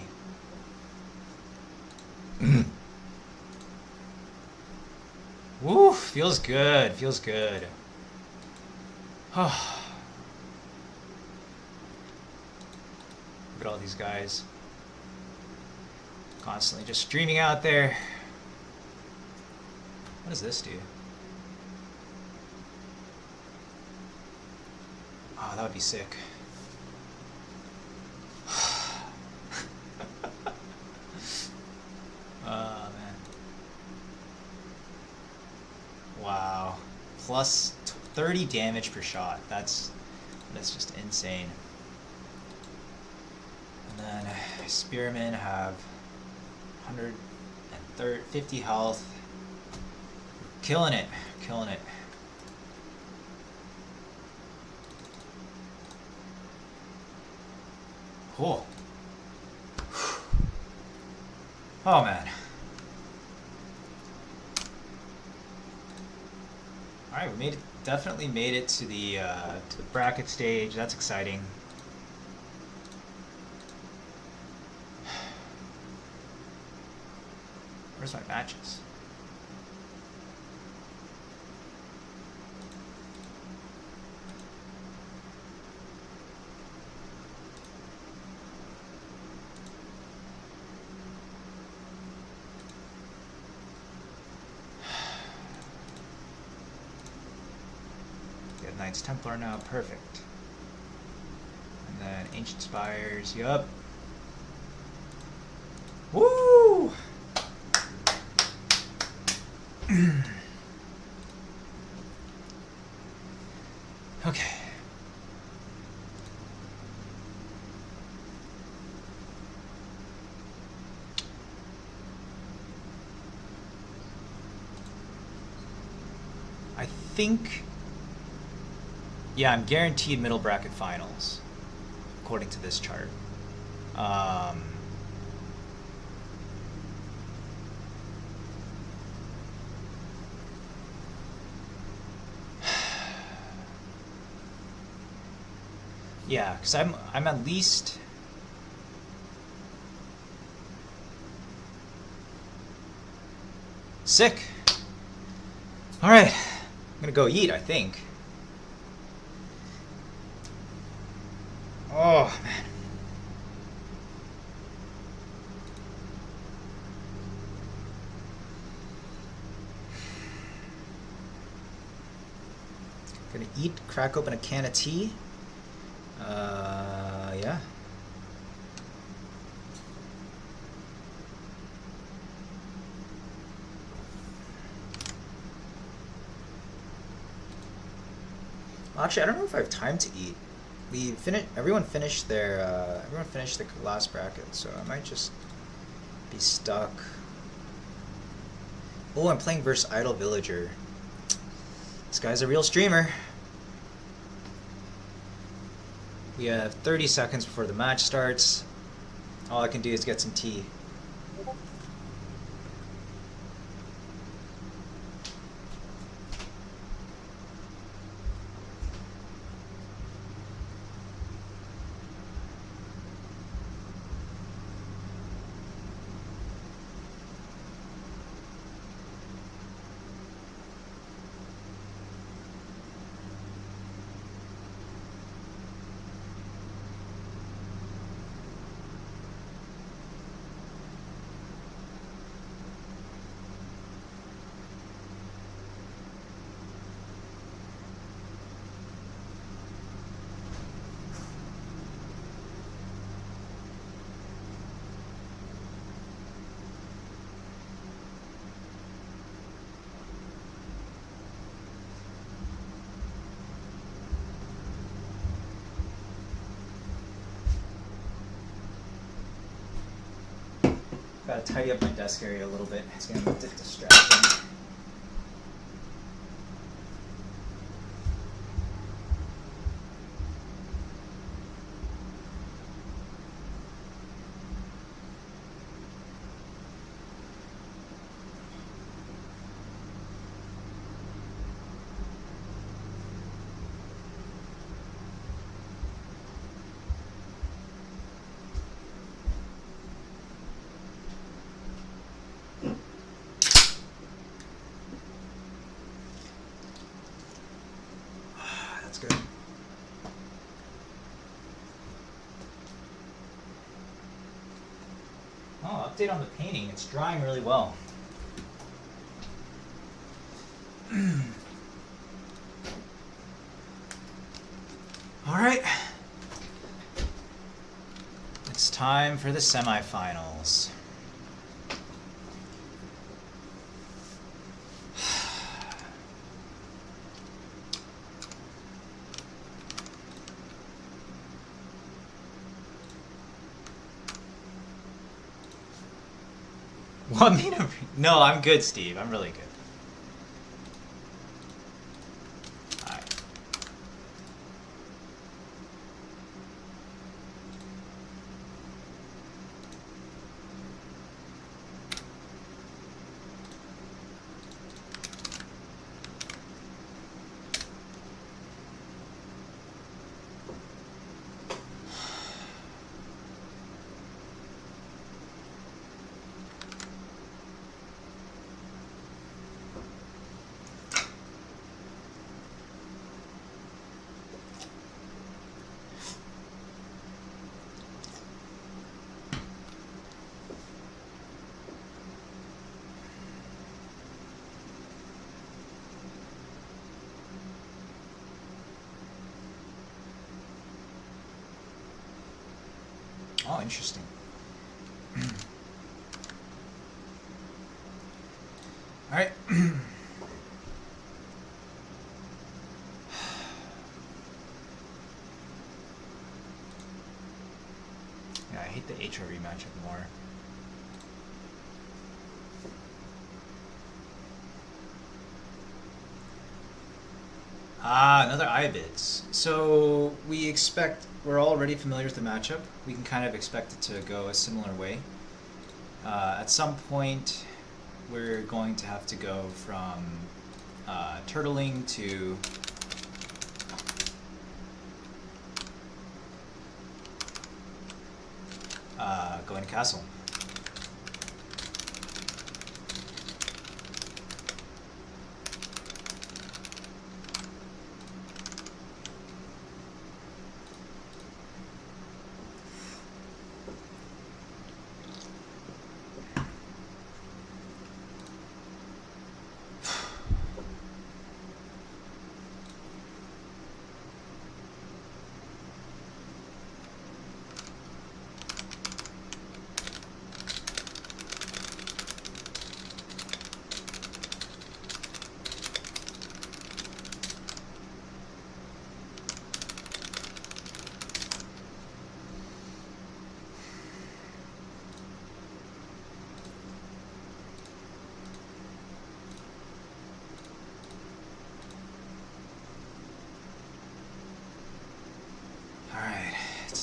Woo, feels good, feels good. Look at all these guys. Constantly just streaming out there. What does this do? Oh, that would be sick. Oh, man. Wow. Plus 30 damage per shot. That's just insane. And then Spearmen have 150 health. Killing it. Killing it. Cool. Oh man. All right, we made it. Definitely made it to the bracket stage. That's exciting. Where's my matches? Knights Templar now, perfect. And then Ancient Spires, yup. Woo! Okay. I think... yeah, I'm guaranteed middle bracket finals, according to this chart. Yeah, because I'm at least. Sick. All right, I'm gonna go eat, I think. Oh man. Gonna eat, crack open a can of tea. Yeah. Well, actually, I don't know if I have time to eat. Everyone finished their. Everyone finished the last bracket, so I might just be stuck. Oh, I'm playing versus Idle Villager. This guy's a real streamer. We have 30 seconds before the match starts. All I can do is get some tea. Gotta tidy up my desk area a little bit. It's gonna be a bit distracting. That's good. Oh, update on the painting. It's drying really well. All right. It's time for the semifinals. Want me to? No, I'm good, Steve. I'm really good. All right. Oh, interesting. All right. Yeah, I hate the HRV matchup more. Ah, another IBIDS. So we're already familiar with the matchup. We can kind of expect it to go a similar way. At some point, we're going to have to go from turtling to going to castle.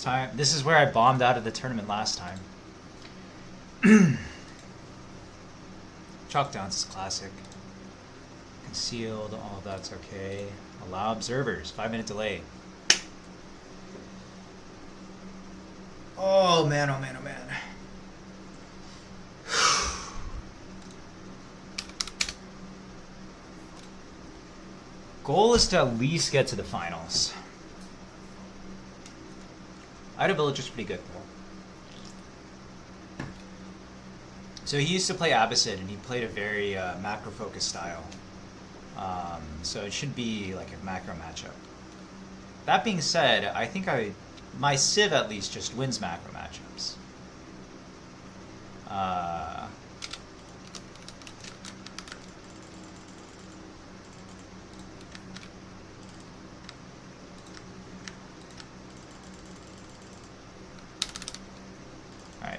Time. This is where I bombed out of the tournament last time. Chalk downs is classic. Concealed, all of that's okay. Allow observers, 5-minute delay. Oh man, oh man, oh man. Goal is to at least get to the finals. Ida Villager's pretty good though. So he used to play Abbasid, and he played a very macro-focused style. So it should be like a macro matchup. That being said, I think my Civ at least just wins macro matchups.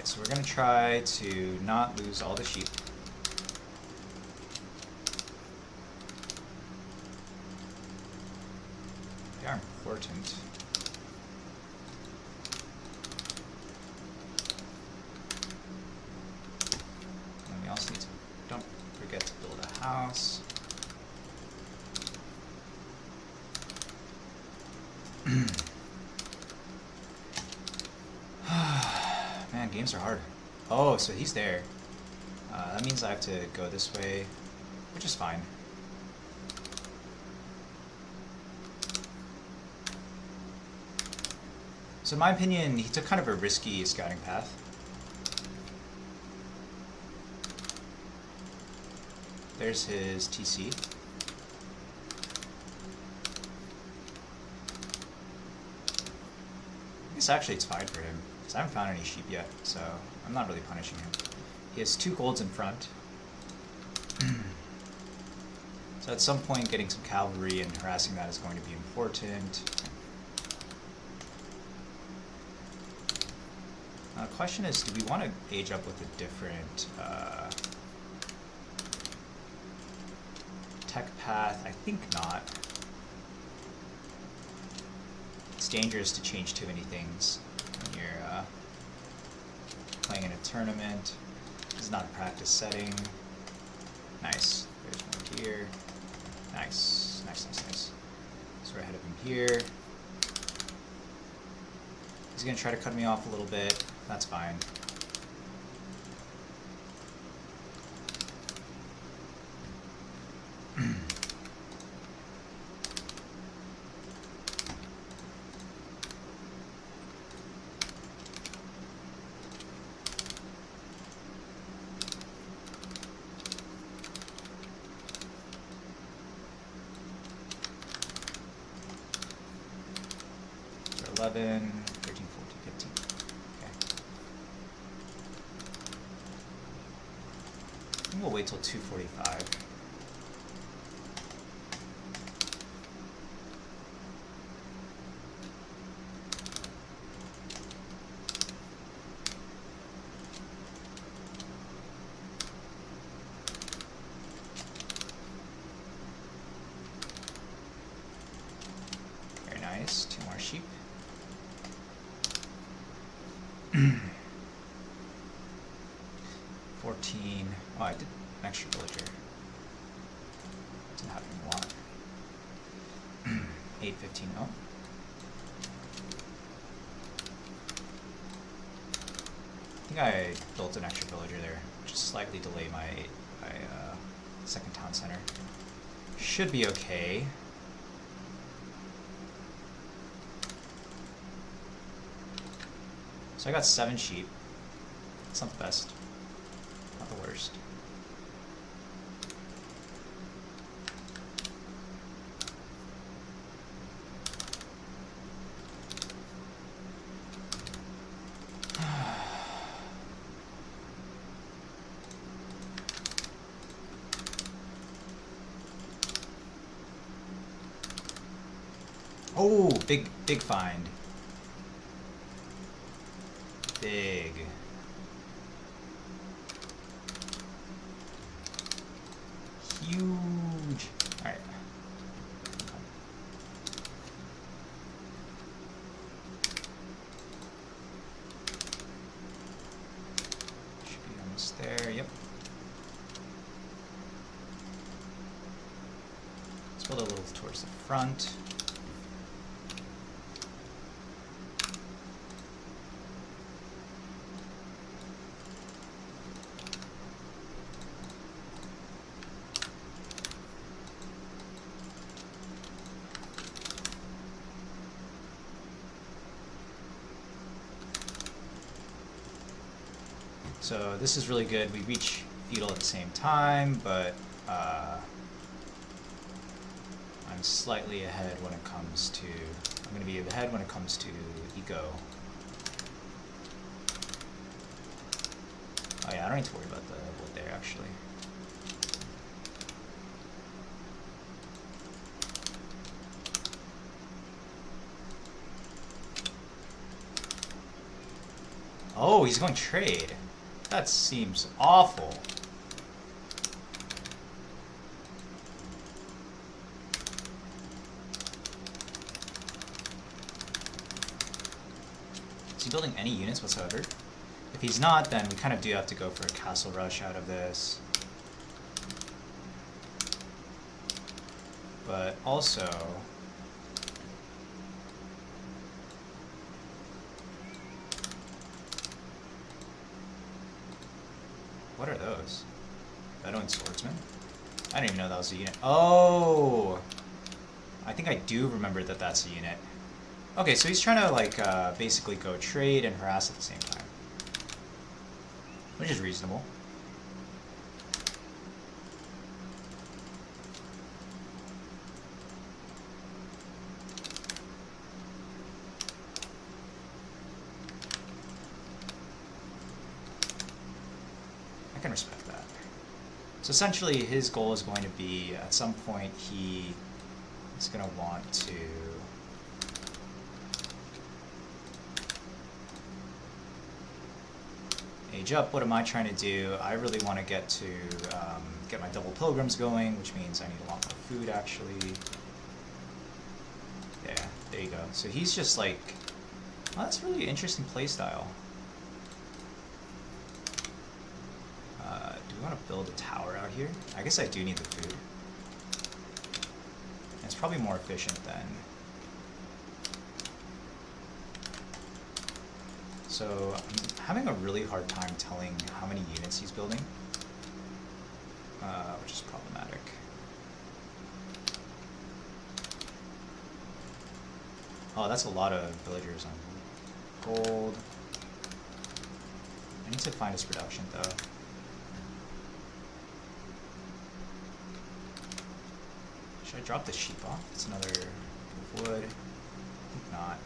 So we're going to try to not lose all the sheep. They are important. And we also need to, don't forget to build a house. Man, games are hard. Oh, so he's there. That means I have to go this way, which is fine. So in my opinion, he took kind of a risky scouting path. There's his TC. I guess actually it's fine for him. I haven't found any sheep yet, so I'm not really punishing him. He has 2 golds in front. So at some point getting some cavalry and harassing that is going to be important. The question is, do we want to age up with a different tech path? I think not. It's dangerous to change too many things when you're playing in a tournament. This is not a practice setting. Nice. There's one here. Nice. Nice, nice, nice. So we're ahead of him here. He's going to try to cut me off a little bit. That's fine. So 11, 13, 14, 15. Okay. I think we'll wait till 2:45. Very nice. 2 more sheep. 14. Oh, I did an extra villager. Didn't have any lot. 8, 15. Oh. I think I built an extra villager there, just slightly delay my second town center. Should be okay. So I got 7 sheep. It's not the best, not the worst. Oh, big find. Big. Huge. Alright. Should be almost there, yep. Let's build a little towards the front. So this is really good. We reach feudal at the same time, but I'm slightly ahead when it comes to... I'm going to be ahead when it comes to eco. Oh yeah, I don't need to worry about the wood there, actually. Oh, he's going trade. That seems awful. Is he building any units whatsoever? If he's not, then we kind of do have to go for a castle rush out of this. But also... What are those? Bedouin swordsman? I didn't even know that was a unit. Oh! I think I do remember that that's a unit. Okay, so he's trying to, like, basically go trade and harass at the same time. Which is reasonable. I can respect that. So essentially his goal is going to be, at some point he is going to want to age up. What am I trying to do? I really want to get my double pilgrims going, which means I need a lot more food actually. Yeah, there you go. So he's just like, well, that's really interesting playstyle. Do we want to build a tower out here? I guess I do need the food. It's probably more efficient than... So I'm having a really hard time telling how many units he's building, which is problematic. Oh, that's a lot of villagers on gold. I need to find his production though. Should I drop the sheep off? It's another wood. I think not.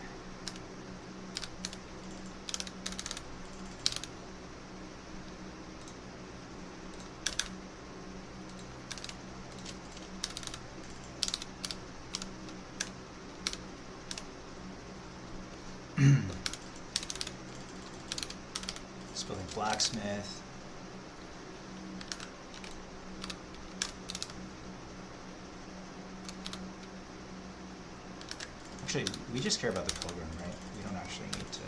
Just building blacksmith. Actually, we just care about the pilgrim, right? We don't actually need to...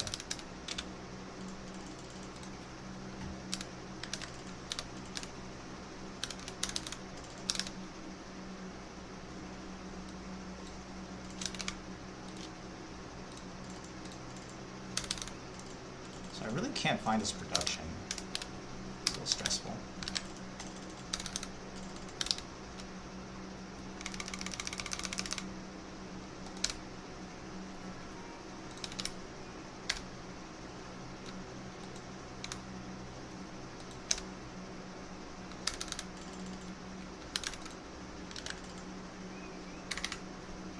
So I I really can't find his production. It's a little stressful.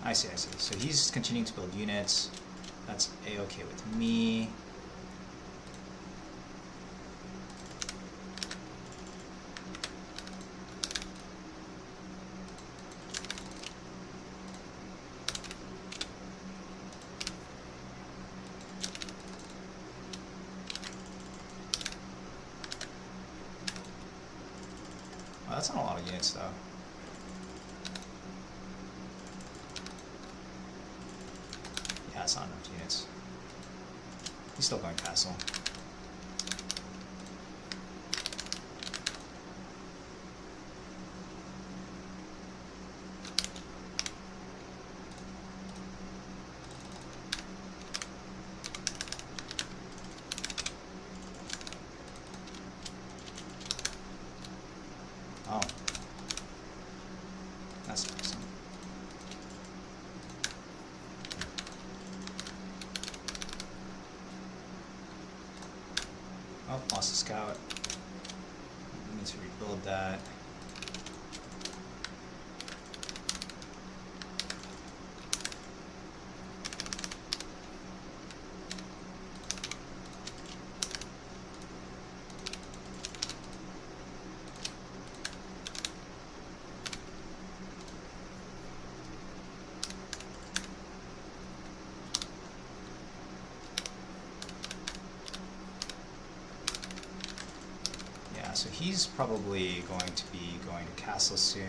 I see, I see. So he's continuing to build units. That's a-okay with me. Well, that's not a lot of units, though. Yeah, it's not enough units. He's still going castle. Oh. That's awesome. Oh, lost a scout. We need to rebuild that. So he's probably going to be going to castle soon.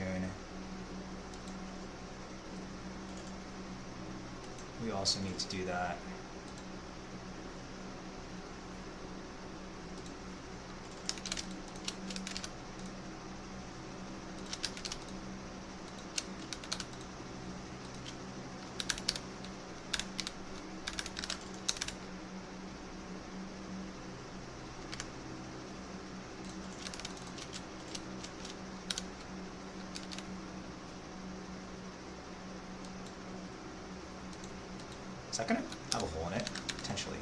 We also need to do that. Is that gonna have a hole in it? Potentially.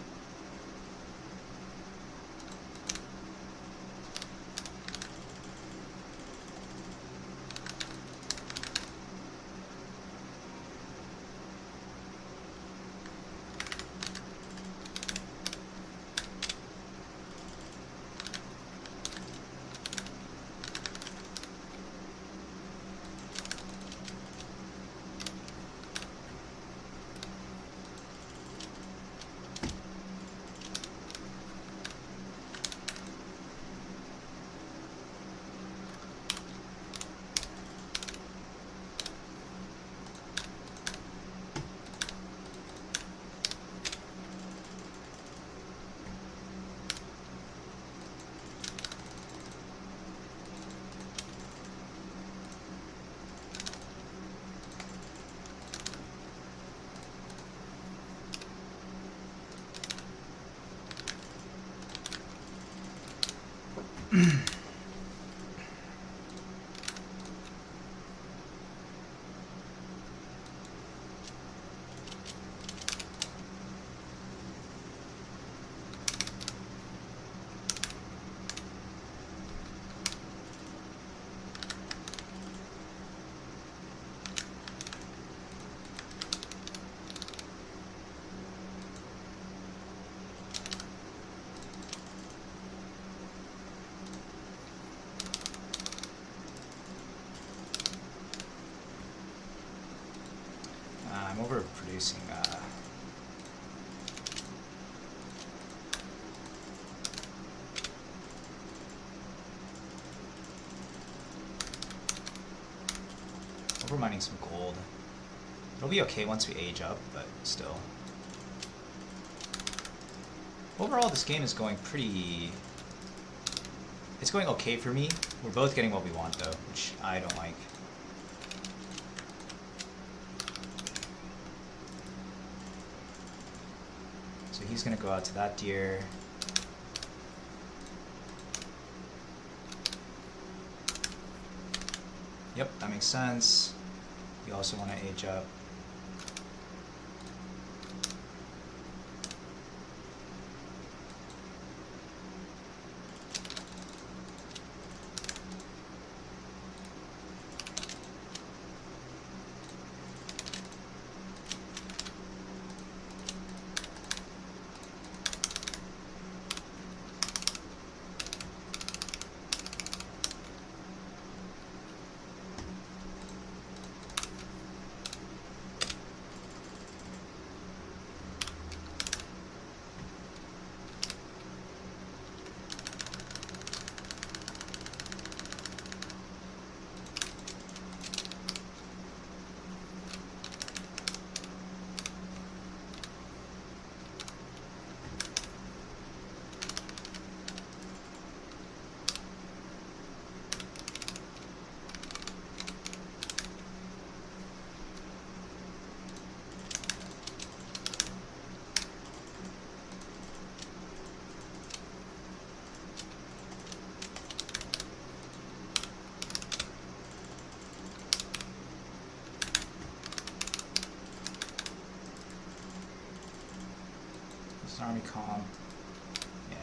I'm overproducing. Overmining some gold. It'll be okay once we age up, but still. Overall, this game is going pretty... It's going okay for me. We're both getting what we want, though, which I don't like. So he's going to go out to that deer. Yep, that makes sense. You also want to age up. Army calm. Yeah.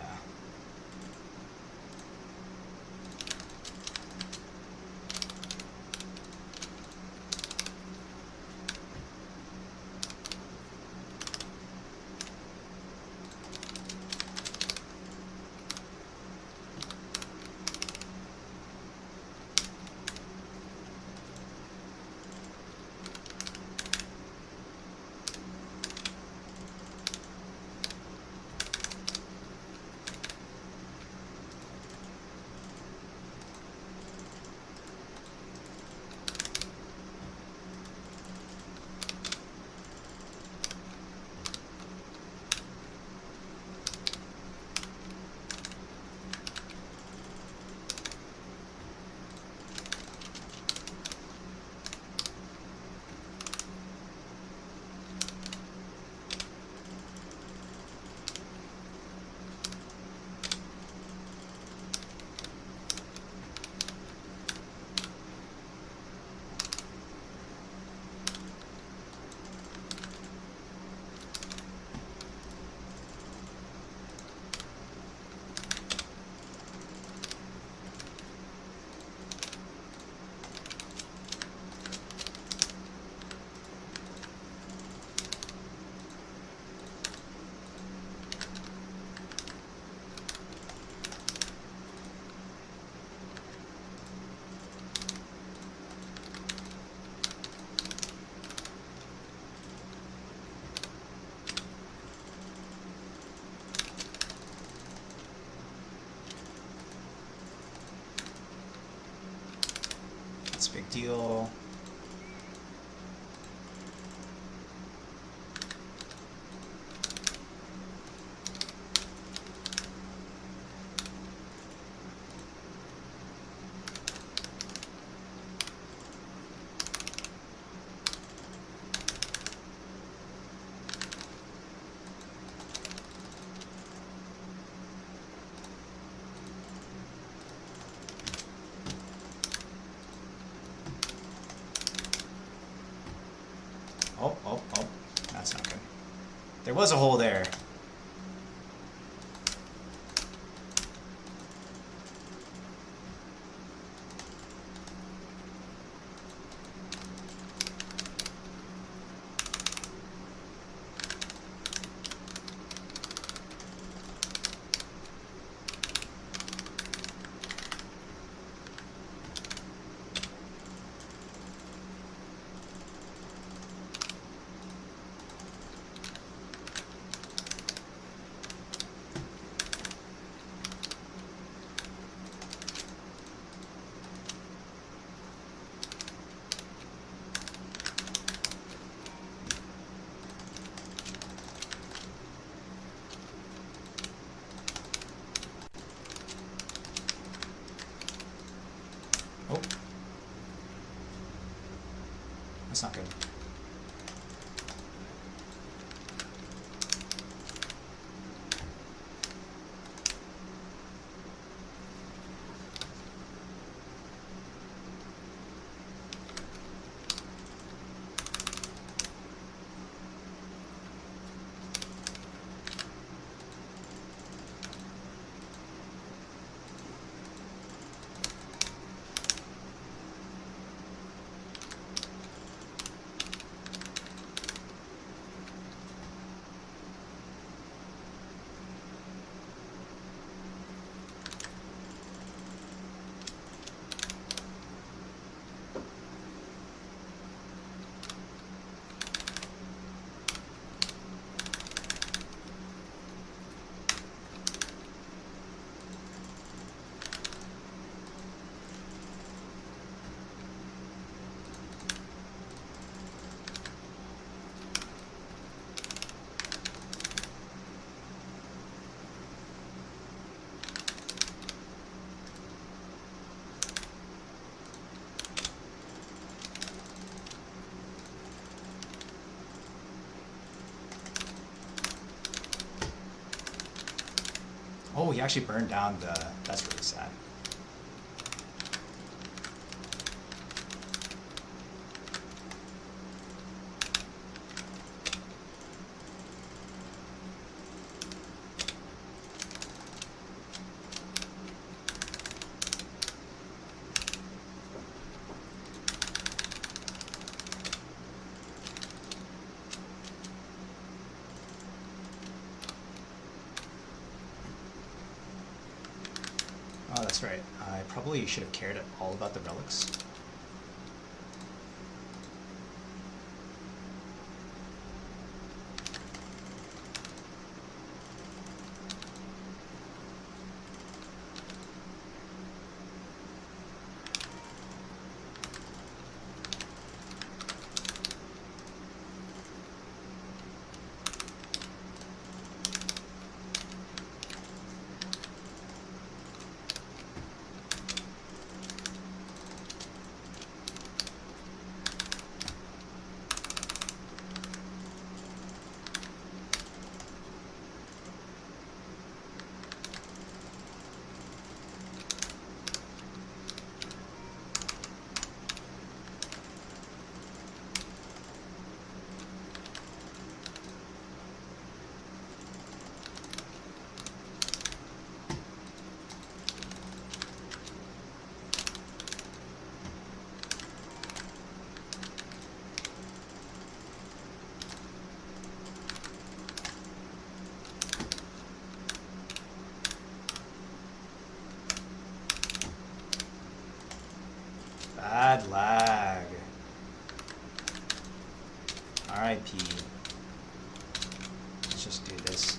That's a big deal. Oh, that's not good. There was a hole there. he actually burned down the... That's really sad. Oh, that's right. I probably should have cared all about the relics. Bad lag. RIP. Let's just do this.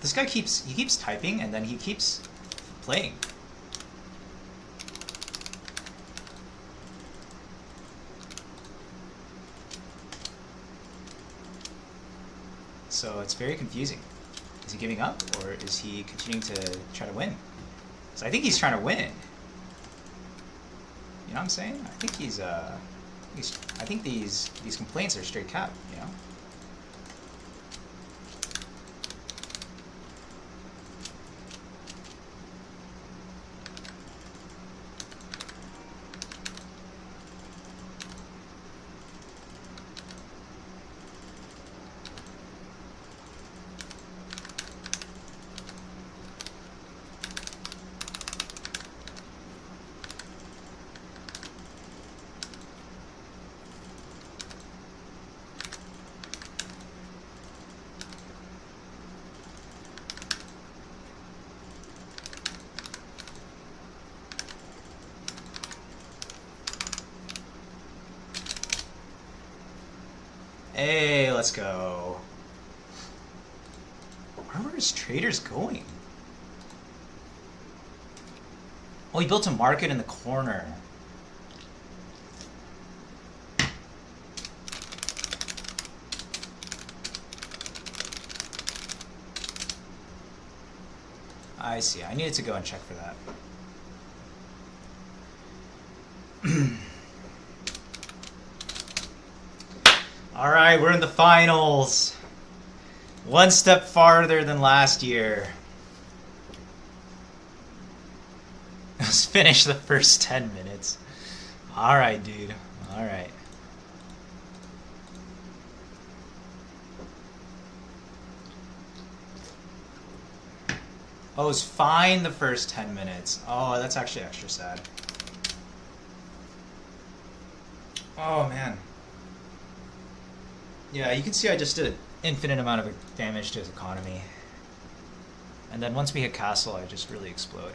This guy keeps typing and then he keeps playing. So it's very confusing. Is he giving up or is he continuing to try to win? So I think he's trying to win. You know what I'm saying? I think I think these complaints are straight cap, you know? Hey, let's go. Where were his traders going? Oh, he built a market in the corner. I see. I needed to go and check for that. All right, we're in the finals. One step farther than last year. Let's finish the first 10 minutes. All right, dude. All right. Oh, it was fine the first 10 minutes. Oh, that's actually extra sad. Oh, man. Yeah, you can see I just did an infinite amount of damage to his economy. And then once we hit castle, I just really explode.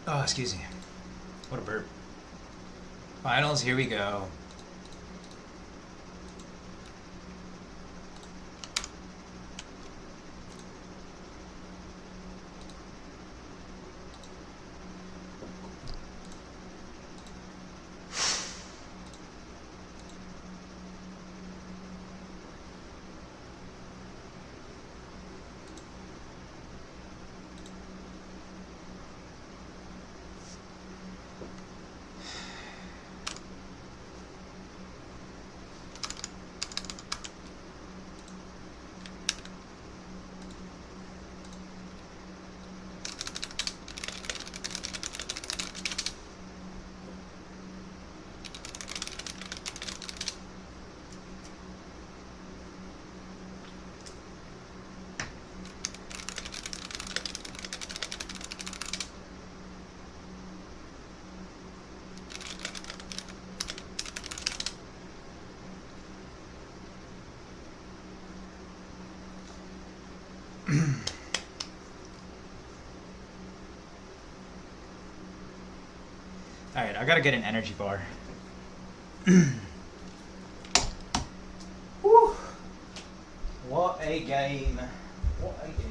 Oh, excuse me. What a burp. Finals, here we go. Alright, I gotta get an energy bar. Whew. What a game. What a game.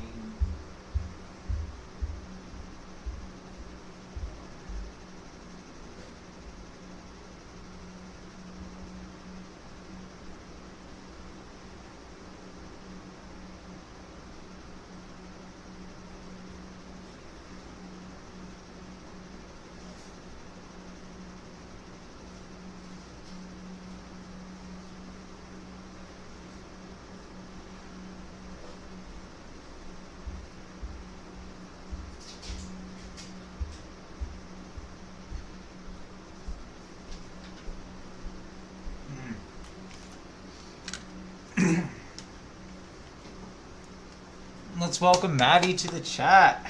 Let's welcome Maddie to the chat.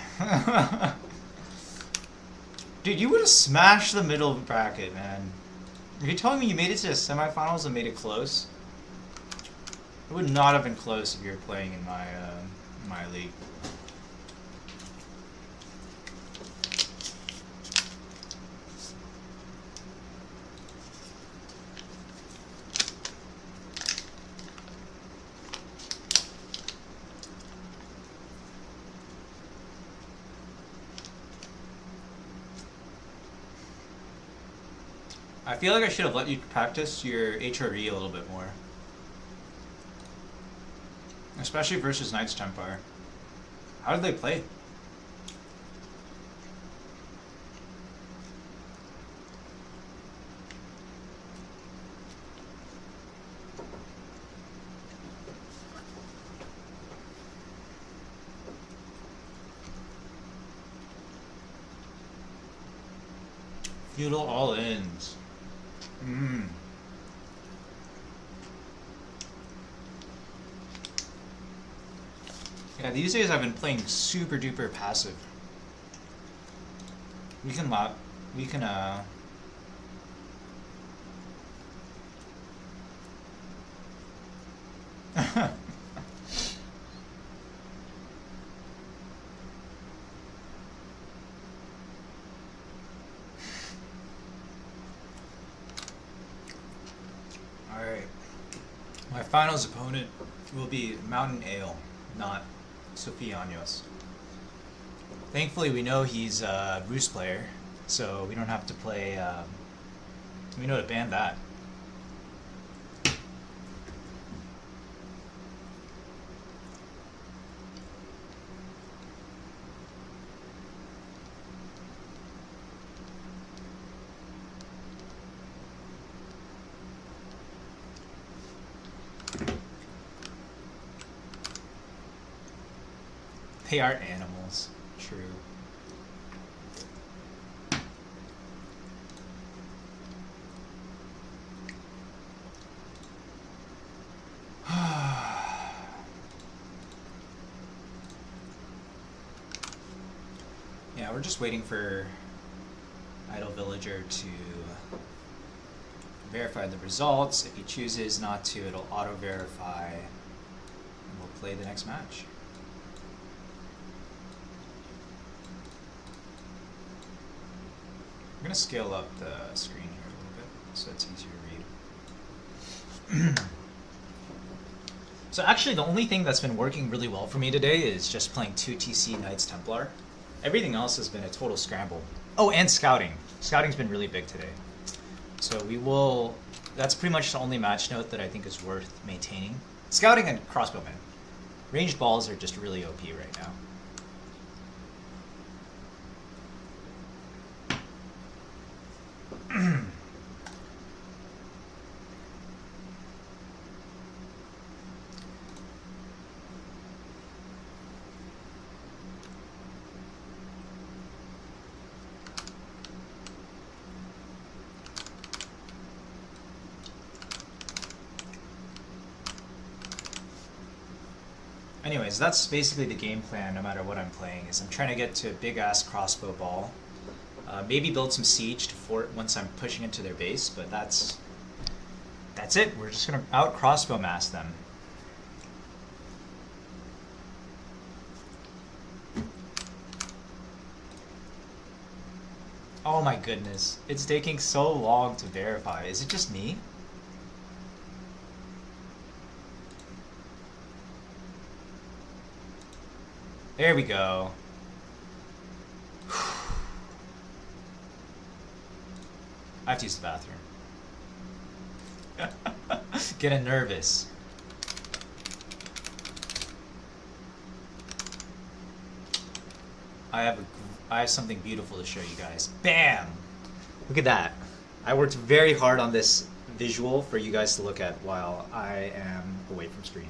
Dude, you would have smashed the middle bracket, man. Are you telling me you made it to the semifinals and made it close? It would not have been close if you were playing in my league. I feel like I should have let you practice your HRE a little bit more. Especially versus Knights Templar. How did they play? Feudal all-ins. Yeah, these days I've been playing super duper passive. We can Alright. My finals opponent will be Mountain Ale, not Sofianos. Thankfully, we know he's a Roost player, so we don't have to play. We know to ban that. They are animals. True. Yeah, we're just waiting for Idle Villager to verify the results. If he chooses not to, it'll auto-verify, and we'll play the next match. I'm going to scale up the screen here a little bit so it's easier to read. So actually the only thing that's been working really well for me today is just playing 2 TC Knights Templar. Everything else has been a total scramble. Oh, and scouting. Scouting's been really big today. So we will... That's pretty much the only match note that I think is worth maintaining. Scouting and crossbowmen. Ranged balls are just really OP right now. Anyways, that's basically the game plan no matter what I'm playing, is I'm trying to get to a big-ass crossbow ball. Maybe build some siege to fort once I'm pushing into their base, but that's it. We're just going to out-crossbow mass them. Oh my goodness. It's taking so long to verify. Is it just me? There we go. I have to use the bathroom. Getting nervous. I have something beautiful to show you guys. Bam! Look at that. I worked very hard on this visual for you guys to look at while I am away from stream.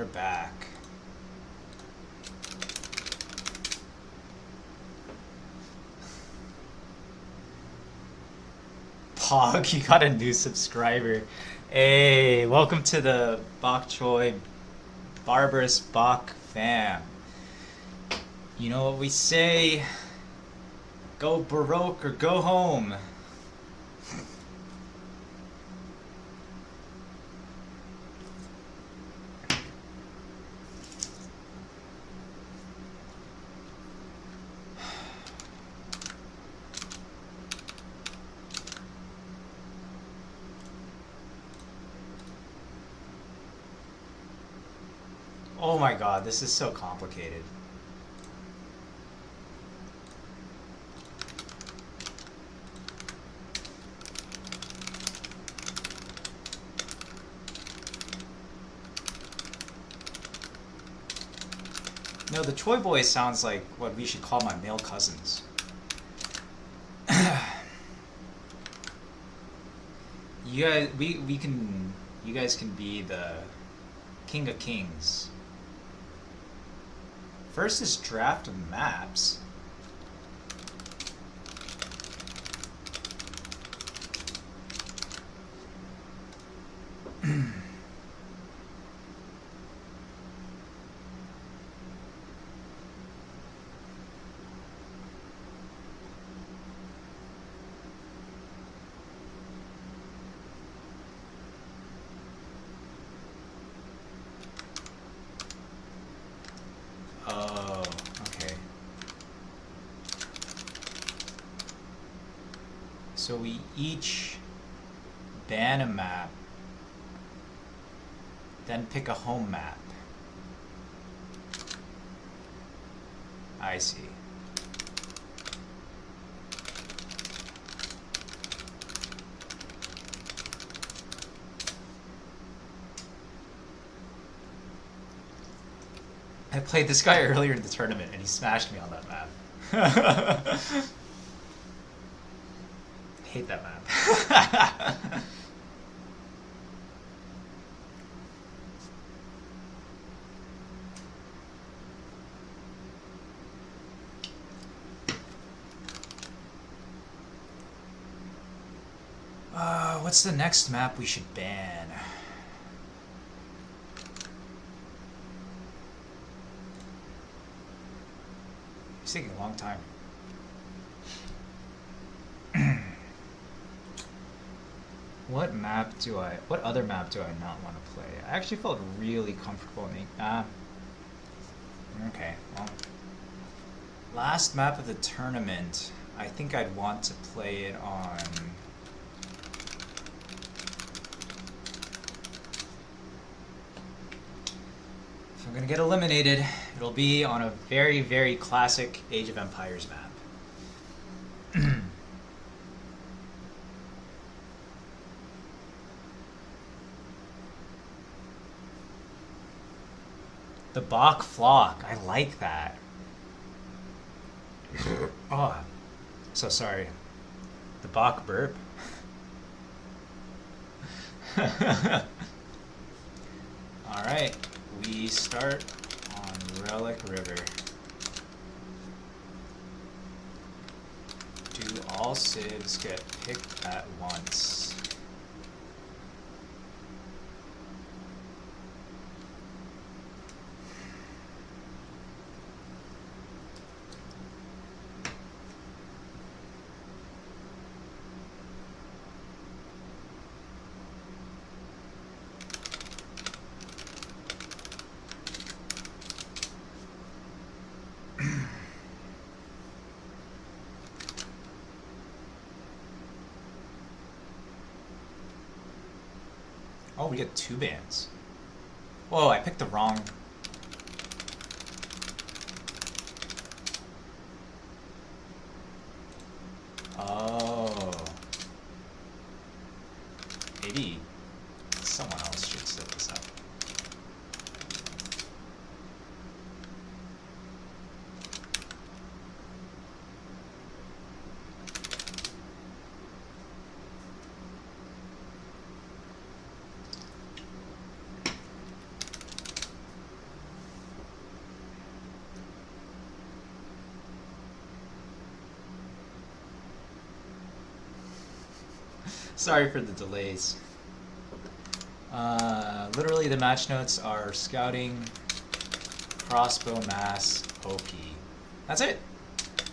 we're back. Pog, you got a new subscriber. Hey, welcome to the Bok Choy Barbarous Bok fam. You know what we say? Go Baroque or go home. Oh my god, this is so complicated. No, the Choi Boys sounds like what we should call my male cousins. You guys, you guys can be the King of Kings. First is draft of maps. Oh, okay. So we each ban a map, then pick a home map. I see. I played this guy earlier in the tournament and he smashed me on that map. Hate that map. What's the next map we should ban? It's taking a long time. What other map do I not want to play? I actually felt really comfortable in okay, well. Last map of the tournament, I think I'd want to play it on... If I'm gonna get eliminated, it'll be on a very, very classic Age of Empires map. The Bok Flock. I like that. Oh, so sorry. The Bok Burp. Alright, we start on Relic River. Do all civs get picked at once? Oh, we get 2 bans. Whoa, I picked the wrong... Oh. Maybe someone else should set this up. Sorry for the delays. Literally the match notes are scouting, crossbow, mass, OP. That's it,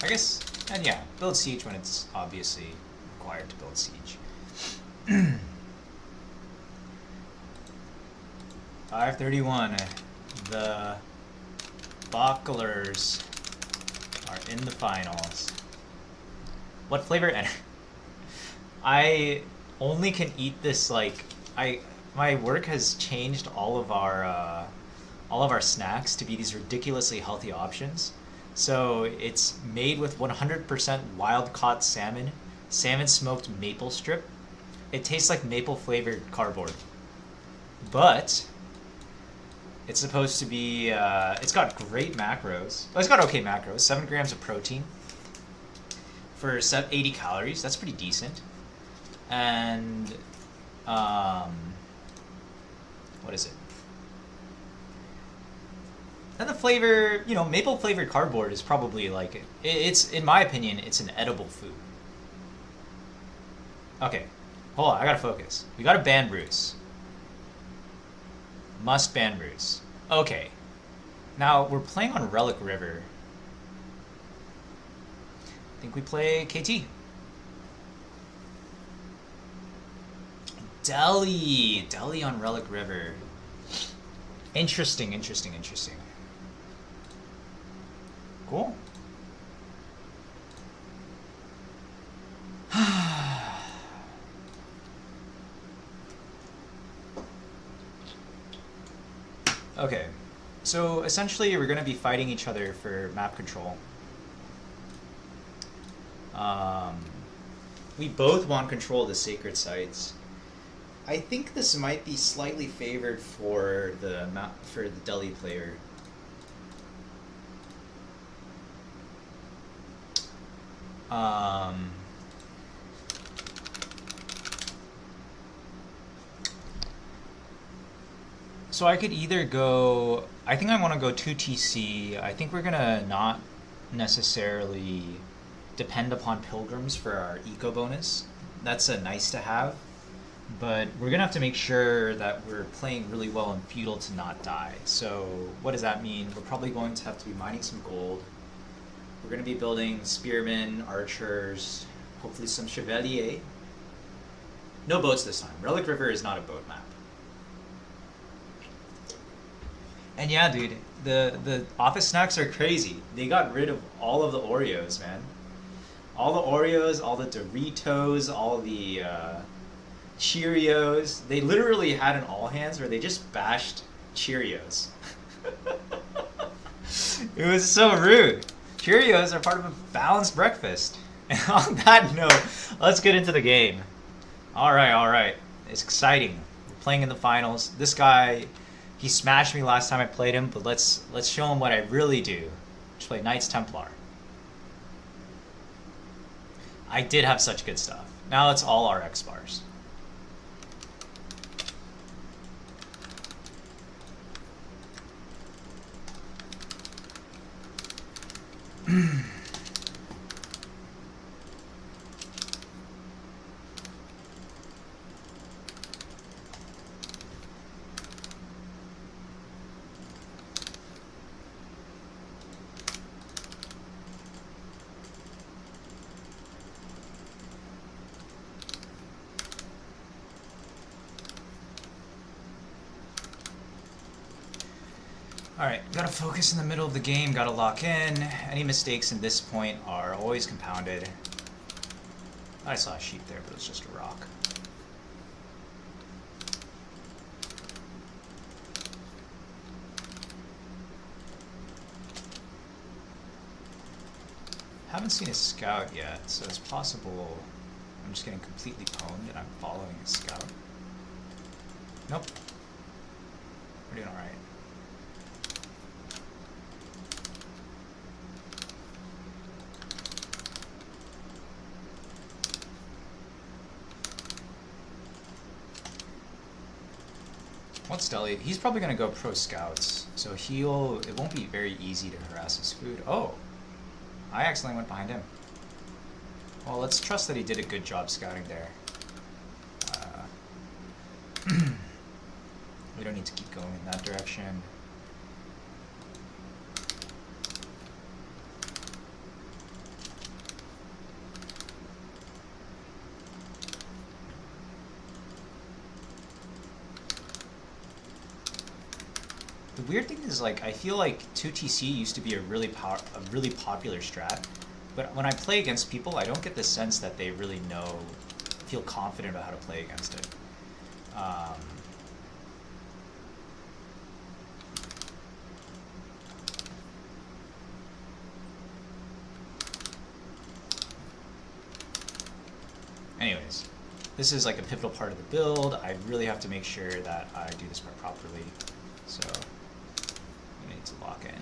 I guess. And yeah, build siege when it's obviously required to build siege. 5:31. The Bocklers are in the finals. What flavor? I only can eat this like my work has changed all of our snacks to be these ridiculously healthy options. So it's made with 100% wild caught salmon, salmon smoked maple strip. It tastes like maple flavored cardboard, but it's supposed to be. It's got great macros. Well, it's got okay macros. 7 grams of protein for 80 calories. That's pretty decent. And what is it? And the flavor, you know, maple flavored cardboard is probably like it's in my opinion, it's an edible food. Okay, hold on, I gotta focus. We gotta ban Bruce. Must ban Bruce. Okay, now we're playing on Relic River. I think we play KT. Delhi on Relic River. Interesting. Cool. Okay, so essentially we're going to be fighting each other for map control. We both want control of the sacred sites. I think this might be slightly favored for the Delhi player. So I could either go. I think I want to go 2TC. I think we're gonna not necessarily depend upon pilgrims for our eco bonus. That's a nice to have. But we're gonna have to make sure that we're playing really well in feudal to not die. So what does that mean? We're probably going to have to be mining some gold. We're gonna be building spearmen, archers, hopefully some chevalier. No boats this time. Relic River is not a boat map. And yeah, dude, the office snacks are crazy. They got rid of all of the Oreos, man. All the Oreos, all the Doritos, all the Cheerios. They literally had an all hands where they just bashed Cheerios. It was so rude. Cheerios are part of a balanced breakfast. And on that note, let's get into the game. All right. It's exciting. We're playing in the finals. This guy, he smashed me last time I played him, but let's show him what I really do. Just play Knights Templar. I did have such good stuff. Now it's all our X bars. Alright, gotta focus in the middle of the game, gotta lock in. Any mistakes in this point are always compounded. I saw a sheep there, but it was just a rock. Haven't seen a scout yet, so it's possible I'm just getting completely pwned and I'm following a scout. Nope. We're doing alright. What's Delhi? He's probably going to go pro scouts, so it won't be very easy to harass his food. Oh, I accidentally went behind him. Well, let's trust that he did a good job scouting there. We don't need to keep going in that direction. The weird thing is, like, I feel like 2TC used to be a really popular strat, but when I play against people, I don't get the sense that they really feel confident about how to play against it. Anyways, this is like a pivotal part of the build. I really have to make sure that I do this part properly. So I need to lock in.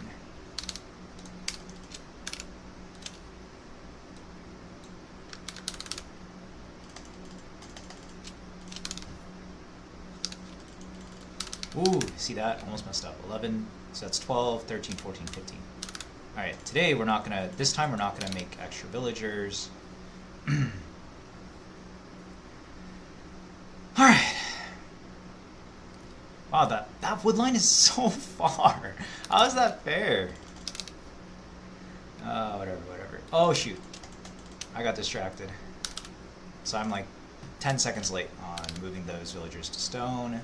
Ooh, see that? Almost messed up. 11, so that's 12, 13, 14, 15. Alright, this time we're not gonna make extra villagers. Alright. Wow, that wood line is so far. How is that fair? Whatever. Oh, shoot. I got distracted. So I'm like 10 seconds late on moving those villagers to stone.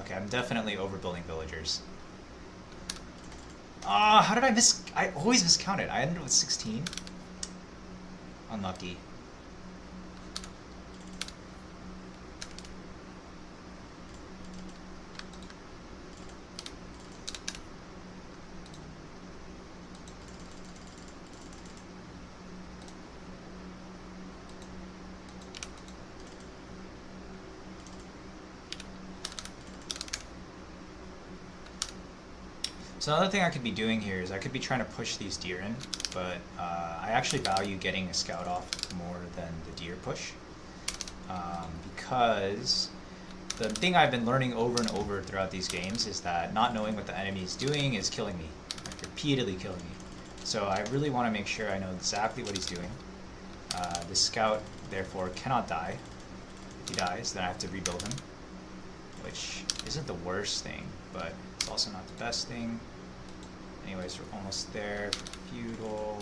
Okay, I'm definitely overbuilding villagers. Ah, how did I miss? I always miscount it. I ended with 16. Unlucky. So another thing I could be doing here is I could be trying to push these deer in, but I actually value getting a scout off more than the deer push. Because the thing I've been learning over and over throughout these games is that not knowing what the enemy is doing is killing me, like repeatedly killing me. So I really want to make sure I know exactly what he's doing. The scout, therefore, cannot die. If he dies, then I have to rebuild him, which isn't the worst thing, but it's also not the best thing. Anyways, we're almost there for feudal.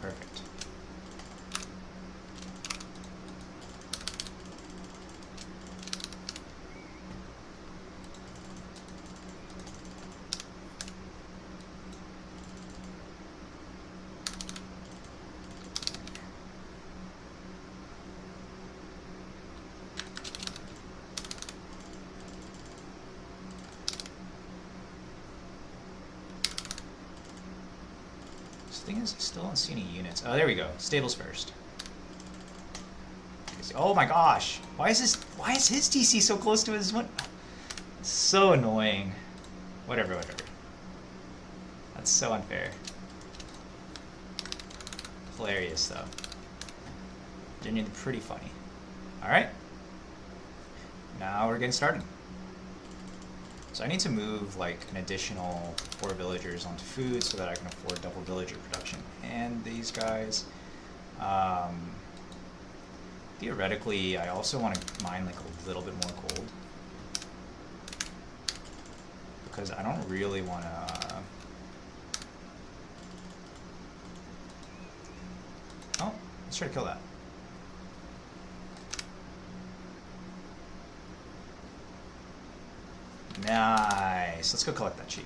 Perfect. The thing is, I still don't see any units. Oh, there we go. Stables first. Oh my gosh! Why is his TC so close to his one? It's so annoying. Whatever. That's so unfair. Hilarious though. Genuinely pretty funny. Alright. Now we're getting started. So I need to move like an additional 4 villagers onto food so that I can afford double villager production. And these guys, theoretically, I also want to mine like a little bit more gold because I don't really want to. Oh, let's try to kill that. Nice. Let's go collect that sheep.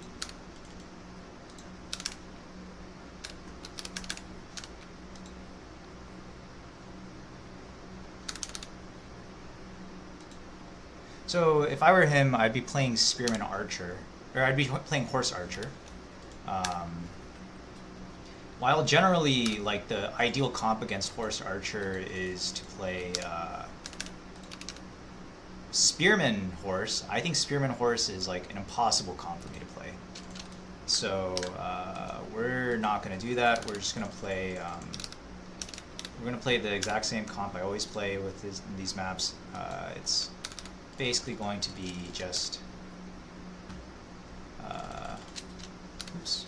So if I were him, I'd be playing Spearman Archer, or I'd be playing Horse Archer. While generally, like, the ideal comp against Horse Archer is to play Spearman Horse. I think Spearman Horse is like an impossible comp for me to play. So we're not going to do that. We're just going to play we're going to play the exact same comp I always play with these maps. It's basically going to be just... oops.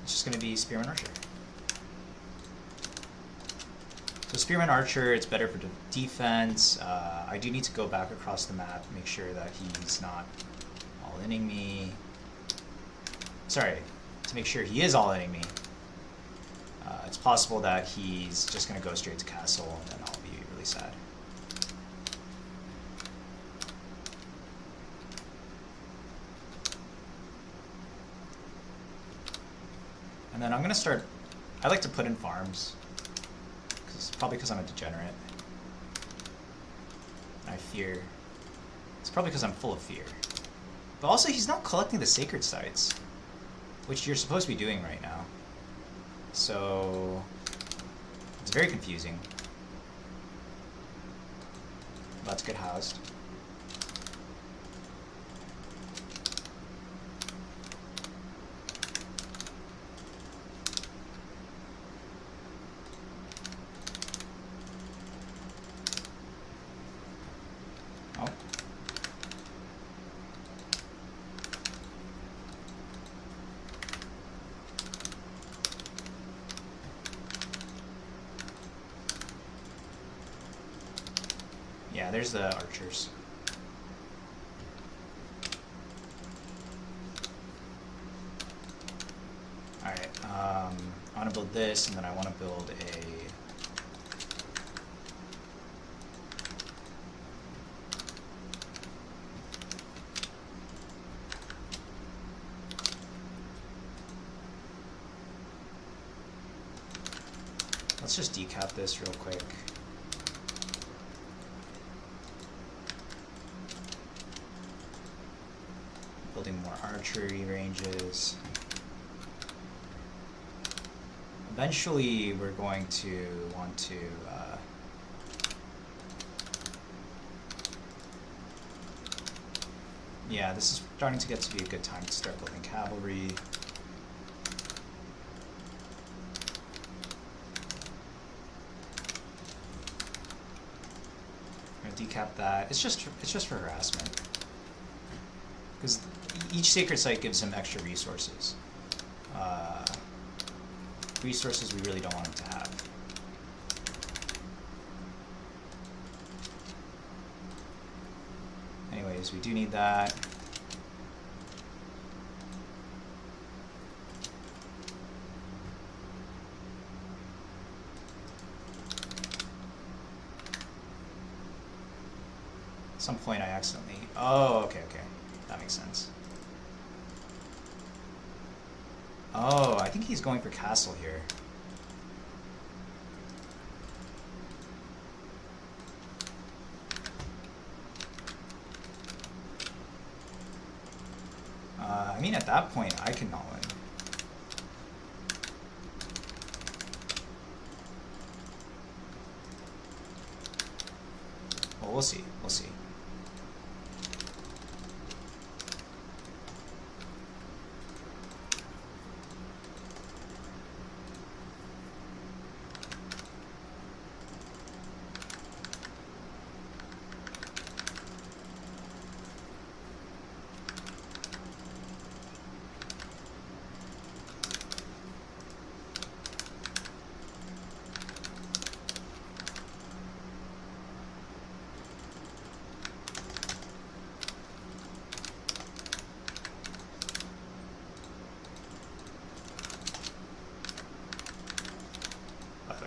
It's just going to be Spearman Archer. So Spearman Archer, it's better for defense. I do need to go back across the map, make sure that he's not all-inning me. Sorry, to make sure he is all-inning me. It's possible that he's just going to go straight to castle, and then I'll be really sad. And then I'm going to start... I like to put in farms. Probably because I'm a degenerate. I fear. It's probably because I'm full of fear. But also, he's not collecting the sacred sites, which you're supposed to be doing right now. So it's very confusing. About to get housed. Yeah, there's the archers. Alright, I want to build this, and then I want to build a... Let's just decap this real quick. Building more archery ranges. Eventually, we're going to want to yeah, this is starting to get to be a good time to start building cavalry. I'm gonna decap that. It's just for harassment. Because each sacred site gives him extra resources. Resources we really don't want him to have. Anyways, we do need that. At some point I accidentally... Oh, okay. That makes sense. Oh, I think he's going for castle here. I mean, at that point, I can all in. Well, we'll see. We'll see.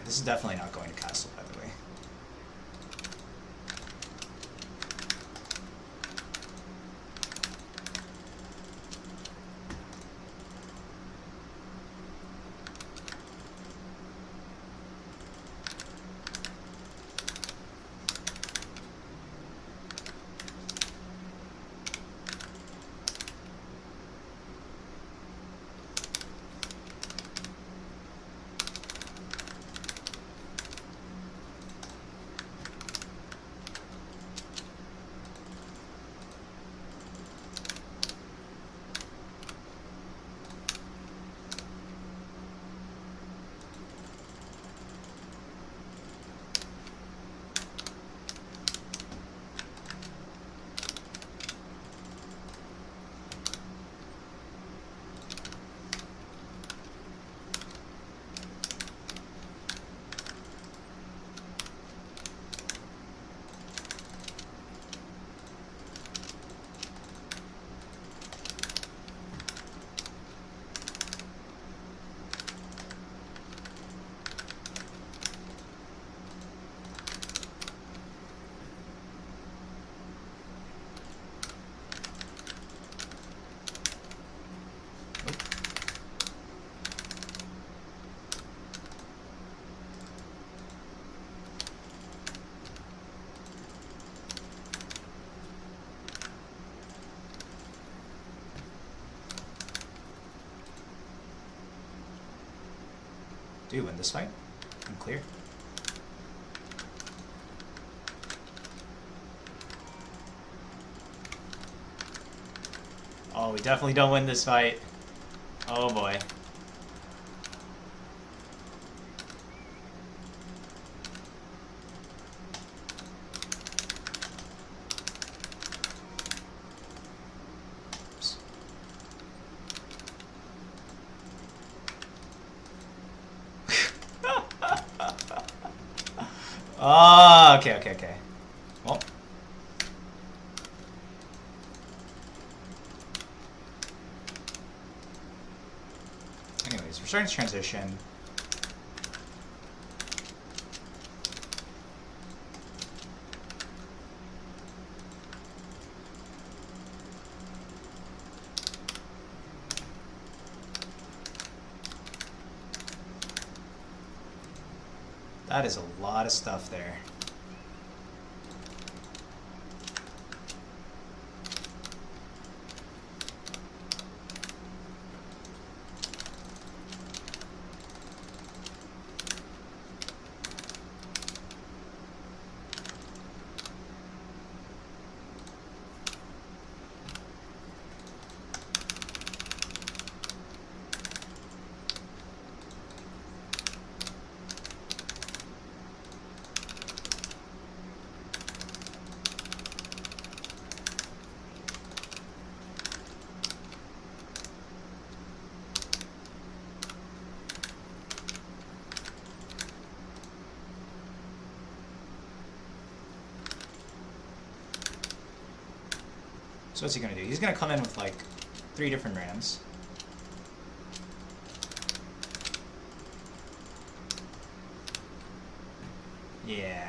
This is definitely not going to castle, by the way. Do we win this fight? I'm clear. Oh, we definitely don't win this fight. Oh boy. Oh, okay. Well. Anyways, we're starting to transition. That is a lot of stuff there. So what's he gonna do? He's gonna come in with like 3 different rams. Yeah.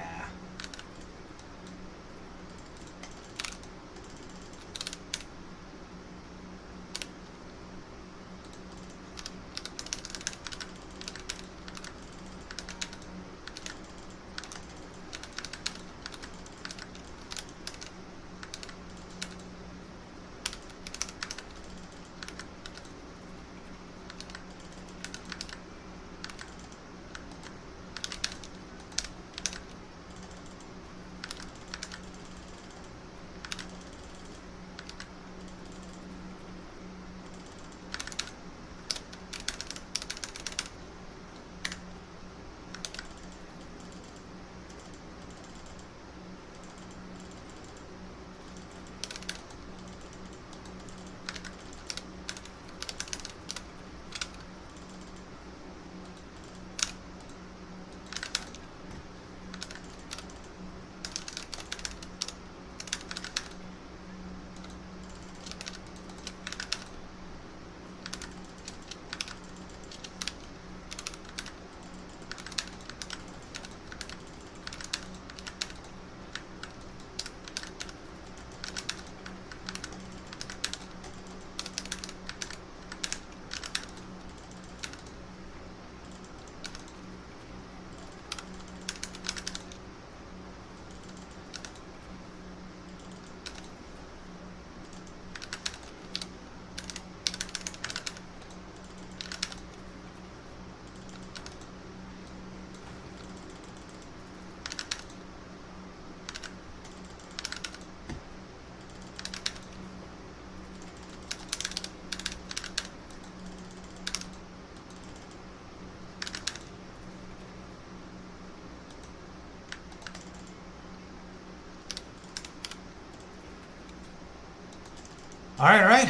All right.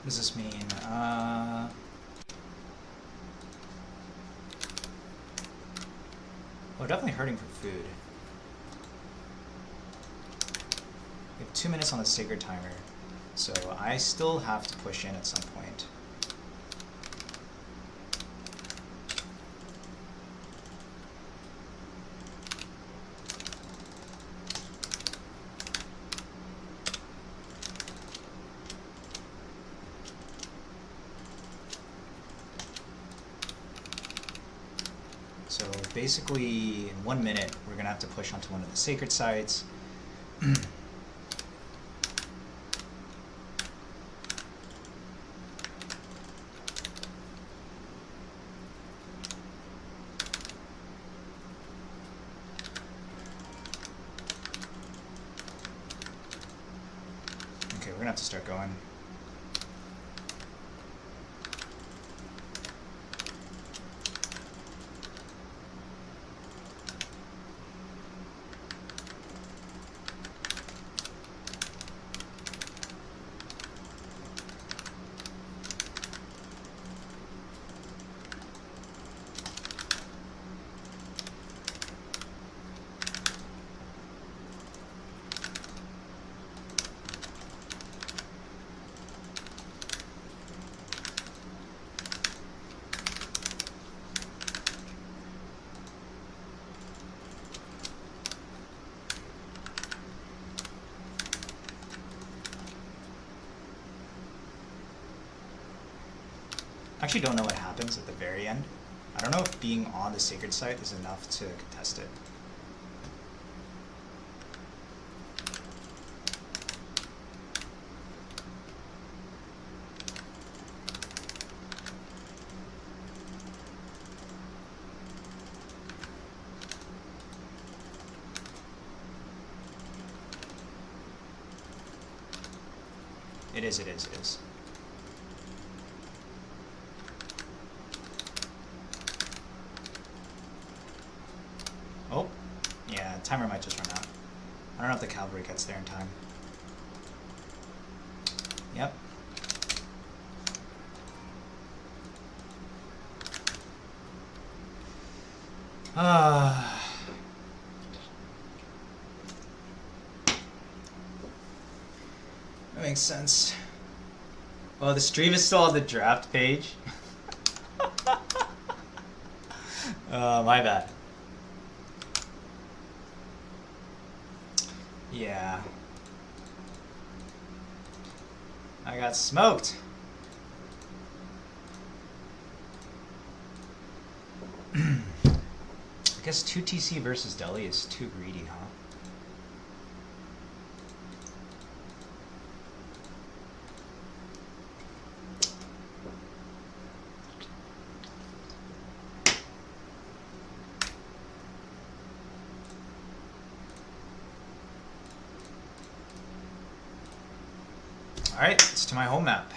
does this mean? We're definitely hurting for food. We have 2 minutes on the sacred timer, so I still have to push in at some point. So basically, in 1 minute, we're going to have to push onto one of the sacred sites. Okay, we're going to have to start going. I actually don't know what happens at the very end. I don't know if being on the sacred site is enough to contest it. It is. Oh, yeah, timer might just run out. I don't know if the cavalry gets there in time. Yep. That makes sense. Well, the stream is still on the draft page. My bad. Yeah. I got smoked. I guess 2 TC versus Delhi is too greedy, huh? Alright, it's to my home map.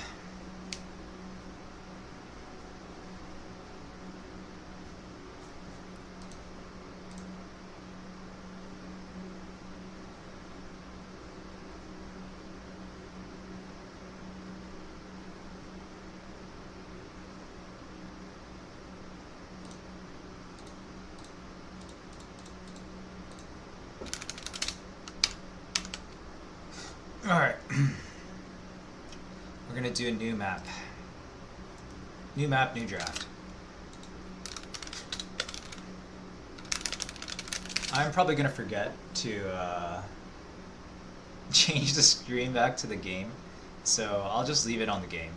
Alright. We're gonna do a new map. New map, new draft. I'm probably gonna forget to change the screen back to the game, so I'll just leave it on the game.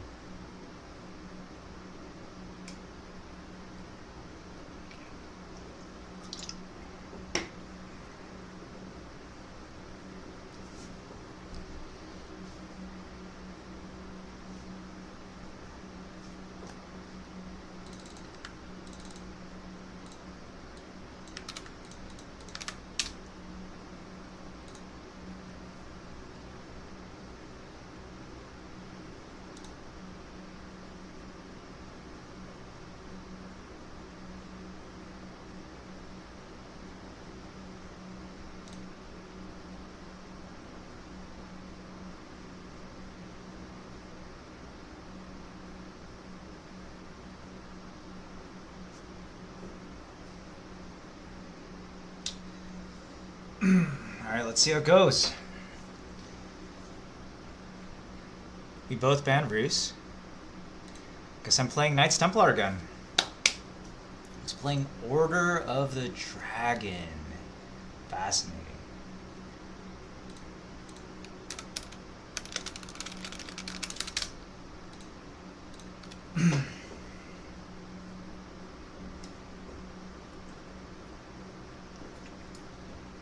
Let's see how it goes. We both banned Roos. Guess I'm playing Knights Templar again. It's playing Order of the Dragon. Fascinating.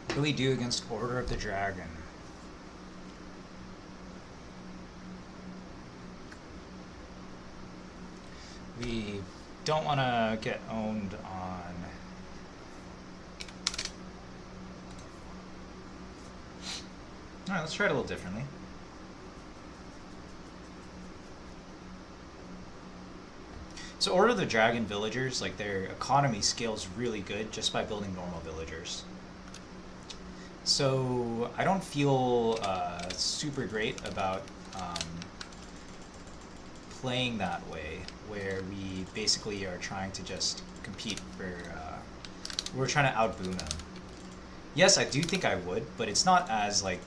What do we do against Order of the Dragon? We don't want to get owned on... Alright, let's try it a little differently. So Order of the Dragon villagers, like their economy scales really good just by building normal villagers. So I don't feel super great about playing that way, where we basically are trying to just compete for, we're trying to outboom them. Yes, I do think I would, but it's not as like,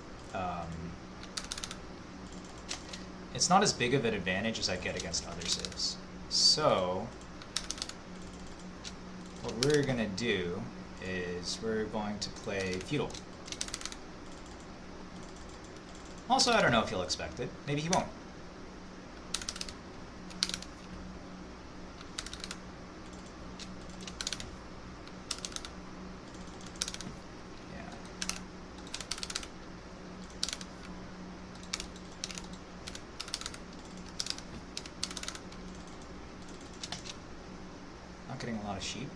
it's not as big of an advantage as I get against other civs. So, what we're gonna do is we're going to play feudal. Also, I don't know if he'll expect it. Maybe he won't. Not getting a lot of sheep.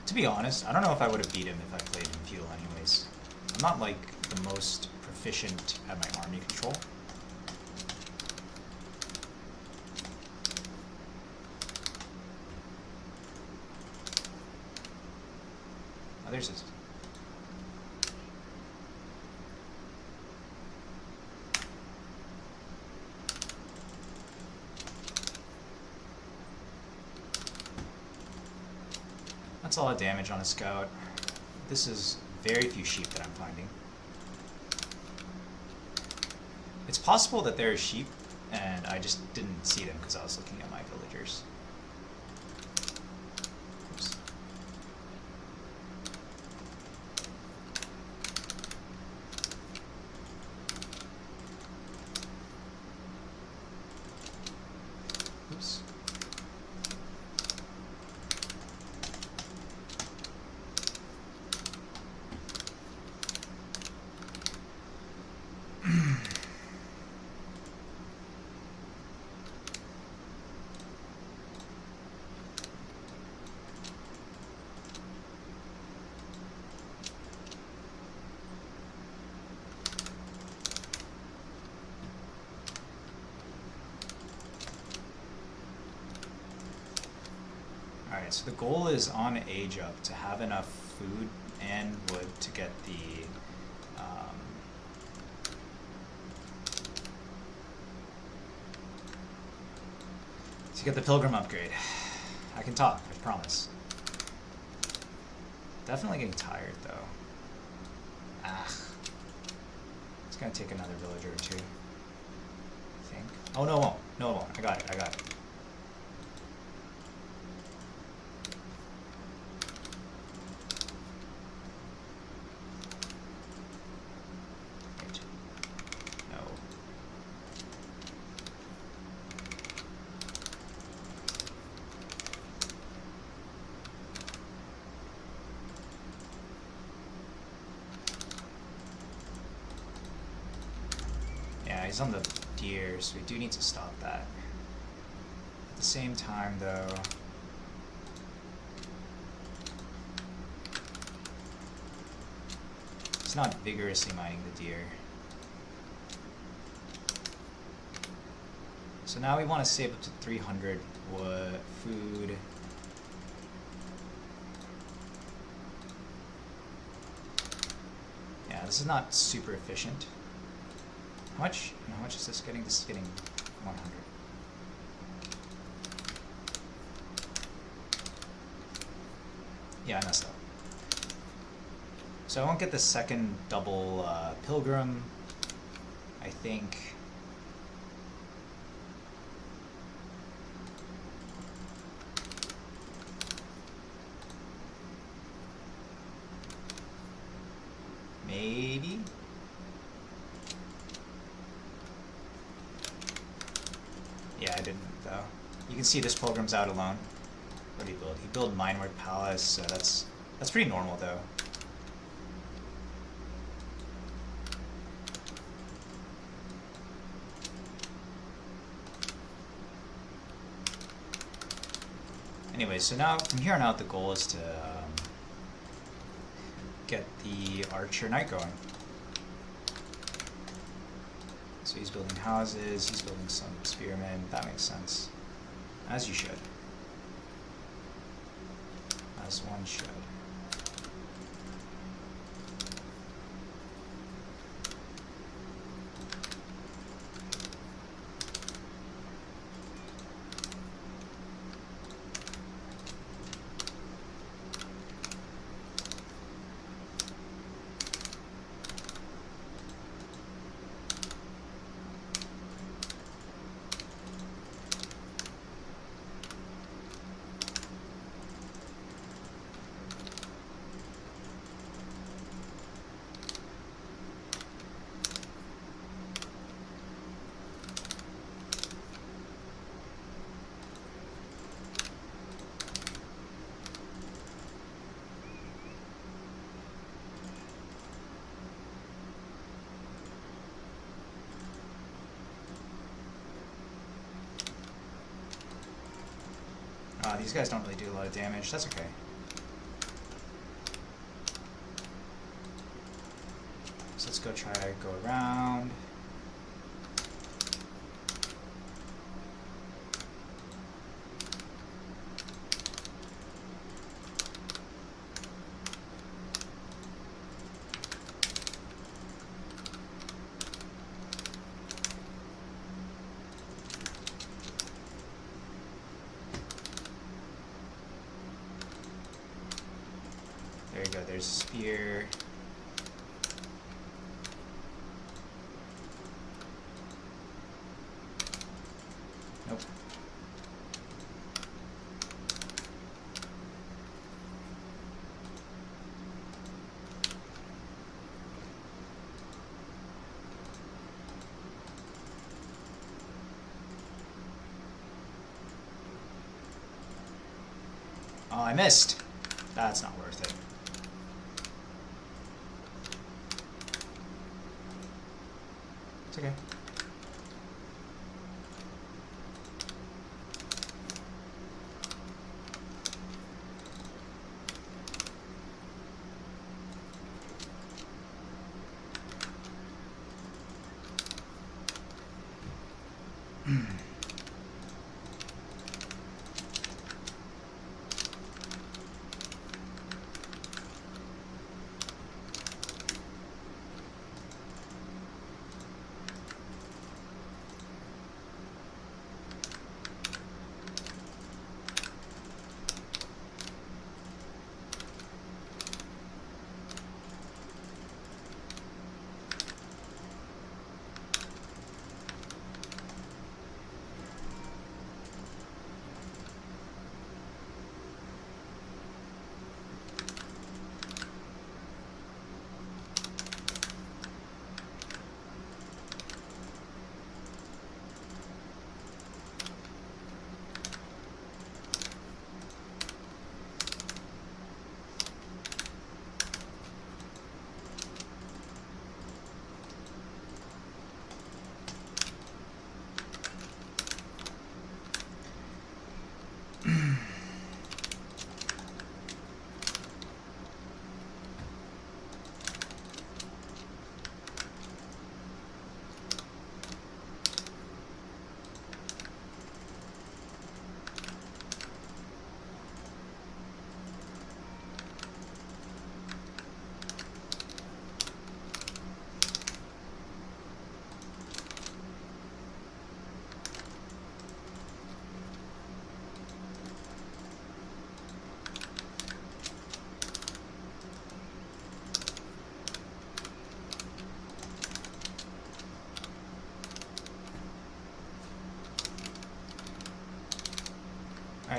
To be honest, I don't know if I would have beat him if I played in feudal anyways. I'm not like the most proficient at my army control. Oh, there's this. That's a lot of damage on a scout. This is very few sheep that I'm finding. It's possible that there are sheep and I just didn't see them because I was looking at my villagers. Oops. Oops. Alright, so the goal is on Age Up to have enough food and wood to get the Pilgrim upgrade. I can talk, I promise. Definitely getting tired though. Ah. It's gonna take another villager or two, I think. Oh no, it won't. No, it won't. I got it, I got it. He's on the deer, so we do need to stop that. At the same time, though, he's not vigorously mining the deer. So now we want to save up to 300 wood, food. this is not super efficient. How much? How much is this getting? This is getting 100. Yeah, I messed up. So I won't get the second double pilgrim. I think. Maybe. Yeah, I didn't though. You can see this pilgrim's out alone. What did he build? He built Mineward Palace, so that's pretty normal though. Anyway, so now from here on out, the goal is to get the Archer Knight going. So he's building houses, he's building some spearmen. That makes sense, as you should. As one should. These guys don't really do a lot of damage. That's okay. So let's go try to go around. There you go, there's a spear. Nope. Oh, I missed. That's not worth it. It's okay.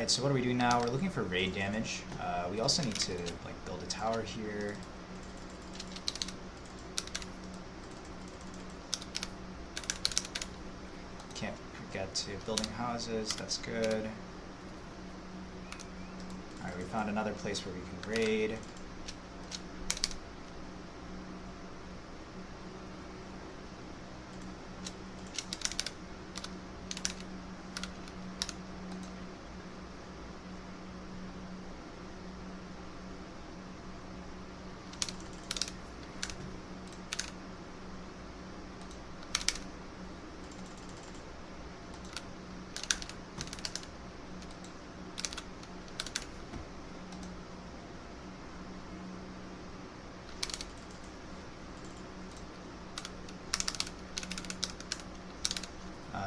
Alright, so what are we doing now? We're looking for raid damage. We also need to like build a tower here. Can't forget to building houses, that's good. Alright, we found another place where we can raid.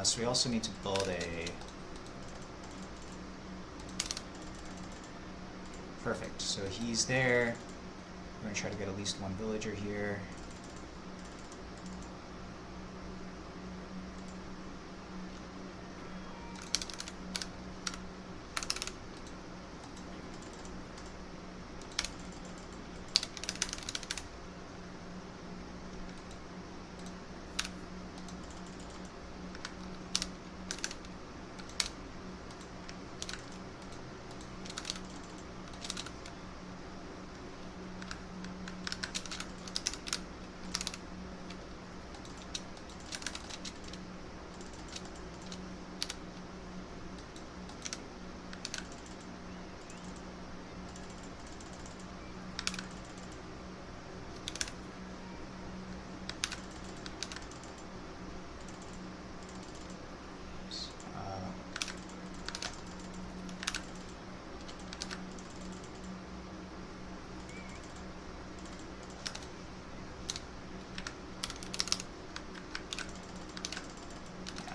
So we also need to build a... Perfect, so he's there. We're going to try to get at least one villager here.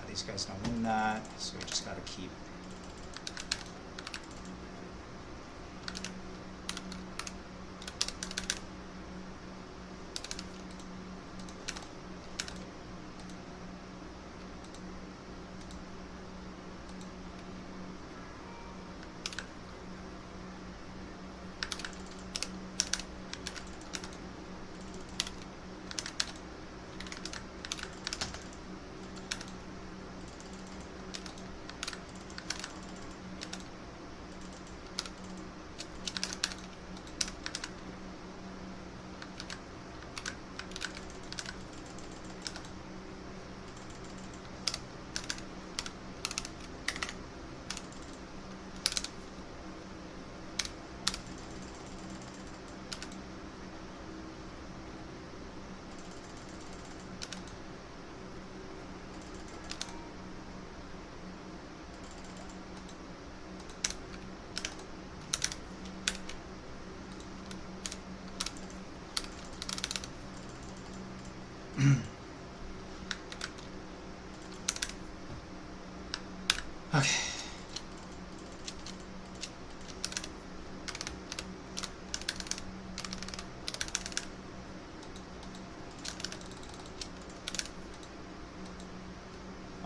These guys don't win that, so we just gotta keep. Okay.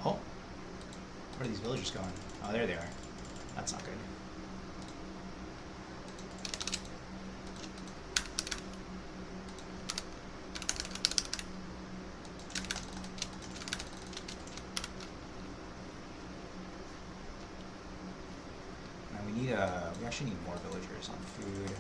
Oh. Where are these villagers going? Oh, there they are. That's not good. We actually need more villagers on food.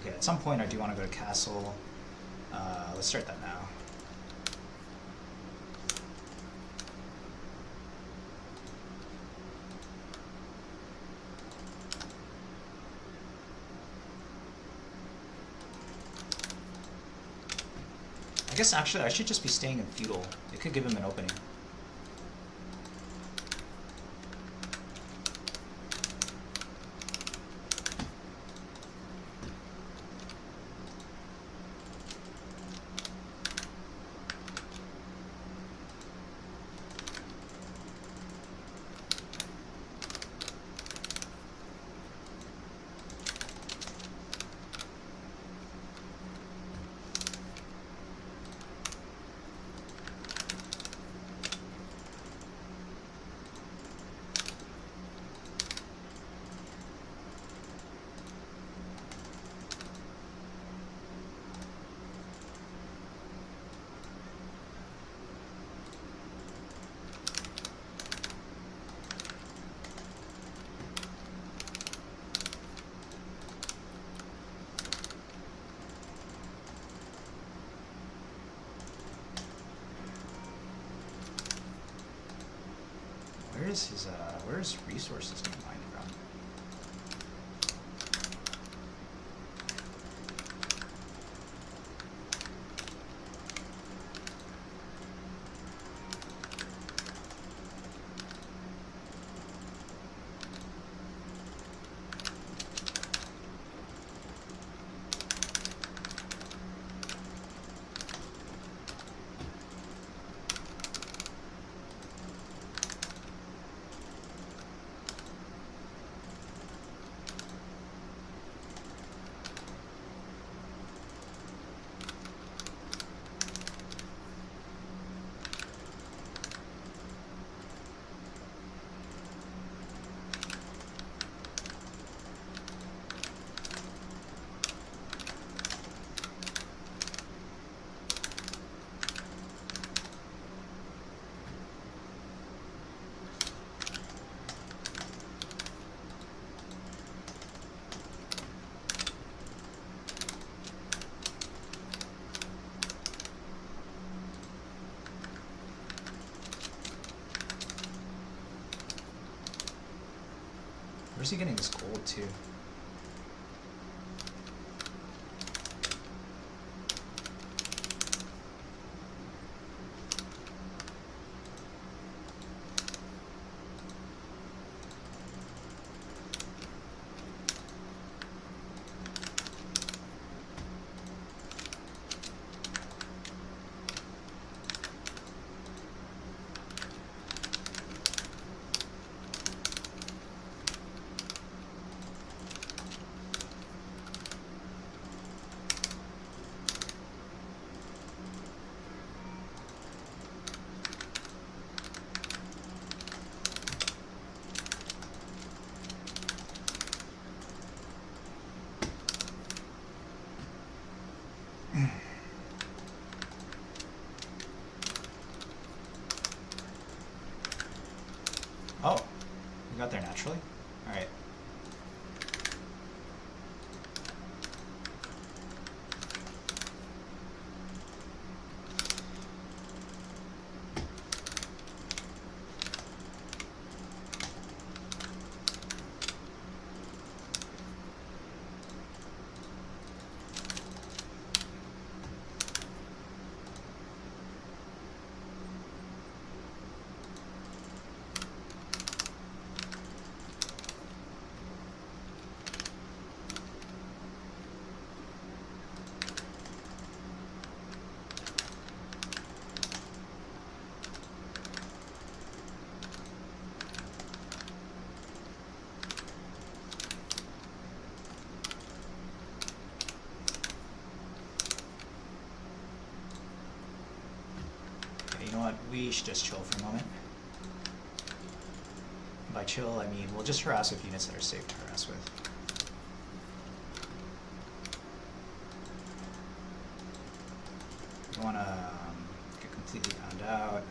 Okay, at some point I do want to go to castle. Let's start that now. I guess actually I should just be staying in feudal. It could give him an opening. Where's resources being mined from? Where's he getting his gold to? Oh, we got there naturally? Alright. Okay, you know what? We should just chill for a moment. By chill, I mean we'll just harass with units that are safe to harass with. We don't want to get completely found out.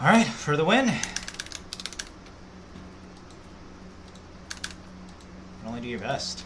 Alright, for the win. You can only do your best.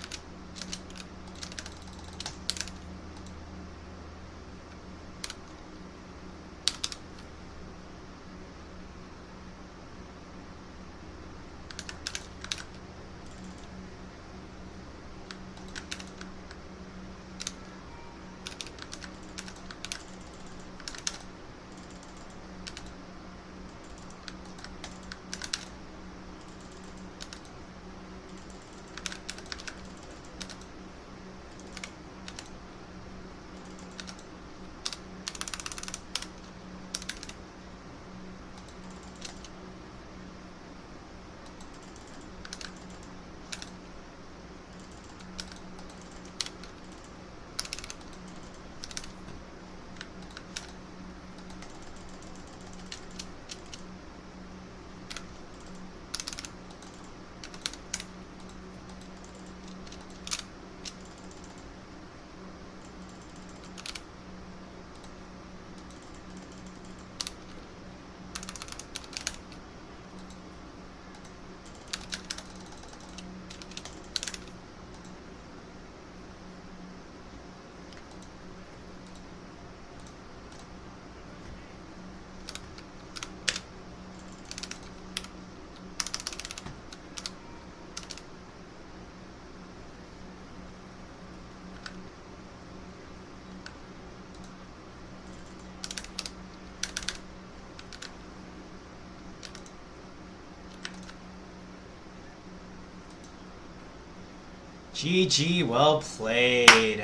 GG, well played.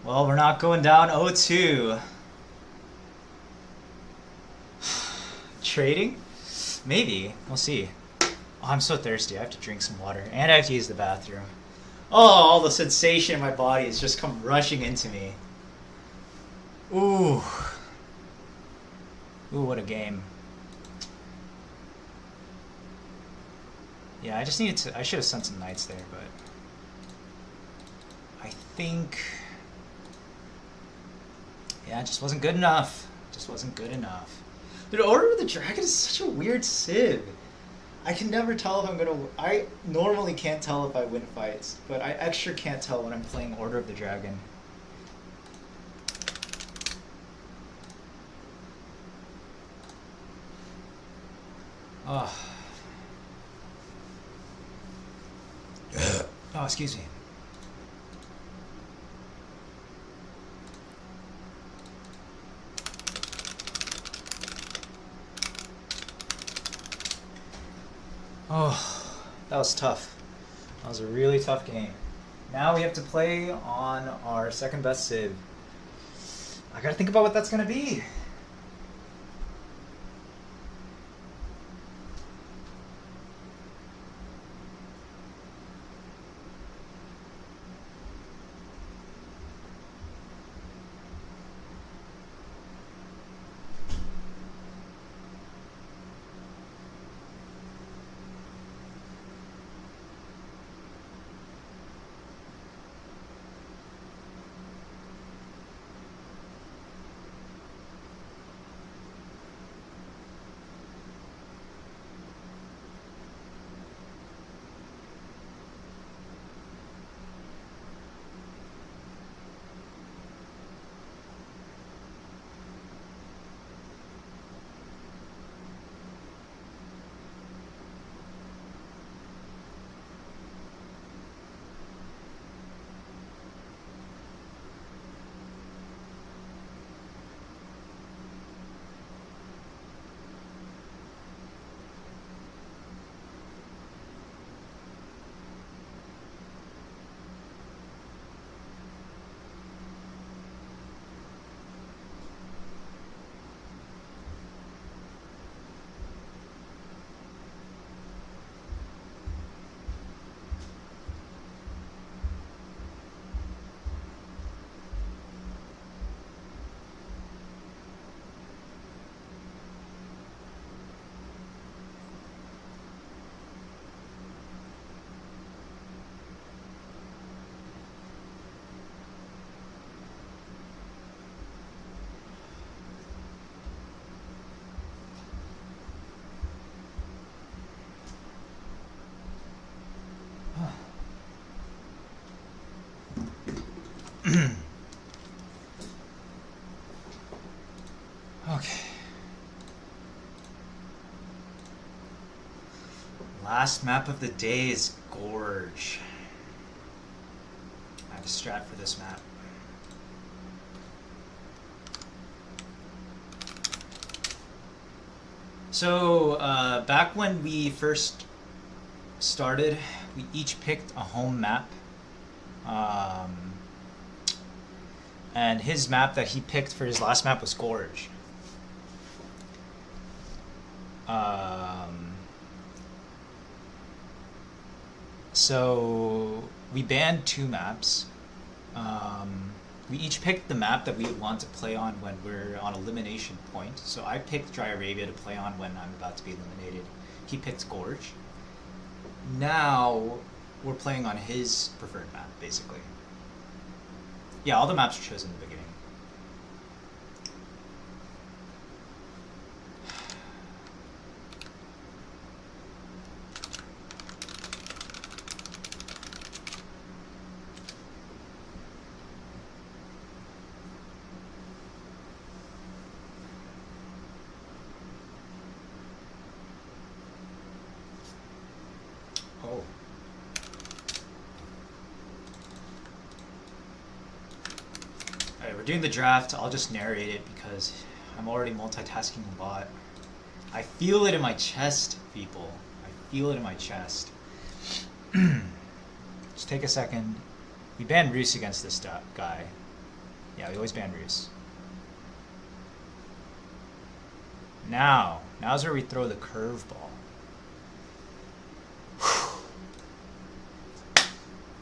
Well, we're not going down 0-2. Trading? Maybe. We'll see. Oh, I'm so thirsty. I have to drink some water. And I have to use the bathroom. Oh, all the sensation in my body has just come rushing into me. Ooh. Ooh, what a game. Yeah, I just needed to... I should have sent some knights there, but... I think... Yeah, it just wasn't good enough. Just wasn't good enough. Dude, Order of the Dragon is such a weird civ. I can never tell if I'm gonna... I normally can't tell if I win fights, but I extra can't tell when I'm playing Order of the Dragon. Oh. Oh, excuse me. Oh, that was tough. That was a really tough game. Now we have to play on our second best civ. I gotta think about what that's gonna be. Okay. Last map of the day is Gorge. I have a strat for this map. So, back when we first started, we each picked a home map. And his map that he picked for his last map was Gorge. So we banned 2 maps. We each picked the map that we want to play on when we're on elimination point. So I picked Dry Arabia to play on when I'm about to be eliminated. He picked Gorge. Now we're playing on his preferred map, basically. Yeah, all the maps are chosen in the beginning. Oh. Alright, we're doing the draft. I'll just narrate it because I'm already multitasking a lot. I feel it in my chest, people. I feel it in my chest. Just take a second. We banned Roos against this guy. Yeah, we always ban Roos. Now's where we throw the curveball.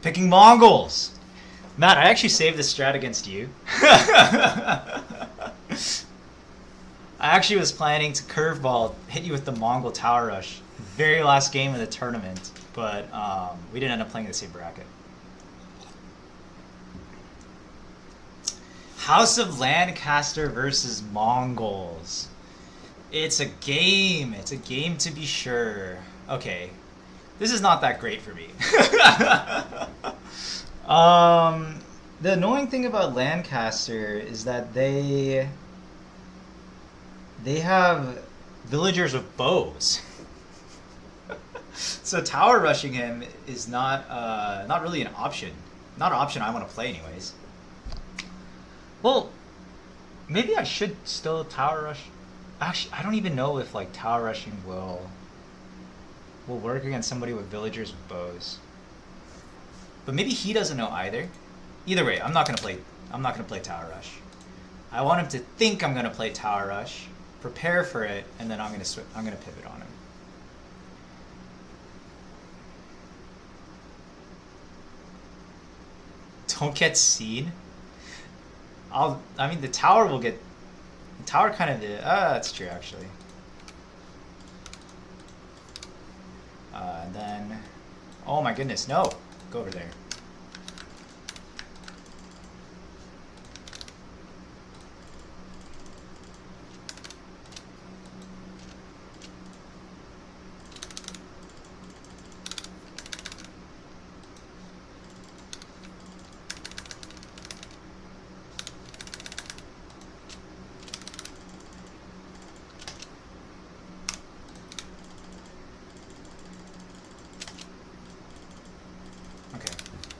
Picking Mongols! Matt, I actually saved this strat against you. I actually was planning to curveball, hit you with the Mongol Tower Rush, very last game of the tournament, but we didn't end up playing the same bracket. House of Lancaster versus Mongols. It's a game. It's a game to be sure. Okay. This is not that great for me. The annoying thing about Lancaster is that they have villagers with bows. So tower rushing him is not really an option. Not an option I want to play anyways. Well, maybe I should still tower rush. Actually, I don't even know if like tower rushing will work against somebody with villagers with bows. But maybe he doesn't know either. Either way, I'm not gonna play tower rush. I want him to think I'm gonna play tower rush, prepare for it, and then I'm gonna pivot on him. Don't get seen. I mean, the tower will get. The tower kind of did. That's true actually. And then, oh my goodness, no! Go over there.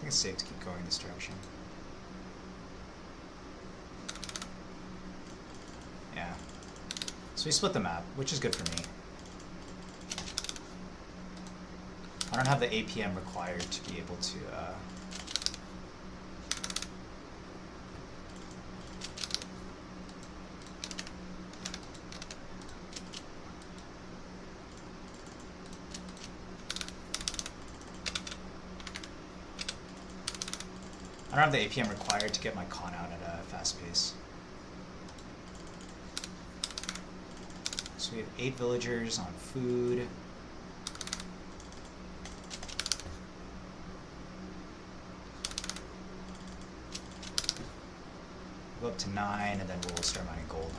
It's safe to keep going this direction. Yeah. So we split the map, which is good for me. I don't have the APM required to be able to I don't have the APM required to get my con out at a fast pace. So we have 8 villagers on food. Go up to 9 and then we'll start mining gold.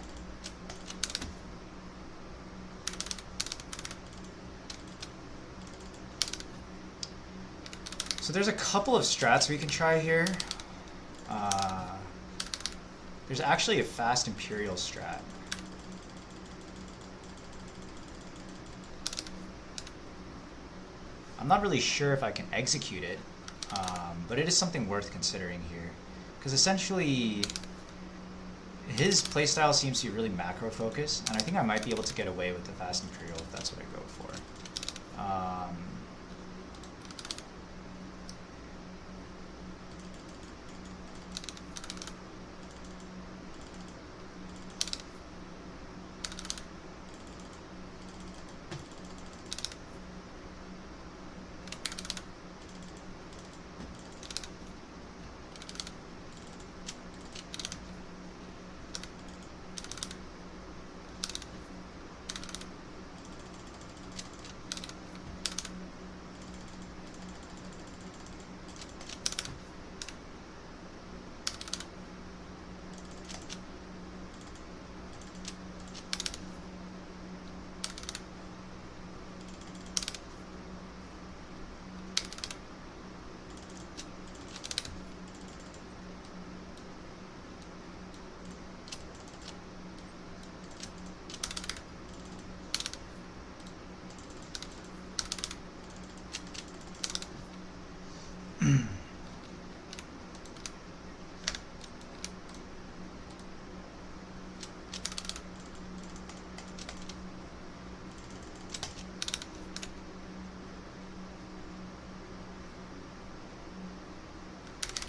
So there's a couple of strats we can try here. There's actually a fast Imperial strat. I'm not really sure if I can execute it, but it is something worth considering here. Because essentially, his playstyle seems to be really macro-focused, and I think I might be able to get away with the fast Imperial if that's what I go for.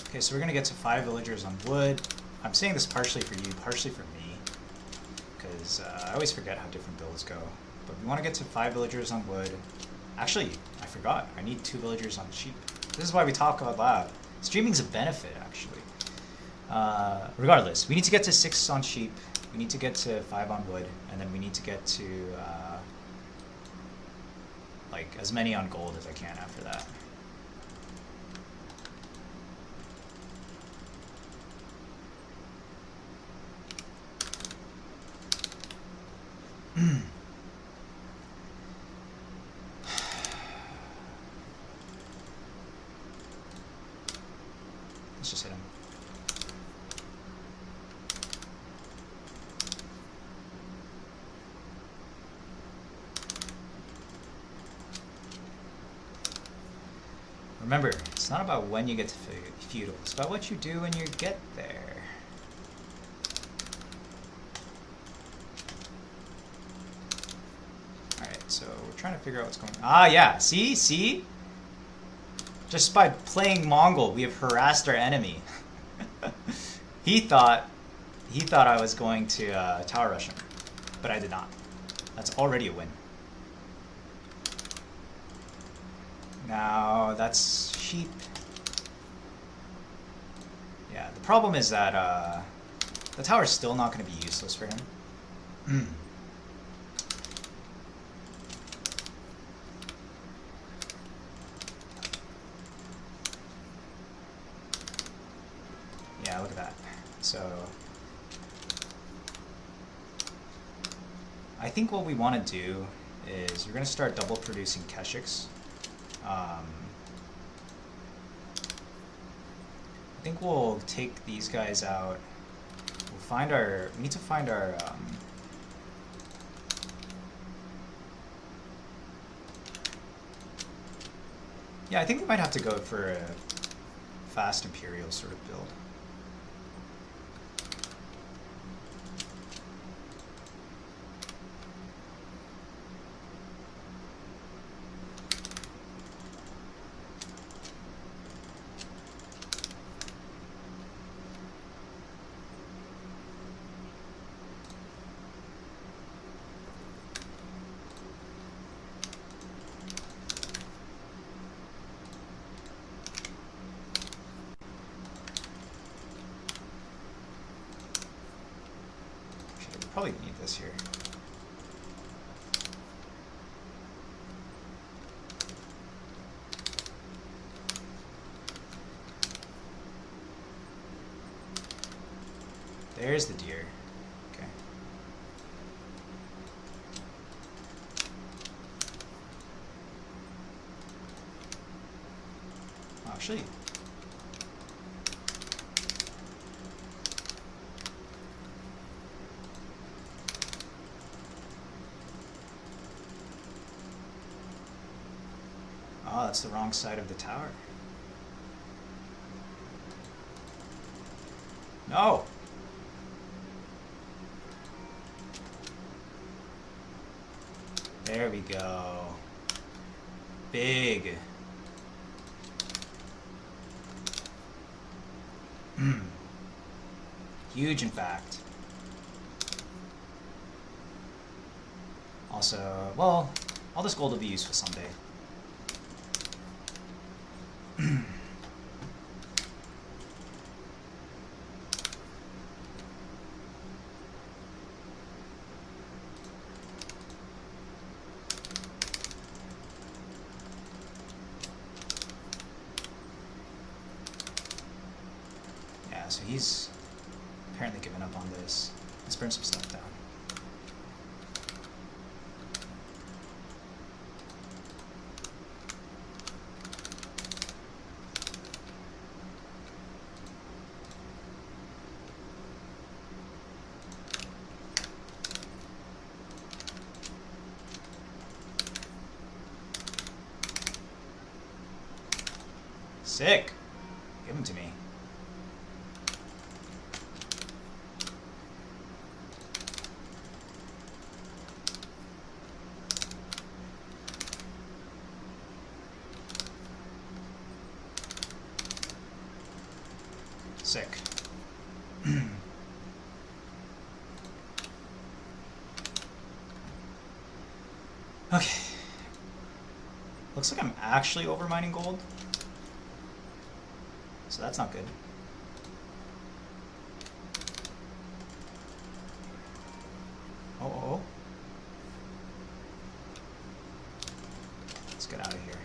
Okay, so we're going to get to 5 villagers on wood. I'm saying this partially for you, partially for me, because I always forget how different builds go. But we want to get to 5 villagers on wood. Actually, I forgot. I need 2 villagers on sheep. This is why we talk out loud. Streaming's a benefit, actually. Regardless, we need to get to 6 on sheep. We need to get to 5 on wood, and then we need to get to like as many on gold as I can after that. Let's just hit him. Remember, it's not about when you get to feudal, it's about what you do when you get there. So we're trying to figure out what's going on. Ah, yeah. See? Just by playing Mongol, we have harassed our enemy. He thought I was going to tower rush him, but I did not. That's already a win. Now that's sheep. Yeah, the problem is that the tower's still not going to be useless for him. Yeah, look at that. So I think what we want to do is we're going to start double producing Keshiks. I think we'll take these guys out. We need to find our yeah, I think we might have to go for a fast Imperial sort of build. Probably need this here. There's the deer. Okay. Actually, that's the wrong side of the tower. No! There we go. Big. Huge, in fact. Also, well, all this gold will be useful someday. Yeah, so he's apparently given up on this. Let's burn some stuff down. Sick! Give them to me. Sick. Okay. Looks like I'm actually overmining gold. So that's not good. Oh. Let's get out of here.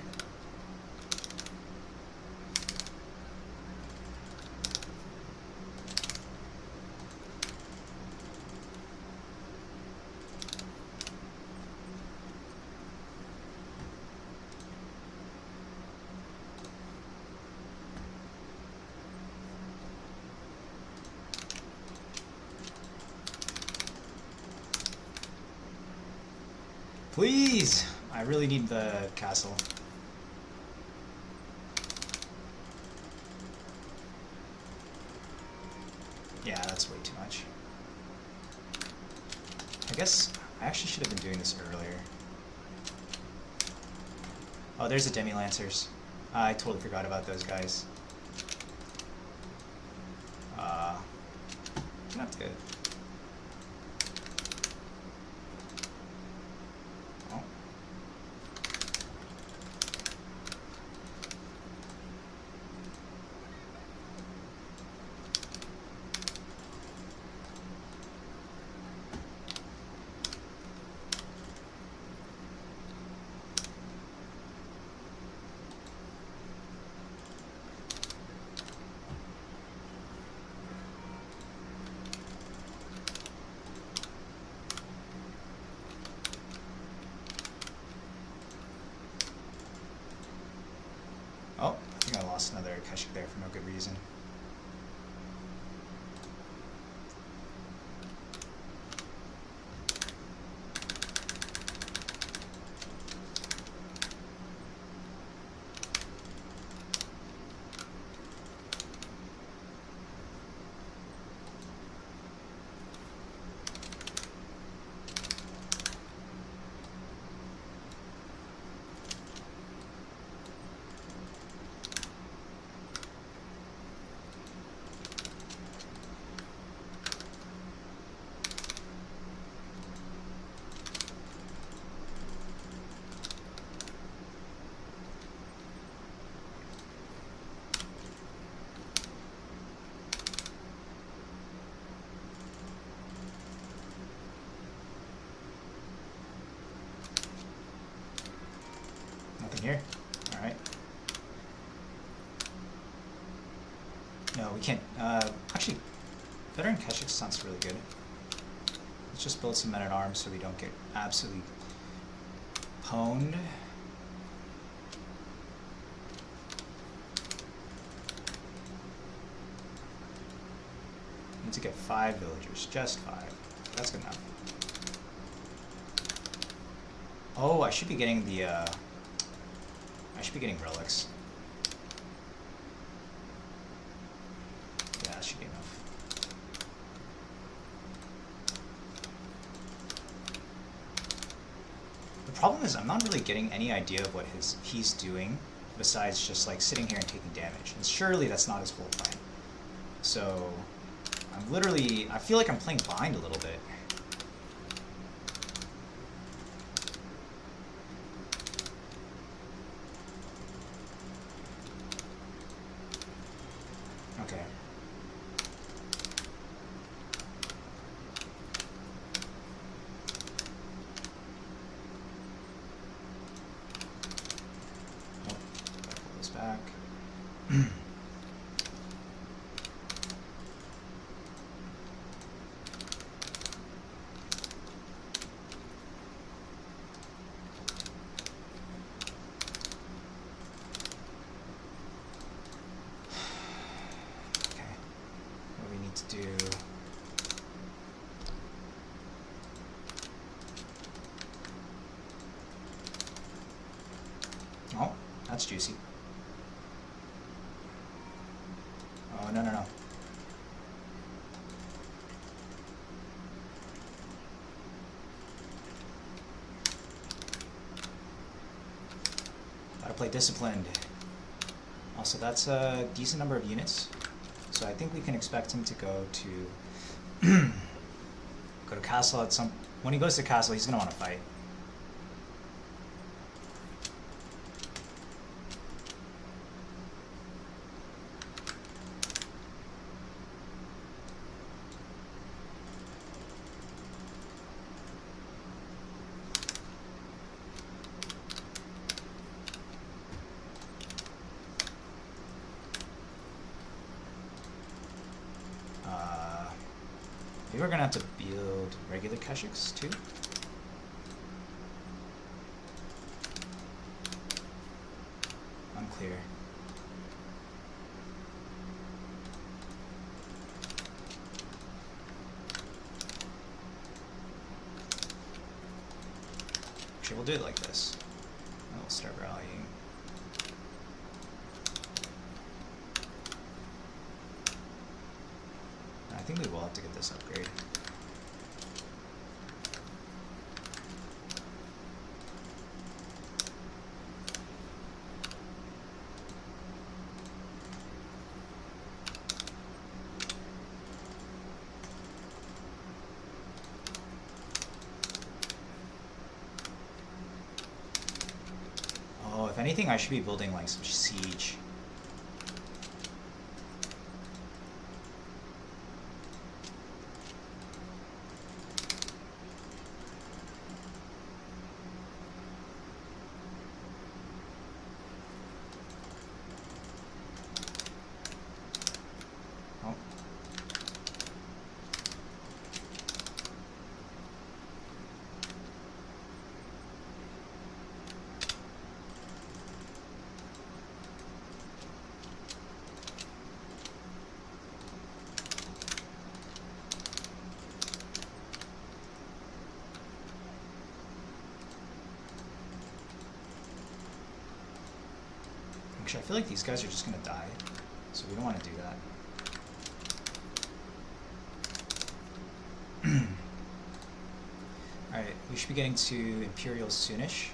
Please! I really need the castle. Yeah, that's way too much. I guess I actually should have been doing this earlier. Oh, there's the Demi-Lancers. I totally forgot about those guys. Not good. Oh. Oh, I think I lost another Keshik there for no good reason. Nothing here? Alright. No, we can't. Actually, Veteran Keshik sounds really good. Let's just build some men-at-arms so we don't get absolutely pwned. Need to get 5 villagers, just 5. That's good enough. Oh, I should be getting the I should be getting relics. Yeah, that should be enough. The problem is I'm not really getting any idea of what he's doing besides just like sitting here and taking damage. And surely that's not his whole plan. So I'm literally, I feel like I'm playing blind a little bit. Okay. Nope. Gotta pull this back. Do oh, that's juicy. Oh, no, no, no. Gotta play disciplined. Also, that's a decent number of units. So I think we can expect him to go to castle at some. When he goes to castle, he's gonna want to fight. Maybe we're gonna have to build regular Keshiks too. Unclear. Actually, we'll do it like this. And we'll start rallying. I think we will have to get this upgrade. Oh, if anything, I should be building like some siege. Actually, I feel like these guys are just going to die, so we don't want to do that. Alright, we should be getting to Imperial soonish.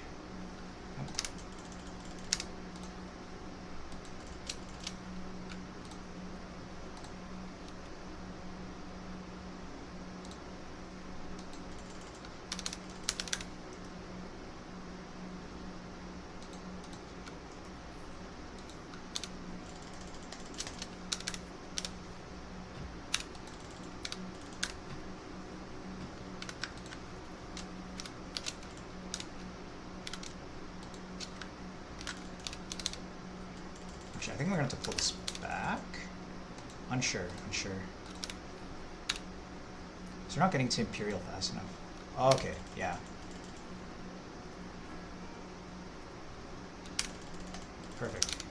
I think we're going to have to pull this back. Unsure. So we're not getting to Imperial fast enough. Oh, okay, yeah. Perfect.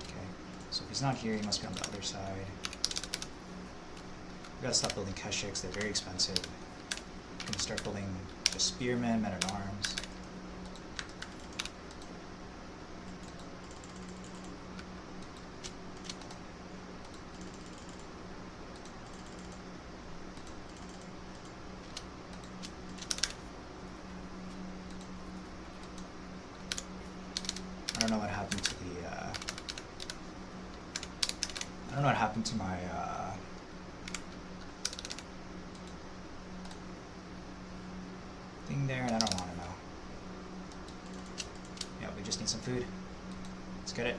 Okay, so if he's not here, he must be on the other side. We gotta stop building Keshiks, they're very expensive. I'm gonna start building just spearmen, men at arms. I don't know what happened to the I don't know what happened to my thing there, and I don't want to know. Yeah, we just need some food. Let's get it.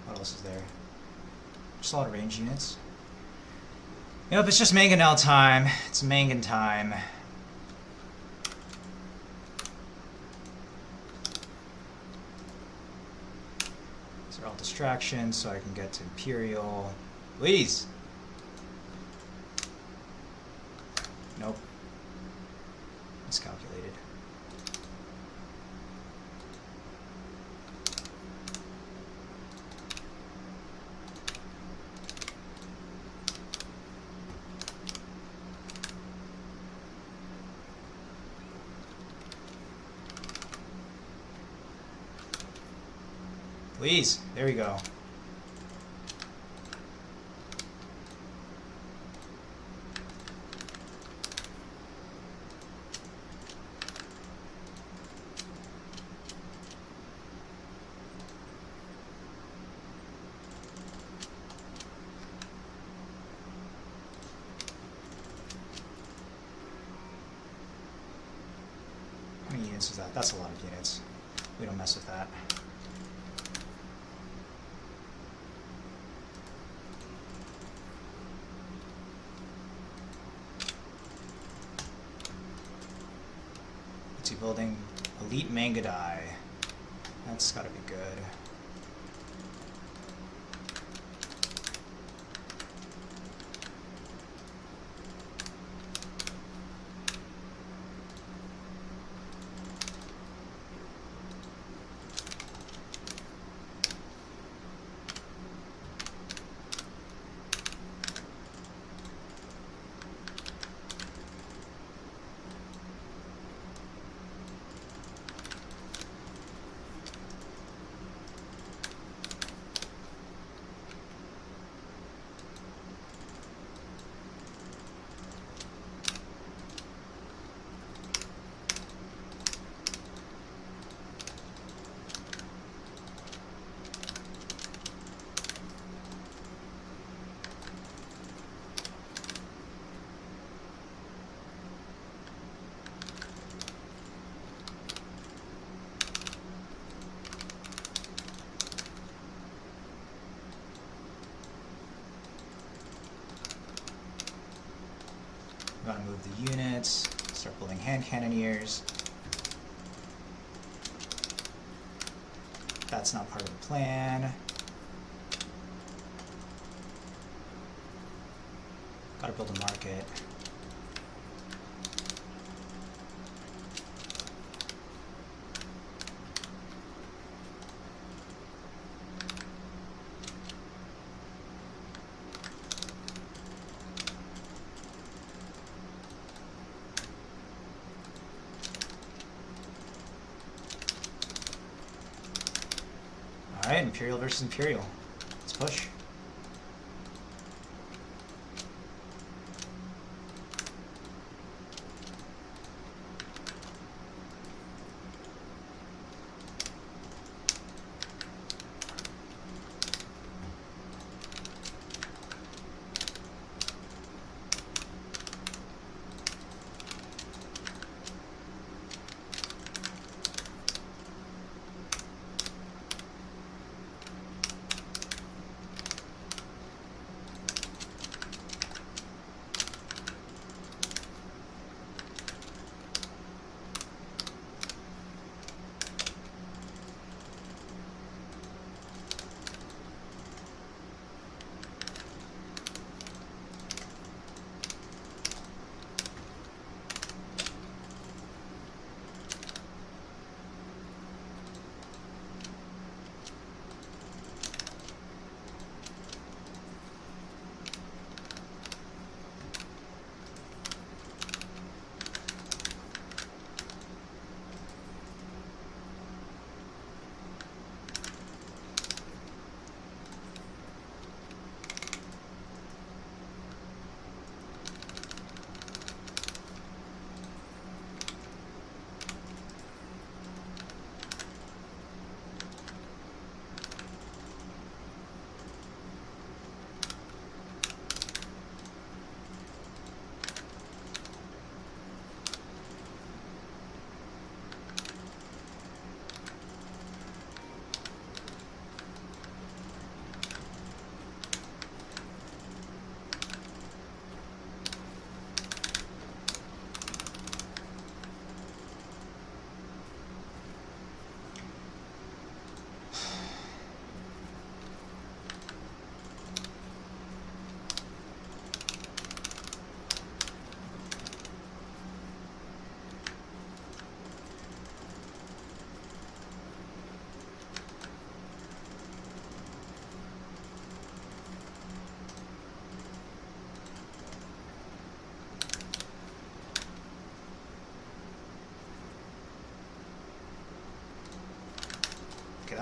What else is there? Just a lot of range units. Yep, it's just mangonel time. It's mangan time. These are all distractions, so I can get to Imperial. Please! Nope. Miscalculated. Please, there we go. How many units is that? That's a lot of units. We don't mess with that. Building elite Mangadai. That's gotta be good. Gotta move the units, start building hand cannoneers. That's not part of the plan. Gotta build a market. Alright, Imperial versus Imperial. Let's push.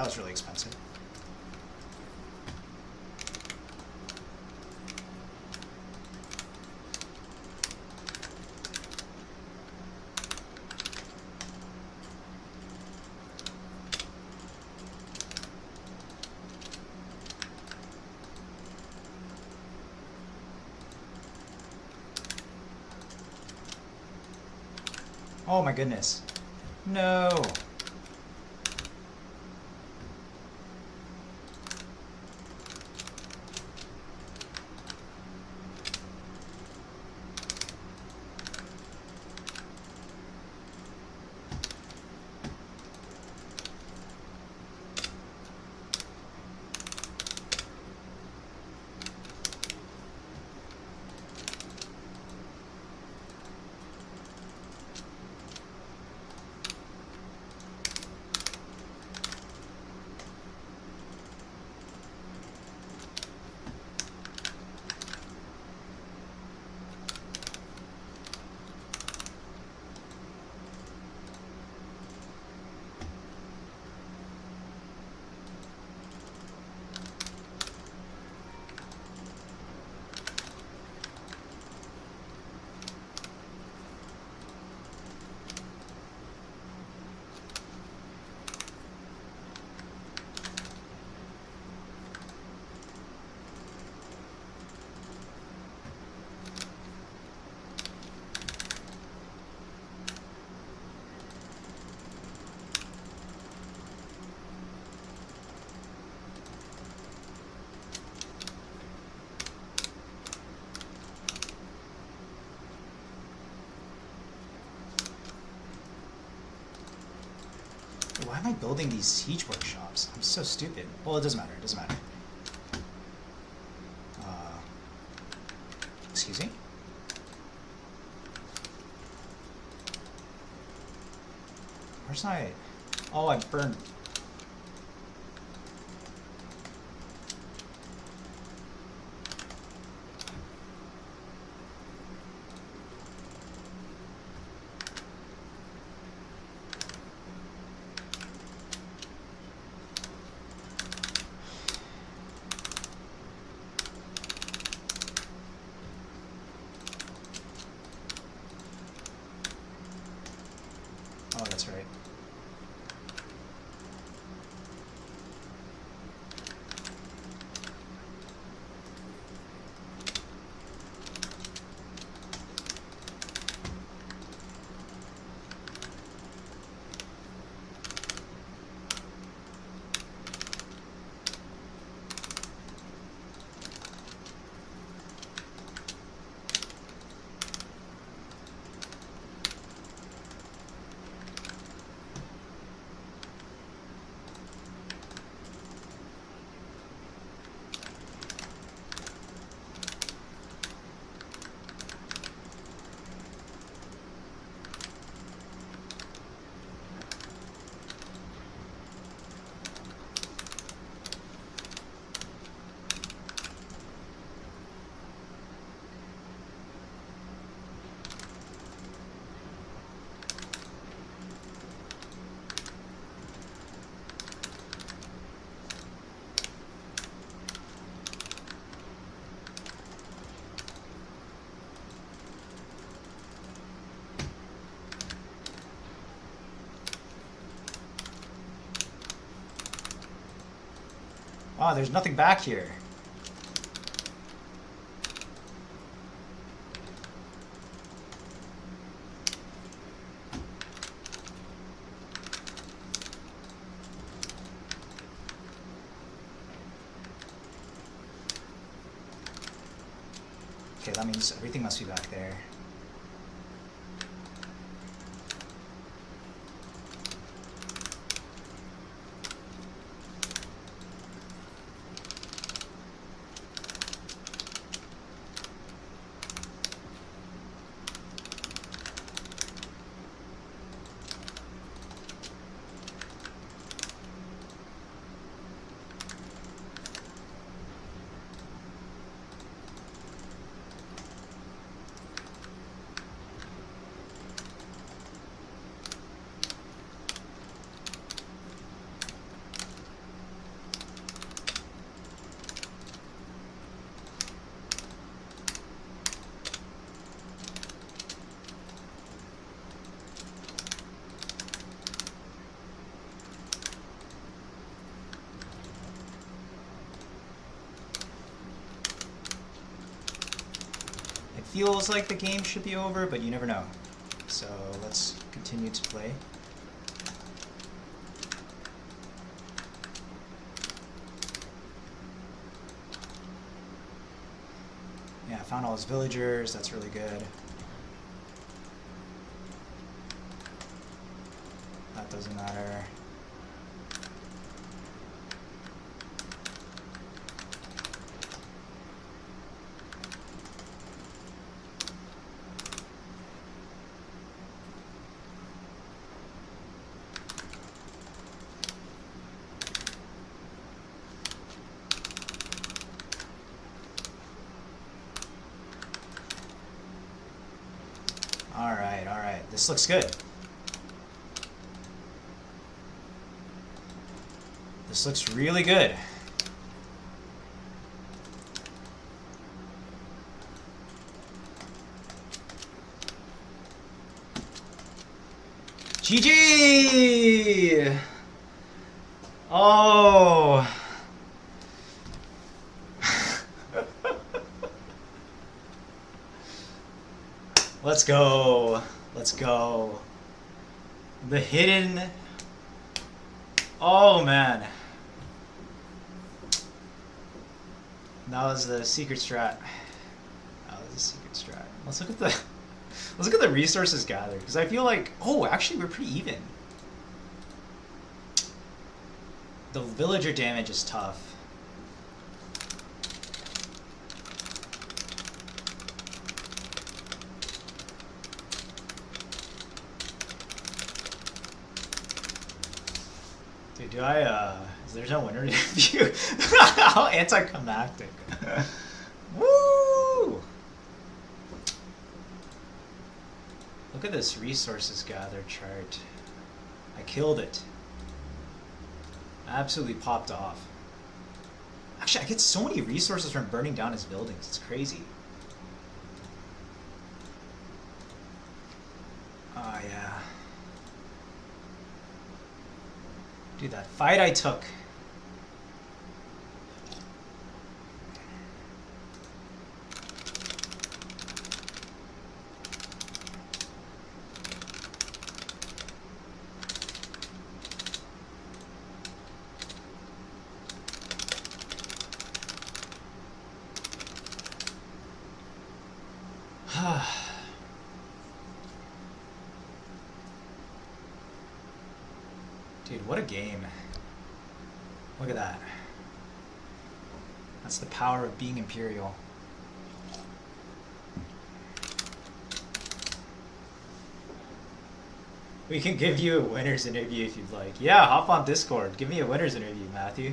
was really expensive. Oh my goodness. No. Why am I building these siege workshops? I'm so stupid. Well, it doesn't matter. It doesn't matter. Excuse me? Where's my... Oh, I burned... Oh, that's right. Oh, there's nothing back here. Okay, that means everything must be back there. feels like the game should be over, but you never know. So let's continue to play. Yeah, I found all his villagers. That's really good. That doesn't matter. All right. This looks good. This looks really good. GG! Oh. Let's go. Let's go. The hidden. Oh man. That was the secret strat. That was the secret strat. Let's look at the resources gathered, because I feel like, oh, actually we're pretty even. The villager damage is tough. Dude, there's no winner view. How anticlimactic. Woo! Look at this resources gathered chart. I killed it. I absolutely popped off. Actually, I get so many resources from burning down his buildings. It's crazy. Oh, yeah. Dude, that fight I took. Dude, what a game. Look at that. That's the power of being Imperial. We can give you a winner's interview if you'd like. Yeah, hop on Discord. Give me a winner's interview, Matthew.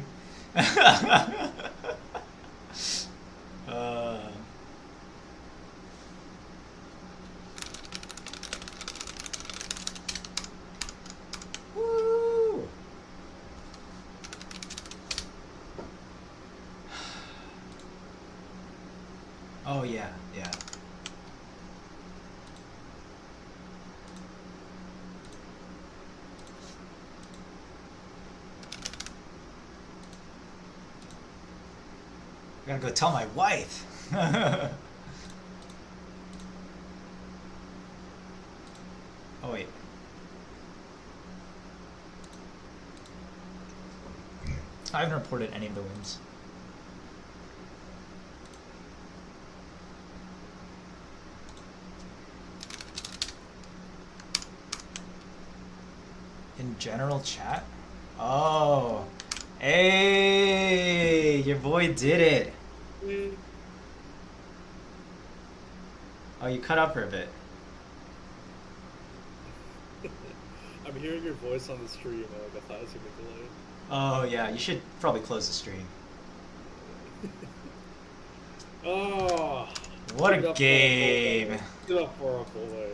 Woo! Oh yeah, yeah. I gotta go tell my wife. Oh wait. I haven't reported any of the wins. In general chat? Oh. Hey, your boy did it. Oh, you cut up for a bit. I'm hearing your voice on the stream, like I thought it was gonna be delayed. Oh yeah, you should probably close the stream. Oh, What a game. Get up for a full way.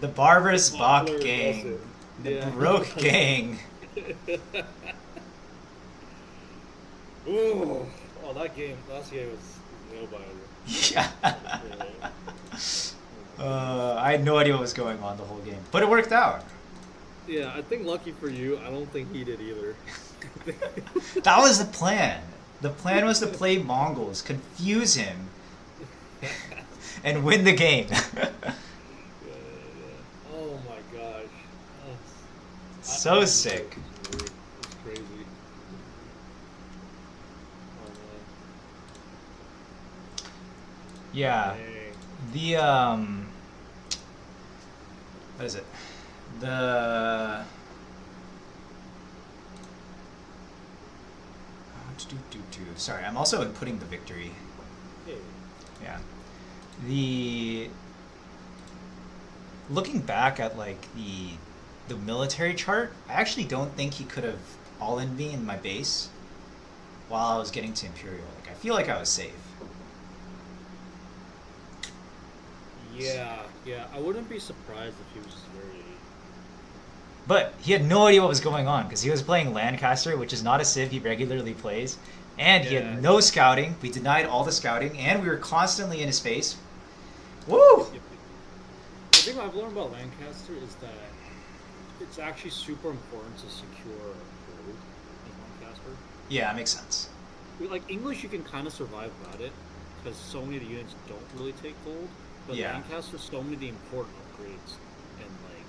The Barbarous Bach Popular gang. aggressive. The Yeah. Baroque gang. Ooh, oh, that game, last game was nail biter. Yeah. I had no idea what was going on the whole game, but it worked out. Yeah, I think lucky for you, I don't think he did either. That was the plan. The plan was to play Mongols, confuse him, and win the game. Yeah. Oh my gosh. Oh, So sick. It's crazy. Oh Yeah. man. Dang. The what is it? The Sorry, I'm also inputting the victory. Hey. Yeah. The Looking back at like the military chart, I actually don't think he could have all-in me in my base while I was getting to Imperial. Like I feel like I was safe. Yeah, I wouldn't be surprised if he was just very. But he had no idea what was going on because he was playing Lancaster, which is not a civ he regularly plays, and he Yeah. had no scouting. We denied all the scouting, and we were constantly in his face. Woo! The thing I've learned about Lancaster is that it's actually super important to secure gold in Lancaster. Yeah, it makes sense. Like English, you can kind of survive without it because so many of the units don't really take gold. But Yeah. Lancaster, so many of the important upgrades and like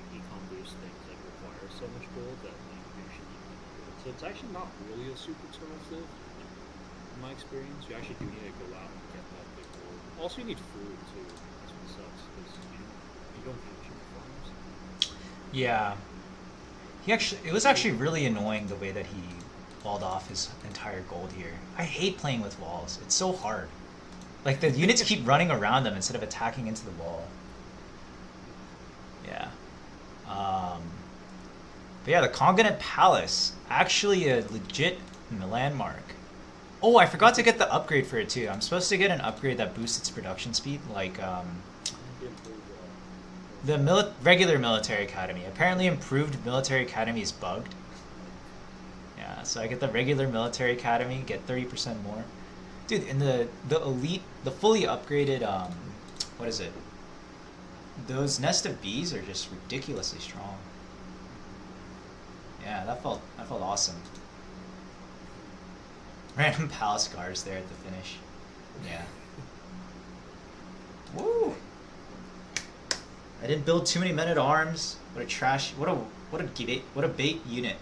econ boost things like require so much gold that like you actually need to do it. So it's actually not really a super expensive in my experience. You actually do need to go out and get that big gold. Also, you need food too. That's what sucks because you don't have cheap farms. Yeah. It was actually really annoying the way that he walled off his entire gold here. I hate playing with walls. It's so hard. Like the units keep running around them instead of attacking into the wall. Yeah. But yeah, the Konganut Palace, actually a legit landmark. Oh, I forgot to get the upgrade for it too. I'm supposed to get an upgrade that boosts its production speed, like the regular military academy. Apparently, improved military academy is bugged. Yeah, so I get the regular military academy, get 30% more. Dude, in the elite, the fully upgraded, what is it? Those Nest of Bees are just ridiculously strong. Yeah, that felt awesome. Random palace guards there at the finish. Yeah. Woo! I didn't build too many men at arms. What a trash! What a bait unit.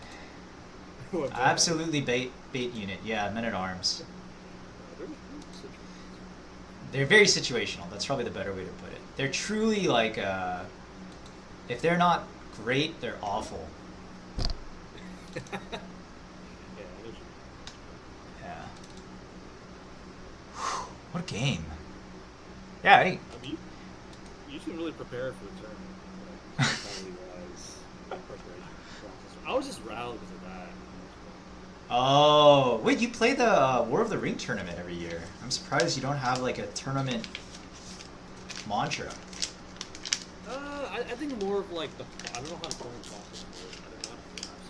What, Absolutely bait unit. Yeah, men at arms. They're very situational. That's probably the better way to put it. They're truly like, if they're not great, they're awful. Yeah. What a game. Yeah, I mean, you should really prepare for the tournament. Like, mentality-wise, preparation process. I was just riled because of that. Oh, wait, you play the War of the Ring tournament every year. I'm surprised you don't have like a tournament mantra. I think more of like I don't know how the tournament process works. I don't know how the drafts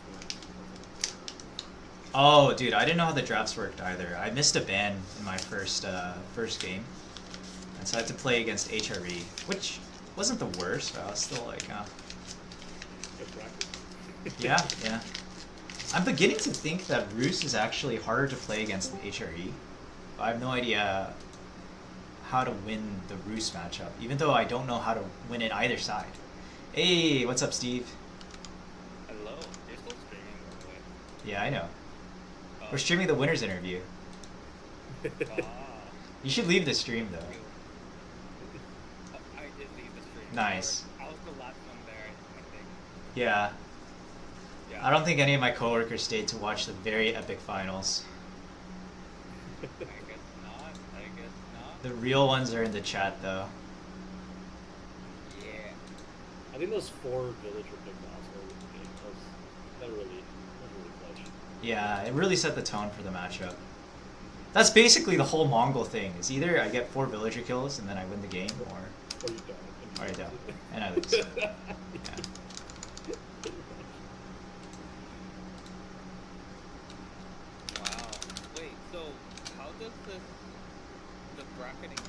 work. Oh, dude, I didn't know how the drafts worked either. I missed a ban in my first game, and so I had to play against HRE, which wasn't the worst. But I was still like, Good practice. yeah, yeah. I'm beginning to think that Roos is actually harder to play against than HRE. I have no idea how to win the Roos matchup, even though I don't know how to win it either side. Hey, what's up, Steve? Hello. You're still streaming, by the way. Yeah, I know. Oh. We're streaming the winner's interview. Ah. You should leave the stream, though. Oh, I did leave the stream. Nice. I was the last one there, I think. Yeah. Yeah. I don't think any of my coworkers stayed to watch the very epic finals. I guess not. The real ones are in the chat, though. Yeah. I think those 4 villager big boss that really clutch. Yeah, it really set the tone for the matchup. That's basically the whole Mongol thing. Is either I get 4 villager kills and then I win the game, or Or you don't. or I don't, and I lose. Yeah. Wow. Wait, so how does the bracketing work?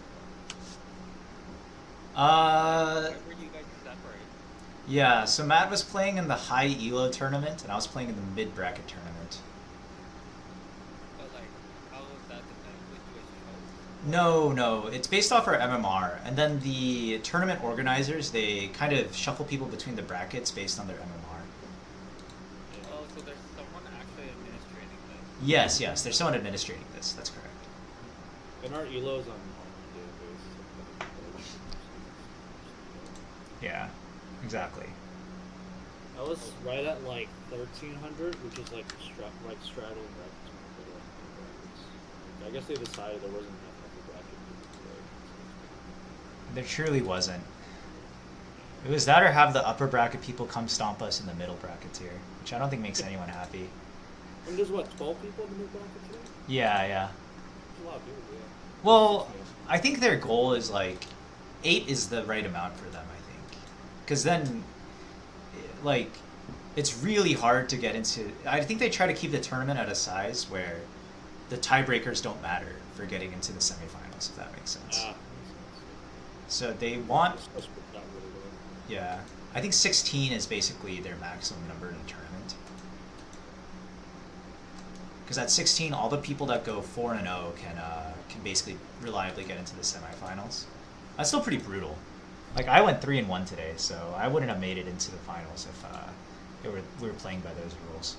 Why were you guys separate? Yeah, so Matt was playing in the high elo tournament, and I was playing in the mid bracket tournament. But like, how was that dependent? What you guys chose? No, it's based off our MMR, and then the tournament organizers, they kind of shuffle people between the brackets based on their MMR. Oh, so there's someone actually administrating this. Yes, there's someone administrating this. That's correct. And our elos on database. Yeah, exactly. I was right at like 1300, which is like straddling brackets. I guess they decided there wasn't enough upper bracket people today. There truly wasn't. It was that or have the upper bracket people come stomp us in the middle bracket tier, which I don't think makes anyone happy. And there's what, 12 people in the mid bracket today? Yeah. That's a lot of people, yeah. Well, I think their goal is like 8 is the right amount for them, I think. Because then, like, it's really hard to get into. I think they try to keep the tournament at a size where the tiebreakers don't matter for getting into the semifinals, if that makes sense. Makes sense. So they want, That's not really well. yeah, I think 16 is basically their maximum number in a tournament. Because at 16, all the people that go 4-0 can basically reliably get into the semifinals. That's still pretty brutal. Like, I went 3-1 today, so I wouldn't have made it into the finals if we were playing by those rules.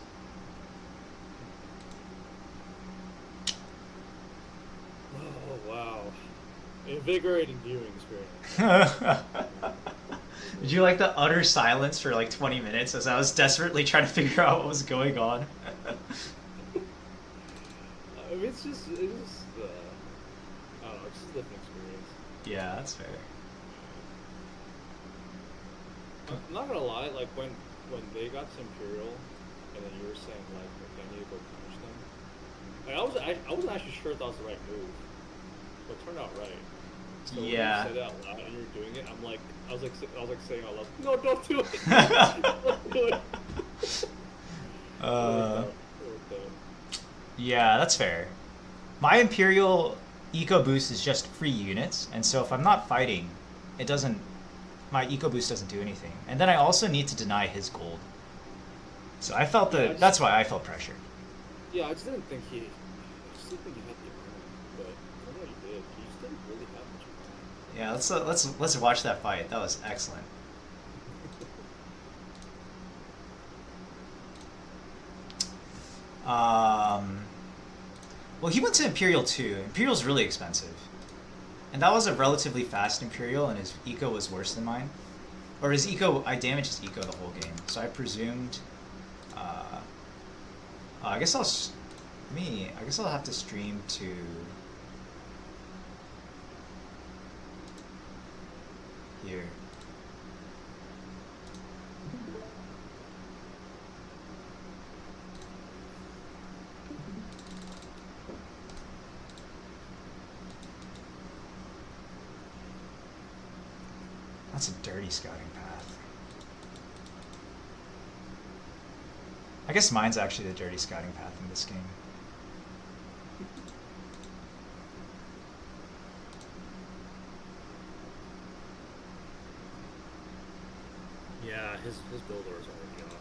Oh, wow. Invigorating viewing experience. Did you like the utter silence for like 20 minutes as I was desperately trying to figure out what was going on? I mean, it's just I don't know, it's just a different experience. Yeah, that's fair. I'm not gonna lie, like when they got to Imperial, and then you were saying like I need to go punish them. Like, I wasn't actually sure if that was the right move, but it turned out right. So Yeah. when you said it out loud and you were doing it, I was like saying out loud, no, don't do it. Don't do it. It worked out. Yeah, that's fair. My Imperial Eco Boost is just free units, and so if I'm not fighting, my Eco Boost doesn't do anything. And then I also need to deny his gold. So I felt that's why I felt pressure. Yeah, I just didn't think he had the earn, but I know he did. He just didn't really have much of Yeah, let's watch that fight. That was excellent. Well, he went to Imperial too. Imperial's really expensive. And that was a relatively fast Imperial, and his eco was worse than mine. Or his eco, I damaged his eco the whole game. So I presumed, I guess I'll have to stream to here. That's a dirty scouting path. I guess mine's actually the dirty scouting path in this game. Yeah, his builder is already off.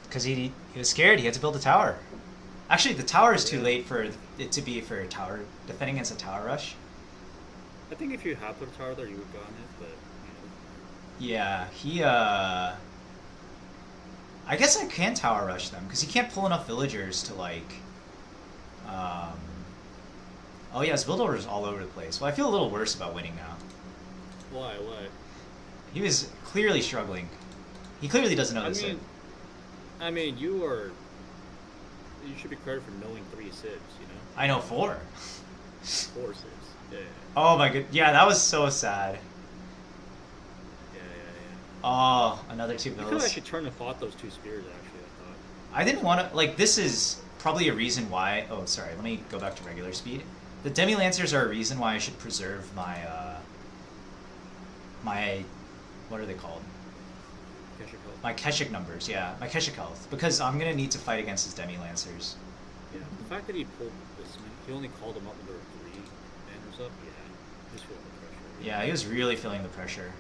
Because he was scared, he had to build a tower. Actually, the tower is too late for it to be for a tower, defending against a tower rush. I think if you had put a tower there, you would have gotten it, but Yeah, I guess I can tower rush them, because he can't pull enough villagers to, like... Oh yeah, his build order is all over the place. Well, I feel a little worse about winning now. Why? He was clearly struggling. He clearly doesn't know this. I mean, you should be credited for knowing 3 sibs, you know? I know 4. 4 sibs. Yeah. Oh my god. Yeah, that was so sad. Yeah. Oh, another 2 You could have bills. actually turned and fought those 2 spears, actually, I thought. I didn't want to... Like, this is probably a reason why... Oh, sorry. Let me go back to regular speed. The Demi-Lancers are a reason why I should preserve my... What are they called? Keshik health. My Keshik numbers, yeah. My Keshik health. Because I'm going to need to fight against his Demi-Lancers. Yeah, the fact that he pulled this man, he only called him up when there were 3 banners up, yeah, he's feeling the pressure. Yeah, he was really feeling the pressure.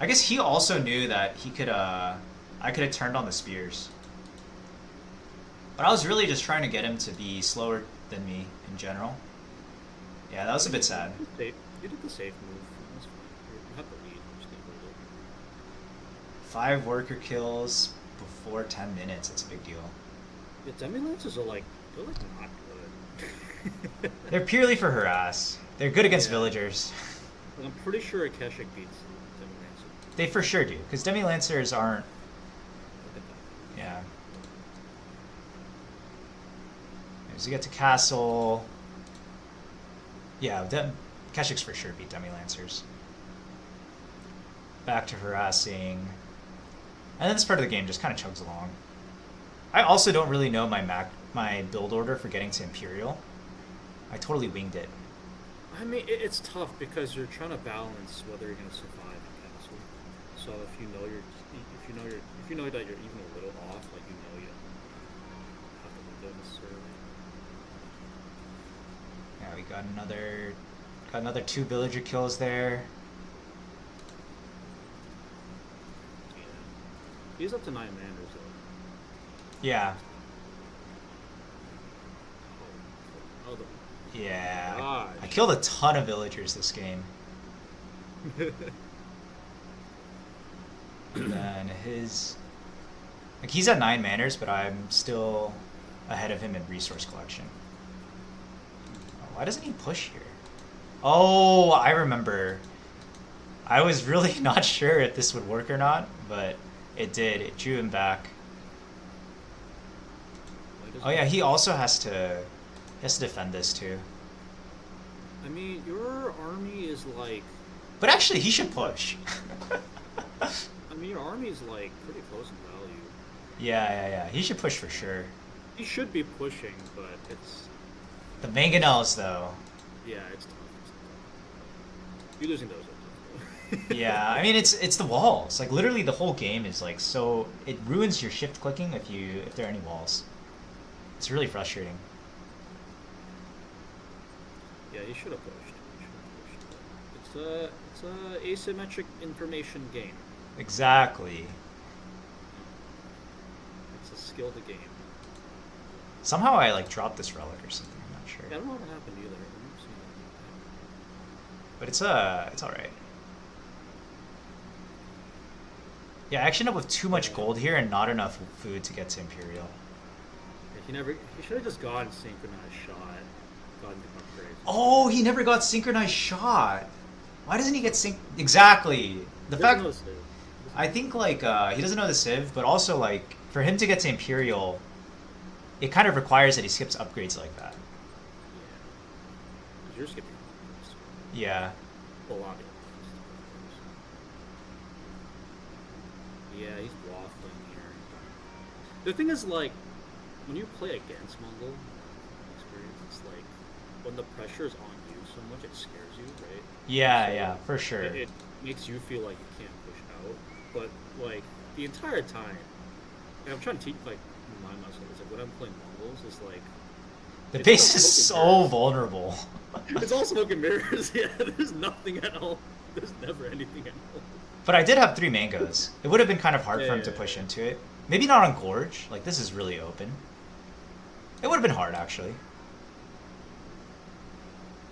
I guess he also knew that he could, I could have turned on the spears. But I was really just trying to get him to be slower than me in general. Yeah, that was a bit sad. You did the safe move. That's fine. You have the lead. Just need to hold it. 5 worker kills before 10 minutes. That's a big deal. Yeah, demi-lances are like, they're like not good. They're purely for harass. They're good against Yeah. villagers. Like, I'm pretty sure Akeshik beats demi-lancer. They for sure do, because demi-lancers aren't... Look at that. Yeah. As you get to castle... Yeah, Keshik's for sure beat demi-lancers. Back to harassing. And then this part of the game just kind of chugs along. I also don't really know my build order for getting to Imperial. I totally winged it. I mean, it's tough because you're trying to balance whether you're going to survive in castle. So if you know that you're even a little off, like you know you have to do necessarily. Yeah, we got another 2 villager kills there. Yeah. He's up to 9 manners though. Yeah. Oh, Yeah. Gosh. I killed a ton of villagers this game. And then he's at 9 manners, but I'm still ahead of him in resource collection. Why doesn't he push here? Oh, I remember. I was really not sure if this would work or not, but it did. It drew him back. Oh yeah, he also has to defend this too. I mean, your army is like. But actually, he should push. I mean, your army is like pretty close in value. Yeah. He should push for sure. He should be pushing, but it's. The mangonels, though. Yeah, it's tough. You're losing those. Yeah, I mean it's the walls. Like literally, the whole game is like so. It ruins your shift clicking if there are any walls. It's really frustrating. Yeah, he should have pushed. It's a asymmetric information game. Exactly. It's a skill to game. Somehow I like dropped this relic or something. I'm not sure. Yeah, I don't know what happened either. I've never seen that. But it's all right. Yeah, I actually end up with too much gold here and not enough food to get to Imperial. Yeah, he should have just gone synchronized shot. Gotten the upgrade. Oh, he never got synchronized shot. Why doesn't he get exactly? The He fact doesn't know this, dude. I think like he doesn't know the civ, but also like for him to get to Imperial, it kind of requires that he skips upgrades like that. Yeah. You're skipping upgrades. Yeah. A lot of it. Yeah, he's waffling here. The thing is, like, when you play against Mongol, experience, it's like when the pressure is on you so much, it scares you, right? Yeah, for sure. It makes you feel like you can't push out, but like the entire time, and I'm trying to remind myself, it's like when I'm playing Mongols, it's like The it's base all is smoke so and vulnerable. mirrors. It's all smoke and mirrors. Yeah, there's nothing at all. There's never anything at all. But I did have 3 mangoes. It would have been kind of hard for him to Yeah. push into it. Maybe not on Gorge. Like, this is really open. It would have been hard, actually.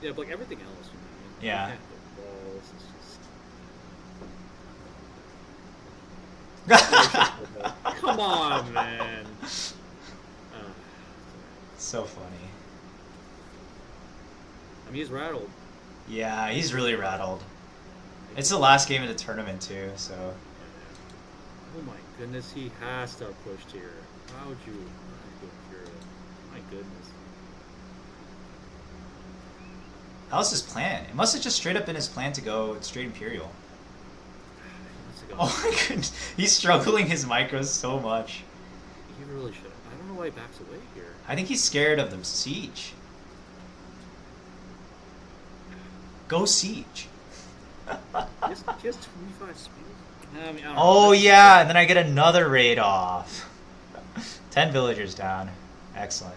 Yeah, but like everything else, you know, Yeah. You can't hit walls. It's just come on, man. So funny. I mean, he's rattled. Yeah, he's really rattled. It's the last game of the tournament, too, so... Oh my goodness, he has to have pushed here. How would you go Imperial? My goodness. That was his plan. It must have just straight up been his plan to go straight Imperial. He must have gone- Oh my goodness. He's struggling his micros so much. He really should have. I don't know why he backs away here. I think he's scared of the siege. Go siege. He has 25 speed. I mean, I don't know. Oh yeah, and then I get another raid off. 10 villagers down. Excellent.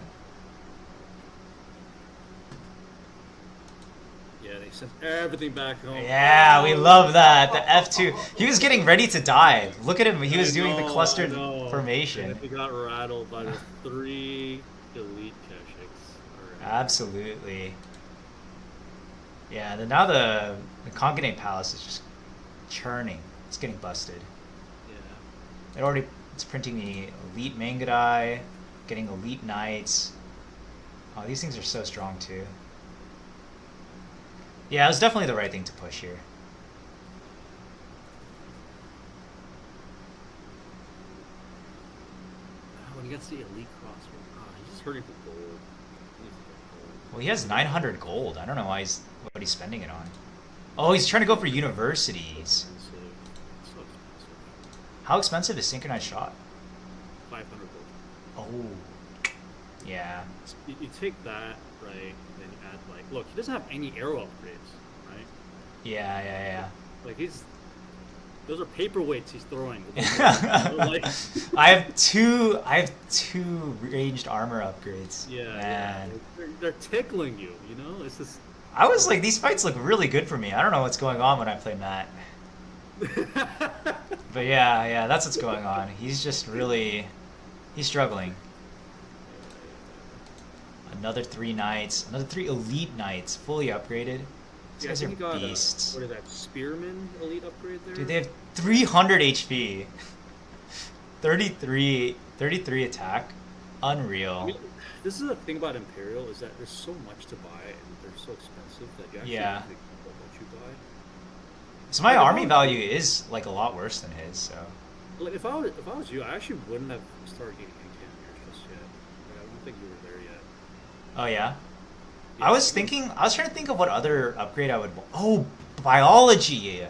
Yeah, Yeah, they sent everything back home. Yeah, we love that. The F2. He was getting ready to die. Look at him. He was doing the clustered formation. And he got rattled by the 3 elite Keshiks. Absolutely. Yeah, and then now the Konkanate Palace is just churning. It's getting busted. Yeah. It's printing the elite Mangadai, getting elite Knights. Oh, these things are so strong too. Yeah, it was definitely the right thing to push here. When he gets the elite crossbow, he's just hurting for gold. He needs to get gold. Well, he has 900 gold. I don't know what he's spending it on. Oh, he's trying to go for universities. Expensive. It's so expensive. How expensive is synchronized shot? 500 gold. Oh, yeah. You take that, right, and then you add, like, look, he doesn't have any arrow upgrades, right? Yeah. Like, those are paperweights he's throwing. Like, I have two ranged armor upgrades. yeah, Man. they're tickling you, you know? It's just... I was like, these fights look really good for me. I don't know what's going on when I play Matt. But yeah, that's what's going on. He's just really... He's struggling. Another 3 knights. Another 3 elite knights. Fully upgraded. These guys are beasts. What is that, Spearman elite upgrade there? Dude, they have 300 HP. 33 attack. Unreal. I mean, this is the thing about Imperial, is that there's so much to buy, and they're so expensive that you actually have to think about what you buy. So my army value is like a lot worse than his, so... Like, if I was you, I actually wouldn't have started getting hand cannons just yet. Like, I don't think you were there yet. Oh, yeah? Yeah, I was trying to think of what other upgrade I would... Oh, biology!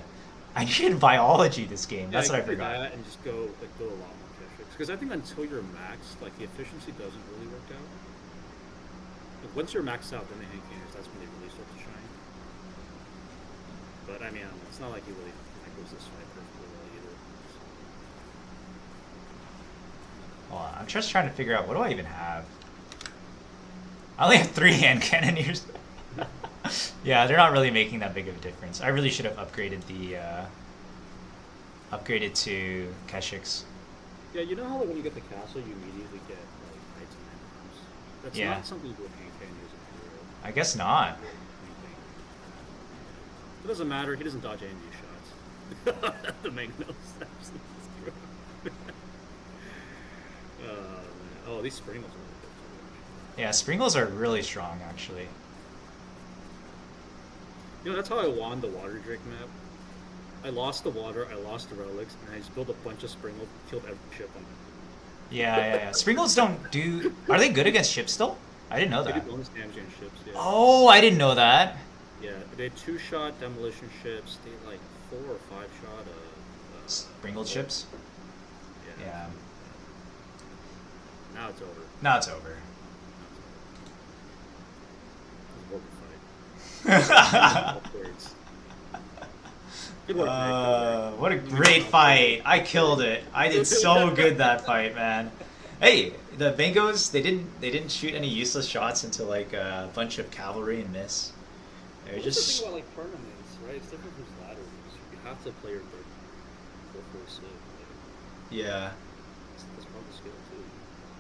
I needed biology this game. That's what I forgot. That and just go a lot more Keshiks. Because I think until you're maxed, like, the efficiency doesn't really work out. Like, once you're maxed out, then the hand cannons, that's when they really start to shine. But, I mean, it's not like he really goes this fight perfectly well either. Hold on, I'm just trying to figure out, what do I even have? I only have 3 hand cannoneers. Yeah, they're not really making that big of a difference. I really should have upgraded upgraded to Keshiks. Yeah, you know how like, when you get the castle, you immediately get like knights and men arms? That's not something you do with hand cannons in Imperial. I guess not. It doesn't matter. He doesn't dodge any of these shots. The Magnos. Oh, these Springles are really good too. Yeah, Springles are really strong, actually. You know, that's how I won the Water Drake map. I lost the water, I lost the relics, and I just built a bunch of Springles, killed every ship on it. Yeah. Springles don't do... Are they good against ships still? I didn't know that. They do bonus damage against ships, yeah. Oh, I didn't know that. Yeah, they 2-shot demolition ships, they like 4 or 5-shot Springled ships? Yeah. Now it's over. Now it's over. Good work, Nick. What a great fight! I killed it. I did so good that fight, man. Hey, the Bengals, they didn't shoot any useless shots into like a bunch of cavalry and miss. They're What's just... the thing about like tournaments, right? It's different from ladders. You have to play your full force civ. Like, Yeah. that's part of the skill too.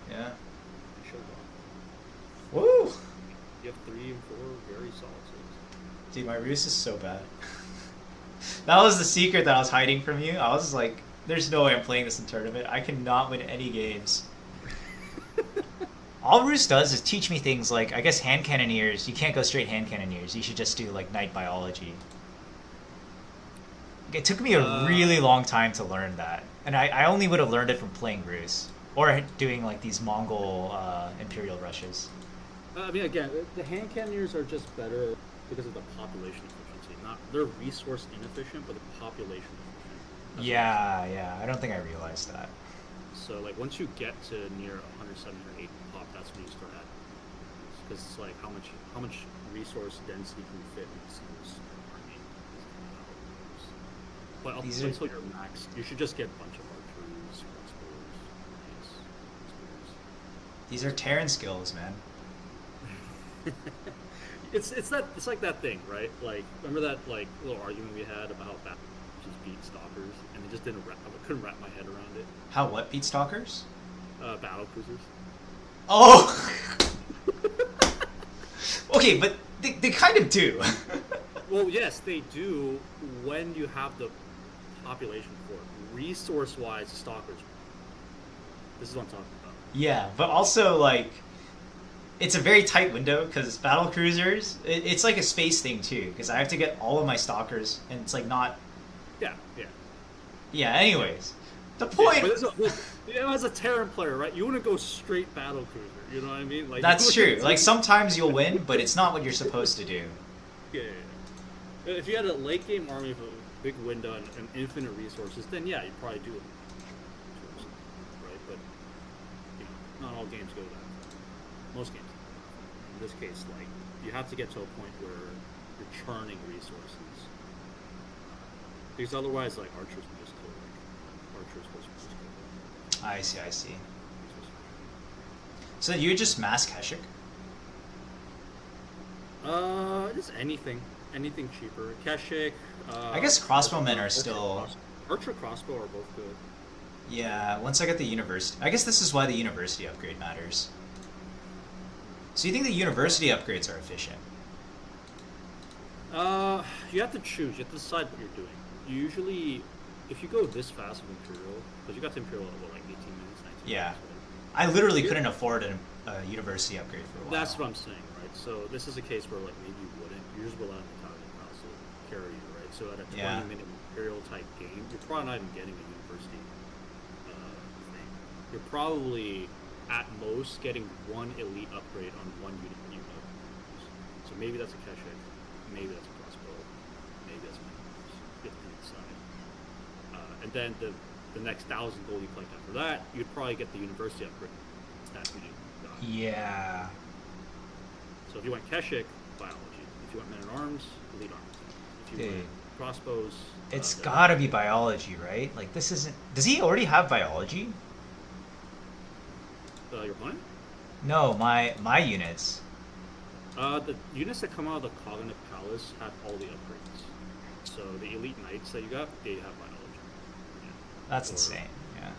Yeah. You show off. Woo! You have 3 and 4 very solid civs. Dude, my ruse is so bad. That was the secret that I was hiding from you. I was like, there's no way I'm playing this in tournament. I cannot win any games. All Ruse does is teach me things like, I guess hand cannoneers, you can't go straight hand cannoneers. You should just do like knight biology. It took me a really long time to learn that. And I only would have learned it from playing Ruse. Or doing like these Mongol Imperial rushes. I mean, again, the hand cannoneers are just better because of the population efficiency. They're resource inefficient, but the population efficient. That's Yeah. I don't think I realized that. So, like, once you get to near 107 or 8 pop, that's when you start at. Because it's like how much resource density can fit in a single army. But until you're maxed, you should just get a bunch of archers, crossbows, spears. These are Terran skills, man. it's like that thing, right? Like remember that like little argument we had about how battle cruisers beat stalkers, and I just I couldn't wrap my head around it. How what beat stalkers? Battle cruisers. Oh. Okay, but they kind of do. Well, yes, they do when you have the population for it. Resource-wise, stalkers. This is what I'm talking about. Yeah, but also like it's a very tight window because battle cruisers. It's like a space thing too because I have to get all of my stalkers, and it's like not. Yeah, yeah. Yeah. Anyways, the point. As a Terran player, right? You want to go straight battle cruiser. You know what I mean? Like That's true. Like sometimes you'll win, but it's not what you're supposed to do. Yeah, yeah. If you had a late game army with a big window and infinite resources, then yeah, you probably do it. Right? But you know, not all games go that way. Most games. In this case, like you have to get to a point where you're churning resources. Because otherwise, like archers will just kill. Like archers will just kill. I see. So you just mass Keshik? Just anything cheaper. Keshik. I guess crossbowmen are still. Archer crossbow are both good. Yeah, once I get the university. I guess this is why the university upgrade matters. So you think the university upgrades are efficient? You have to choose. You have to decide what you're doing. Usually, if you go this fast with Imperial, because you got to Imperial at what, like 18 minutes, 19 Yeah. minutes, right? I literally couldn't afford a university upgrade for a while. That's what I'm saying, right? So this is a case where like maybe you wouldn't. You're just relying on Italian house to carry you, right? So at a 20-minute Imperial type game, you're probably not even getting a university thing. You're probably at most getting one elite upgrade on one unit that you know. So maybe that's a Keshik, maybe that's a crossbow, maybe that's a Minimums. You have to decide. And then the next 1,000 gold you collect after that, you'd probably get the university upgrade. That you need. Yeah. So if you went Keshik, biology. If you went men at arms, elite arms. If you went crossbows, It's gotta be biology, right? Like this isn't. Does he already have biology? your opponent. No, my units. The units that come out of the Cognitive Palace have all the upgrades. So the elite knights that you got, they have biology. Yeah. That's insane. Yeah.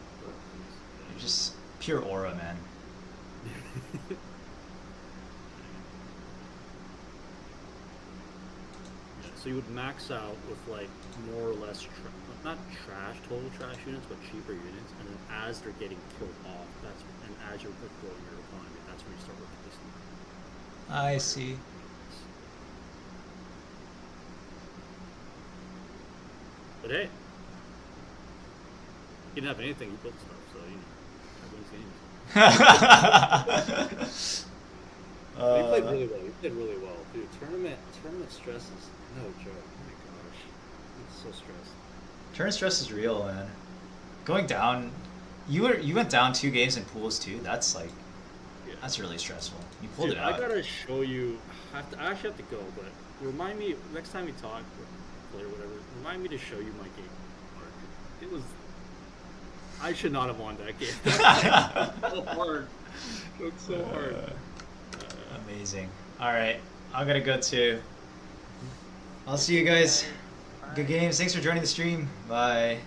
You're just pure aura, man. Yeah, so you would max out with like more or less not total trash units, but cheaper units, and then as they're getting killed off, and as you're growing your economy, that's when you start replacing them. I see. But hey, you didn't have anything, you built stuff, so you know, games. You played really well. You played really well, dude. Tournament stress is no joke. Oh my gosh, it's so stressed. Turn stress is real, man. Going down, you went down 2 games in pools too. That's like, that's really stressful. You pulled it out. I gotta show you. I actually have to go, but remind me next time we talk or play or whatever. Remind me to show you my game. It was. I should not have won that game. So hard. It was so hard. Amazing. All right, I'm gonna go too. I'll see you guys. Good games. Thanks for joining the stream. Bye.